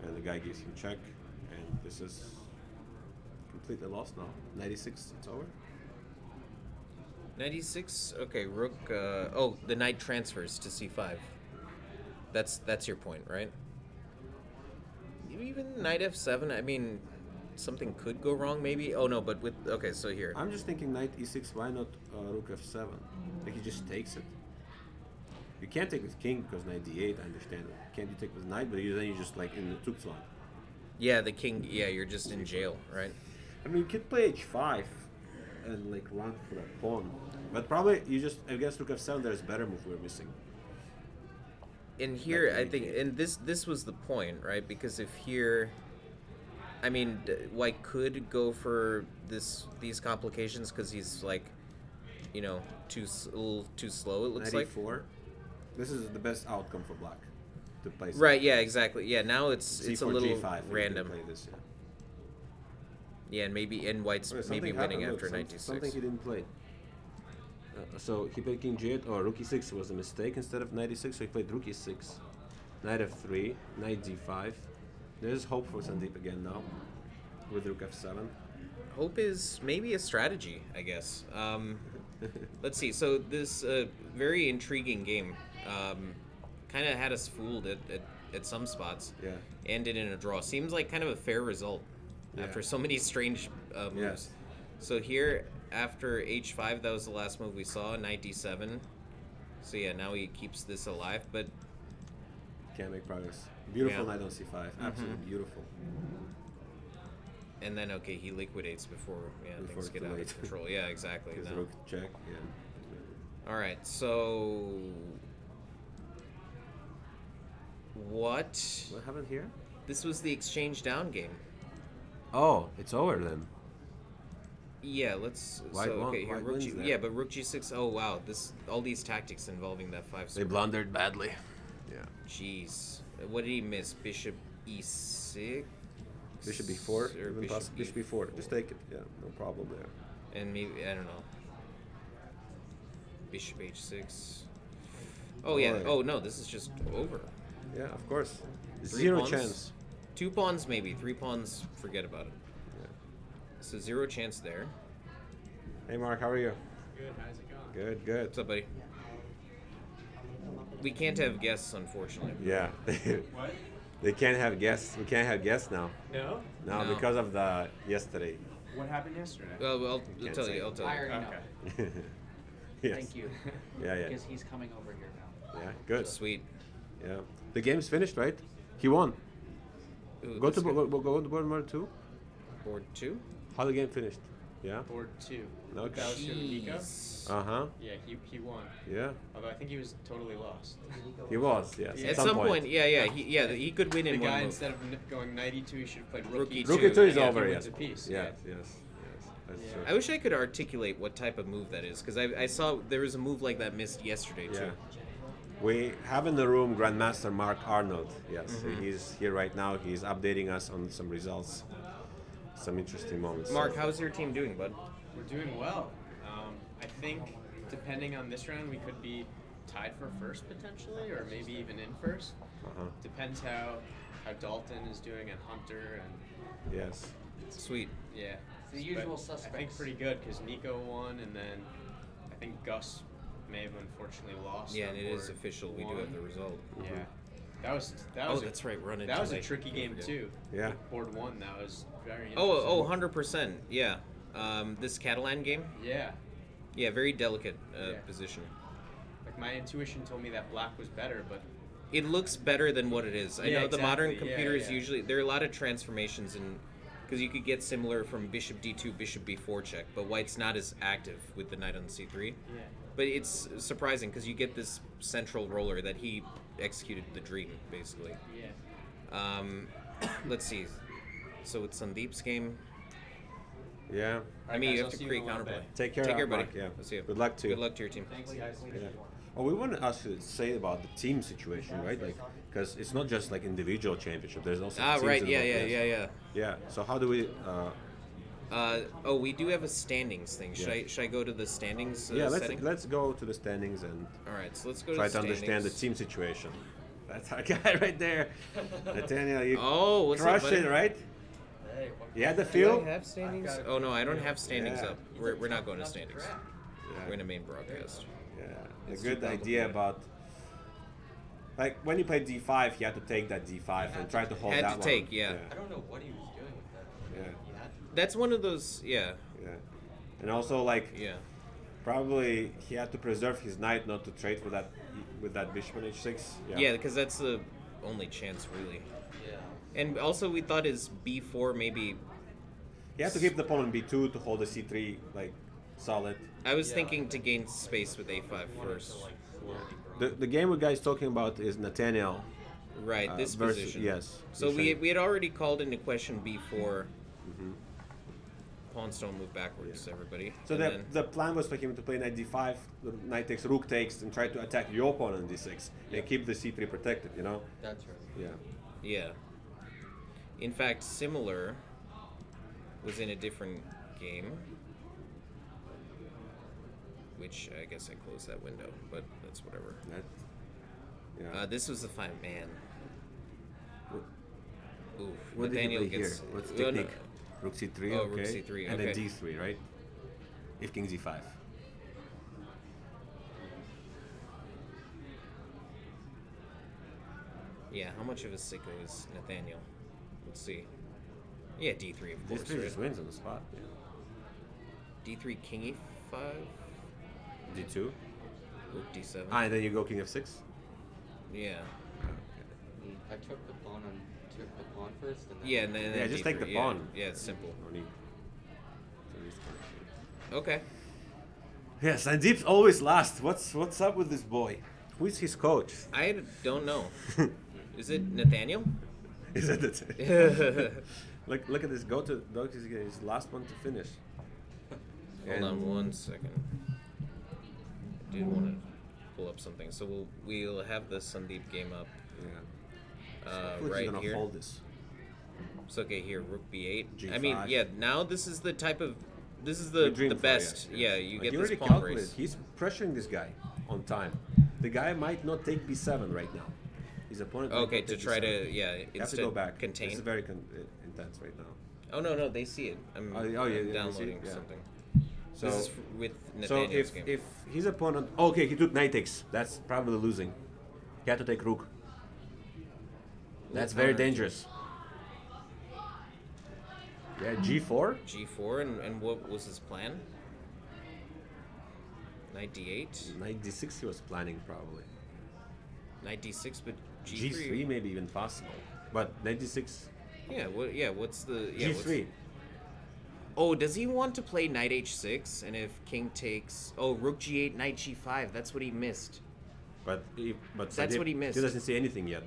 Speaker 2: and the guy gives him check, and this is completely lost now. 96, it's over.
Speaker 1: 96. Okay, rook. Oh, the knight transfers to c5. That's your point, right? Even knight f7. I mean, something could go wrong, maybe. Oh no, but with okay. So here,
Speaker 2: I'm just thinking knight e6. Why not rook f7? Like he just takes it. You can't take with king because knight d8. I understand it. Can't you take with knight? But then you just like in the Zugzwang.
Speaker 1: yeah, the king. Yeah, you're just in jail, right?
Speaker 2: I mean, you could play h5 and like run for that pawn. But probably you just against rook f7. There's better move we're missing.
Speaker 1: And here,
Speaker 2: Like
Speaker 1: I think, and this was the point, right? Because if here, I mean, White could go for these complications because he's like, you know, a little too slow. It looks like.
Speaker 2: 94. This is the best outcome for black to play.
Speaker 1: Right. Yeah. Exactly. Yeah. Now it's a
Speaker 2: C4,
Speaker 1: little
Speaker 2: G5, you can
Speaker 1: random.
Speaker 2: play this, yeah.
Speaker 1: Yeah, and maybe White's
Speaker 2: Wait,
Speaker 1: maybe
Speaker 2: something
Speaker 1: winning
Speaker 2: happened,
Speaker 1: after
Speaker 2: look,
Speaker 1: knight d6.
Speaker 2: Something he didn't play. So he played king g8 or rook e6 was a mistake instead of knight e6, so he played rook e6, knight f3, knight d5. There's hope for Sandeep again now with rook f7.
Speaker 1: Hope is maybe a strategy, I guess. Let's see. So this very intriguing game kind of had us fooled at some spots.
Speaker 2: Yeah.
Speaker 1: Ended in a draw. Seems like kind of a fair result after so many strange moves.
Speaker 2: Yes.
Speaker 1: So here, after h5, that was the last move we saw, knight d7. So yeah, now he keeps this alive, but
Speaker 2: Can't make progress. Beautiful
Speaker 1: Yeah.
Speaker 2: knight on c5. Absolutely beautiful.
Speaker 1: and then okay, he liquidates before
Speaker 2: Before
Speaker 1: things
Speaker 2: it's
Speaker 1: get
Speaker 2: too
Speaker 1: out
Speaker 2: late.
Speaker 1: of control. Yeah, exactly.
Speaker 2: His
Speaker 1: No.
Speaker 2: rook check. Yeah.
Speaker 1: All right, so what?
Speaker 2: What happened here?
Speaker 1: This was the exchange down game.
Speaker 2: Oh, it's over then.
Speaker 1: Yeah, let's.
Speaker 2: White
Speaker 1: so
Speaker 2: won-
Speaker 1: okay, here
Speaker 2: white
Speaker 1: rook
Speaker 2: wins
Speaker 1: G.
Speaker 2: there.
Speaker 1: Yeah, but rook G6. Oh wow, all these tactics involving that 5.
Speaker 2: They blundered badly. Yeah.
Speaker 1: Jeez, what did he miss? Bishop E6.
Speaker 2: Bishop b4.
Speaker 1: Or
Speaker 2: Even
Speaker 1: bishop
Speaker 2: possible. Bishop b4. Just take it. Yeah, no problem there.
Speaker 1: And maybe I don't know. Bishop H6. Oh yeah.
Speaker 2: Boy.
Speaker 1: Oh no, this is just over.
Speaker 2: Yeah, of course.
Speaker 1: 3
Speaker 2: Zero
Speaker 1: pawns?
Speaker 2: chance.
Speaker 1: 2 pawns maybe. 3 pawns. Forget about it.
Speaker 2: Yeah.
Speaker 1: So 0 chance there.
Speaker 2: Hey Mark, how are you?
Speaker 3: Good, how's it going?
Speaker 2: Good, good.
Speaker 1: What's up, buddy? We can't have guests, unfortunately.
Speaker 2: Yeah.
Speaker 3: What?
Speaker 2: They can't have guests. We can't have guests now.
Speaker 3: No?
Speaker 2: No,
Speaker 1: No.
Speaker 2: because of the yesterday.
Speaker 3: What happened yesterday?
Speaker 1: Well, I'll
Speaker 2: Can't
Speaker 1: tell
Speaker 2: say.
Speaker 1: you. I'll tell
Speaker 4: I
Speaker 1: you.
Speaker 4: already know.
Speaker 3: Okay.
Speaker 2: Yes.
Speaker 4: Thank you.
Speaker 2: Yeah, yeah.
Speaker 4: Because he's coming over here now.
Speaker 2: Yeah, good.
Speaker 1: Sweet.
Speaker 2: Yeah. The game's finished, right? He won.
Speaker 1: Ooh,
Speaker 2: Go
Speaker 1: that's
Speaker 2: to
Speaker 1: good.
Speaker 2: go to board number 2.
Speaker 1: Board 2.
Speaker 2: How the game finished? Yeah.
Speaker 3: Board 2.
Speaker 2: Okay.
Speaker 3: That was from Nico?
Speaker 1: Jeez.
Speaker 2: Uh-huh.
Speaker 3: Yeah, he won.
Speaker 2: Yeah.
Speaker 3: Although I think he was totally lost.
Speaker 2: He was, yes.
Speaker 3: Yeah.
Speaker 1: At some point, yeah, he could win
Speaker 3: The
Speaker 1: in one
Speaker 3: guy,
Speaker 1: move.
Speaker 3: instead of going knight e2, he should have played rook
Speaker 1: Rook
Speaker 3: e2.
Speaker 1: E2.
Speaker 2: Rook E2 is
Speaker 1: Yeah,
Speaker 2: over,
Speaker 3: he
Speaker 2: yes.
Speaker 3: wins a piece.
Speaker 2: Yes, yes. That's
Speaker 3: Yeah.
Speaker 2: true.
Speaker 1: I wish I could articulate what type of move that is, because I saw there was a move like that missed yesterday
Speaker 2: Yeah.
Speaker 1: too.
Speaker 2: We have in the room Grandmaster Mark Arnold. Yes,
Speaker 1: Mm-hmm.
Speaker 2: he's here right now. He's updating us on some results, some interesting moments.
Speaker 1: Mark, how's your team doing, bud?
Speaker 3: We're doing well. I think, depending on this round, we could be tied for first potentially, or maybe even in first.
Speaker 2: Uh-huh.
Speaker 3: Depends how Dalton is doing and Hunter and
Speaker 2: Yes.
Speaker 1: Sweet.
Speaker 3: yeah.
Speaker 4: The usual
Speaker 3: But
Speaker 4: suspects.
Speaker 3: I think pretty good because Nico won, and then I think Gus may have unfortunately lost.
Speaker 1: Yeah,
Speaker 3: on
Speaker 1: and it is
Speaker 3: board
Speaker 1: official. We do
Speaker 3: one.
Speaker 1: have the result.
Speaker 3: Yeah, that was
Speaker 1: Oh, that's right. Run it.
Speaker 3: that was a tricky game too.
Speaker 2: Yeah.
Speaker 3: Board 1, that was very interesting.
Speaker 1: Oh, 100%. Yeah. This Catalan game.
Speaker 3: Yeah.
Speaker 1: Yeah, very delicate
Speaker 3: Yeah.
Speaker 1: position.
Speaker 3: Like my intuition told me that black was better, but
Speaker 1: It looks better than what it is. I
Speaker 3: Yeah,
Speaker 1: know the modern
Speaker 3: exactly. Yeah,
Speaker 1: computers
Speaker 3: yeah.
Speaker 1: usually there are a lot of transformations and because you could get similar from bishop d2, bishop b4 check, but white's not as active with the knight on c3.
Speaker 3: yeah.
Speaker 1: But it's surprising because you get this central roller that he executed the dream basically.
Speaker 3: Yeah.
Speaker 1: Let's see. So with Sandeep's game,
Speaker 2: Yeah.
Speaker 1: I mean,
Speaker 3: guys,
Speaker 1: you
Speaker 3: I'll
Speaker 1: have to
Speaker 3: see you
Speaker 1: create
Speaker 3: in a little
Speaker 1: counterplay.
Speaker 3: bit.
Speaker 2: Take care,
Speaker 1: Take care, buddy.
Speaker 2: Mark, yeah.
Speaker 1: We'll see you.
Speaker 2: Good luck to you.
Speaker 1: Good luck to your team.
Speaker 3: Thanks, guys.
Speaker 2: Yeah. Oh, we want us to say about the team situation, right? Like, because it's not just like individual championship. There's also teams
Speaker 1: Right. Yeah.
Speaker 2: involved,
Speaker 1: Yeah.
Speaker 2: yes.
Speaker 1: Yeah. Yeah.
Speaker 2: Yeah. So how do we?
Speaker 1: We do have a standings thing. Should I go to the standings?
Speaker 2: Yeah.
Speaker 1: Setting?
Speaker 2: Let's go to the standings and
Speaker 1: All right. So let's go
Speaker 2: try
Speaker 1: to
Speaker 2: to
Speaker 1: the
Speaker 2: understand the
Speaker 1: standings.
Speaker 2: team situation. That's our guy right there, Nathaniel. You
Speaker 1: Oh, what's up,
Speaker 2: crushed
Speaker 1: buddy?
Speaker 2: it, right?
Speaker 3: Hey,
Speaker 2: You had the
Speaker 1: Do
Speaker 2: feel.
Speaker 1: I have standings? Oh no, I don't have standings
Speaker 2: Yeah.
Speaker 1: up. We're not going to standings.
Speaker 2: Yeah.
Speaker 1: We're in a main broadcast.
Speaker 2: Yeah,
Speaker 1: It's
Speaker 2: a
Speaker 1: too
Speaker 2: good idea
Speaker 1: complicated.
Speaker 2: about like when you play d5, you had to take that d5 and try to hold
Speaker 1: Had
Speaker 2: that
Speaker 1: to
Speaker 2: one.
Speaker 1: take, yeah.
Speaker 3: I don't know what he was doing with that.
Speaker 2: Yeah.
Speaker 3: He had to.
Speaker 1: That's one of those. Yeah.
Speaker 2: Yeah, and also like
Speaker 1: Yeah.
Speaker 2: probably he had to preserve his knight not to trade for that with that bishop on h6.
Speaker 1: Yeah, because that's the only chance really.
Speaker 3: Yeah.
Speaker 1: And also we thought his b4 maybe.
Speaker 2: He had to keep the pawn on b2 to hold the c3 like solid.
Speaker 1: I was
Speaker 3: Yeah.
Speaker 1: thinking to gain space with a5 first.
Speaker 2: The game we guys talking about is Nathaniel.
Speaker 1: Right, this
Speaker 2: versus-
Speaker 1: position.
Speaker 2: yes,
Speaker 1: So
Speaker 2: this
Speaker 1: we had already called into question b4.
Speaker 2: Mm-hmm.
Speaker 1: Pawns don't move backwards, everybody.
Speaker 2: So
Speaker 1: And
Speaker 2: the,
Speaker 1: then-
Speaker 2: the plan was for him to play knight d5, the knight takes, rook takes, and try to attack your pawn on d6 and keep the c3 protected. You know?
Speaker 3: That's right.
Speaker 2: Yeah.
Speaker 1: Yeah. In fact, similar was in a different game, which I guess I closed that window, but that's whatever.
Speaker 2: That, yeah.
Speaker 1: This was the 5-man. Ooh,
Speaker 2: What did
Speaker 1: Nathaniel
Speaker 2: you play
Speaker 1: gets.
Speaker 2: here? What's the
Speaker 1: no, no.
Speaker 2: technique? Rook c3,
Speaker 1: Oh,
Speaker 2: okay.
Speaker 1: rook c3,
Speaker 2: And then
Speaker 1: okay.
Speaker 2: d3, right? If king d5.
Speaker 1: Yeah, how much of a sicko is Nathaniel? Let's see. Yeah, d3 of course.
Speaker 2: d3 just
Speaker 1: Right?
Speaker 2: wins on the spot. Yeah.
Speaker 1: d3 king e5,
Speaker 2: d2.
Speaker 1: rook d7.
Speaker 2: And then you go king f6.
Speaker 1: Yeah.
Speaker 4: I took the pawn first, and then
Speaker 1: Yeah, and then
Speaker 2: Yeah, just take
Speaker 1: d3,
Speaker 2: the
Speaker 1: yeah.
Speaker 2: pawn.
Speaker 1: Yeah, it's simple.
Speaker 2: No need. So this kind of shit.
Speaker 1: Okay.
Speaker 2: Yeah, Sandeep's always last. What's up with this boy? Who is his coach?
Speaker 1: I don't know. Is it Nathaniel?
Speaker 2: Is it the look at this. Go to his last one to finish.
Speaker 1: Hold on one second. I did want to pull up something. So we'll have the Sandeep game up
Speaker 2: Yeah.
Speaker 1: right
Speaker 2: He's gonna
Speaker 1: here.
Speaker 2: hold this.
Speaker 1: So okay, here rook b8. I
Speaker 2: G5.
Speaker 1: mean, yeah. Now this is the type of
Speaker 2: We
Speaker 1: the
Speaker 2: dream for,
Speaker 1: best.
Speaker 2: yes,
Speaker 1: Yeah,
Speaker 2: yes.
Speaker 1: you
Speaker 2: Like,
Speaker 1: get
Speaker 2: he
Speaker 1: this
Speaker 2: already
Speaker 1: pawn
Speaker 2: calculated.
Speaker 1: race.
Speaker 2: He's pressuring this guy on time. The guy might not take b7 right now. His opponent. might
Speaker 1: Okay,
Speaker 2: not
Speaker 1: to
Speaker 2: take
Speaker 1: try
Speaker 2: b7.
Speaker 1: to yeah
Speaker 2: You have to
Speaker 1: instead
Speaker 2: go back.
Speaker 1: contain.
Speaker 2: This is very intense right now.
Speaker 1: Oh no, they see it. I'm
Speaker 2: Oh, yeah, they see it,
Speaker 1: downloading
Speaker 2: yeah.
Speaker 1: something.
Speaker 2: So,
Speaker 1: This is with
Speaker 2: so
Speaker 1: Nathaniel's game.
Speaker 2: if his opponent, okay, he took knight takes. That's probably losing. He had to take rook. That's very
Speaker 1: counter to-
Speaker 2: dangerous. Yeah, g4.
Speaker 1: G4 and what was his plan? Knight d8,
Speaker 2: Knight d6 he was planning probably.
Speaker 1: knight d6, but G3.
Speaker 2: G3 maybe even possible. But knight d6,
Speaker 1: Yeah, what's the
Speaker 2: g3.
Speaker 1: Oh, does he want to play knight h6? And if king takes, rook g8, knight g5. That's what he missed.
Speaker 2: But
Speaker 1: That's
Speaker 2: Sandeep,
Speaker 1: what he missed.
Speaker 2: He doesn't see anything yet.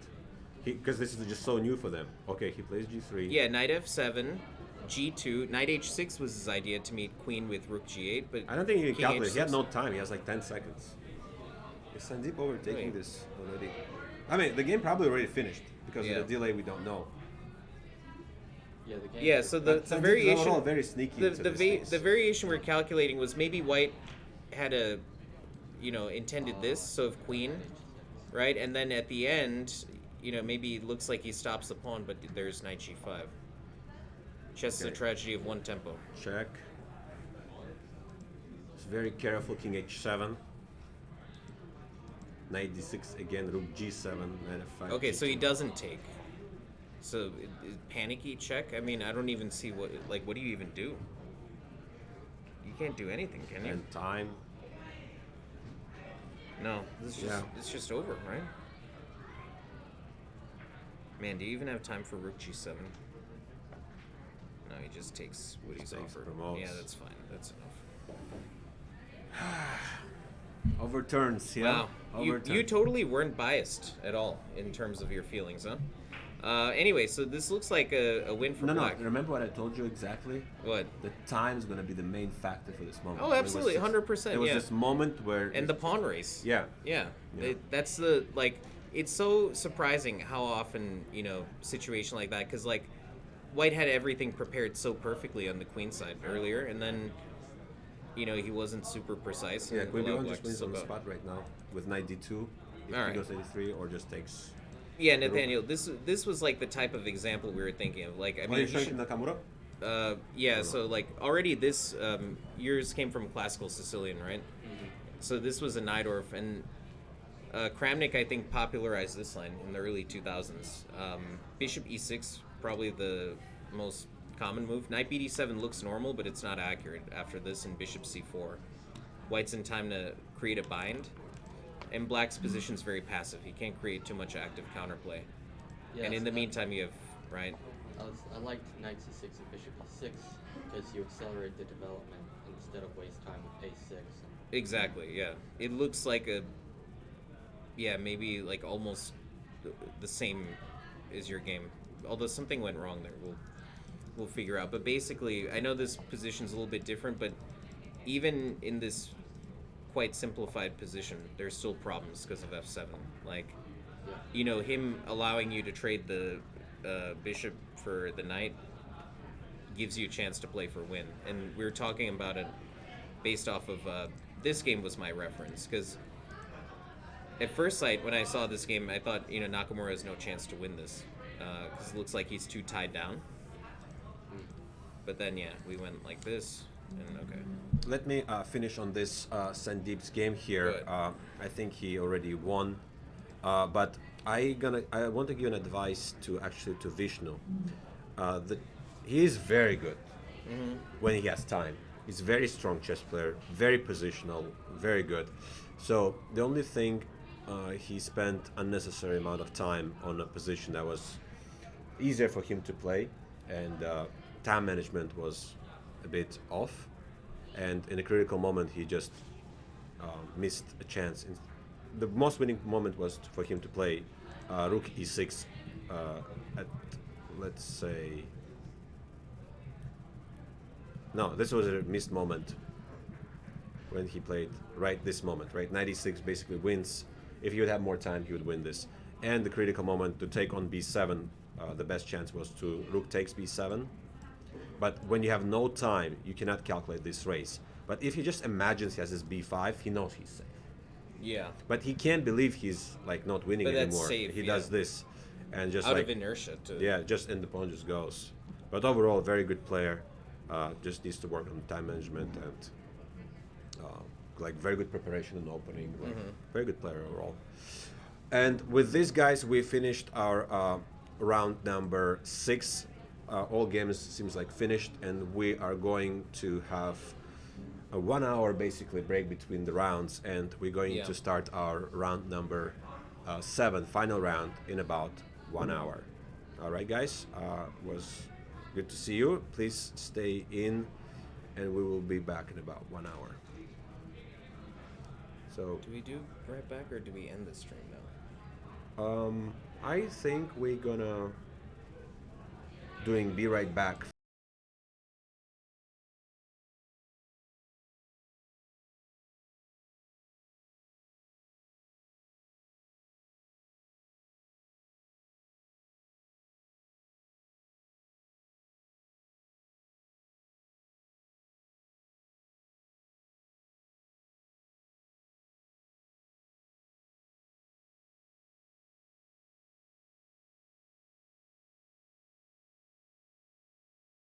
Speaker 2: Because this is just so new for them. Okay, he plays g3.
Speaker 1: Yeah, knight f7, g2, knight h6 was his idea to meet queen with rook g8, but
Speaker 2: I don't think he can
Speaker 1: king
Speaker 2: calculate. He had
Speaker 1: h6.
Speaker 2: no time. He has like 10 seconds. Is Sandeep overtaking
Speaker 1: Wait.
Speaker 2: this already? I mean, the game probably already finished because
Speaker 1: Yeah.
Speaker 2: of the delay. We don't know.
Speaker 4: Yeah, the game.
Speaker 1: Yeah, so the
Speaker 2: But Sandeep's
Speaker 1: variation
Speaker 2: overall very sneaky. into these things.
Speaker 1: the variation we're calculating was maybe white had intended this, so if queen, right, and then at the end, maybe it looks like he stops the pawn, but there's knight g5. Chess is a
Speaker 2: Okay.
Speaker 1: tragedy of one tempo.
Speaker 2: Check. It's very careful. King h7. Knight d6 again. Rook g7. Knight f5.
Speaker 1: Okay, so he
Speaker 2: g2.
Speaker 1: doesn't take. So panicky check. I mean, I don't even see what do you even do? You can't do anything, can you?
Speaker 2: And time.
Speaker 1: No, this is
Speaker 2: Yeah.
Speaker 1: it's just over, right? Man, do you even have time for rook g7? No, he just takes what he's
Speaker 2: Takes,
Speaker 1: offered.
Speaker 2: promotes.
Speaker 1: Yeah, that's fine. That's enough.
Speaker 2: Overturns. Yeah.
Speaker 1: Wow, you
Speaker 2: Overturns.
Speaker 1: totally weren't biased at all in terms of your feelings, huh? Anyway, so this looks like a win for
Speaker 2: No, no.
Speaker 1: black.
Speaker 2: Remember what I told you exactly?
Speaker 1: What?
Speaker 2: The time is going to be the main factor for this moment.
Speaker 1: Oh,
Speaker 2: It was
Speaker 1: absolutely,
Speaker 2: this-
Speaker 1: 100%,
Speaker 2: There was
Speaker 1: yeah.
Speaker 2: this moment where
Speaker 1: And the pawn race.
Speaker 2: Yeah.
Speaker 1: Yeah.
Speaker 2: Yeah.
Speaker 1: That's the like. It's so surprising how often situation like that because like White had everything prepared so perfectly on the queen side earlier, and then he wasn't super precise.
Speaker 2: Yeah,
Speaker 1: and
Speaker 2: Queen
Speaker 1: allowed
Speaker 2: B1
Speaker 1: Black
Speaker 2: just
Speaker 1: to
Speaker 2: wins
Speaker 1: slip
Speaker 2: on the
Speaker 1: up.
Speaker 2: spot right now with knight D2. If
Speaker 1: All
Speaker 2: he
Speaker 1: right.
Speaker 2: goes 83 or just takes.
Speaker 1: Yeah, Nathaniel, this was like the type of example we were thinking of. Like, I
Speaker 2: Are
Speaker 1: mean,
Speaker 2: you
Speaker 1: you
Speaker 2: showing
Speaker 1: should-
Speaker 2: him Nakamura?
Speaker 1: yeah. So like already this yours came from classical Sicilian, right? So this was a Najdorf, and Kramnik I think popularized this line in the early 2000s. Bishop E6 probably the most common move. Knight BD7 looks normal, but it's not accurate after this, and Bishop C4. White's in time to create a bind, and Black's position's very passive. He can't create too much active counterplay. And in the meantime, you have right.
Speaker 4: I liked knight c6 and bishop e6 because you accelerate the development instead of waste time with a6.
Speaker 1: Exactly. Yeah. It looks like maybe like almost the same as your game. Although something went wrong there, we'll figure out. But basically, I know this position's a little bit different, but even in this quite simplified position, there's still problems because of f7. Like, him allowing you to trade the bishop for the knight gives you a chance to play for win. And we were talking about it based off of this game was my reference because at first sight when I saw this game, I thought Nakamura has no chance to win this because it looks like he's too tied down. But then we went like this, and okay.
Speaker 2: Let me finish on this Sandeep's game here.
Speaker 1: Good.
Speaker 2: I think he already won, but I want to give an advice to Vishnu. He is very good when he has time. He's a very strong chess player, very positional, very good. So the only thing he spent unnecessary amount of time on a position that was easier for him to play, and time management was a bit off. And in a critical moment, he just missed a chance. The most winning moment was for him to play rook e6 at, let's say, no, this was a missed moment when he played this moment, right? 96 basically wins. If he would have more time, he would win this. And the critical moment to take on b7, the best chance was to rook takes b7. But when you have no time, you cannot calculate this race. But if he just imagines he has his b5, he knows he's safe.
Speaker 1: Yeah.
Speaker 2: But he can't believe he's like not winning
Speaker 1: But that's
Speaker 2: anymore.
Speaker 1: safe,
Speaker 2: He
Speaker 1: yeah.
Speaker 2: does this, and just
Speaker 1: Out
Speaker 2: like
Speaker 1: of inertia too.
Speaker 2: yeah, just and the pawn just goes. But overall, very good player. Just needs to work on time management and like very good preparation and opening. Like, very good player overall. And with these guys, we finished our round number 6. All games seems like finished, and we are going to have a 1 hour basically break between the rounds, and we're going to start our round number 7, final round, in about 1 hour. All right, guys, was good to see you. Please stay in, and we will be back in about 1 hour. So
Speaker 1: Do we do right back or do we end the stream now?
Speaker 2: I think we're gonna doing be right back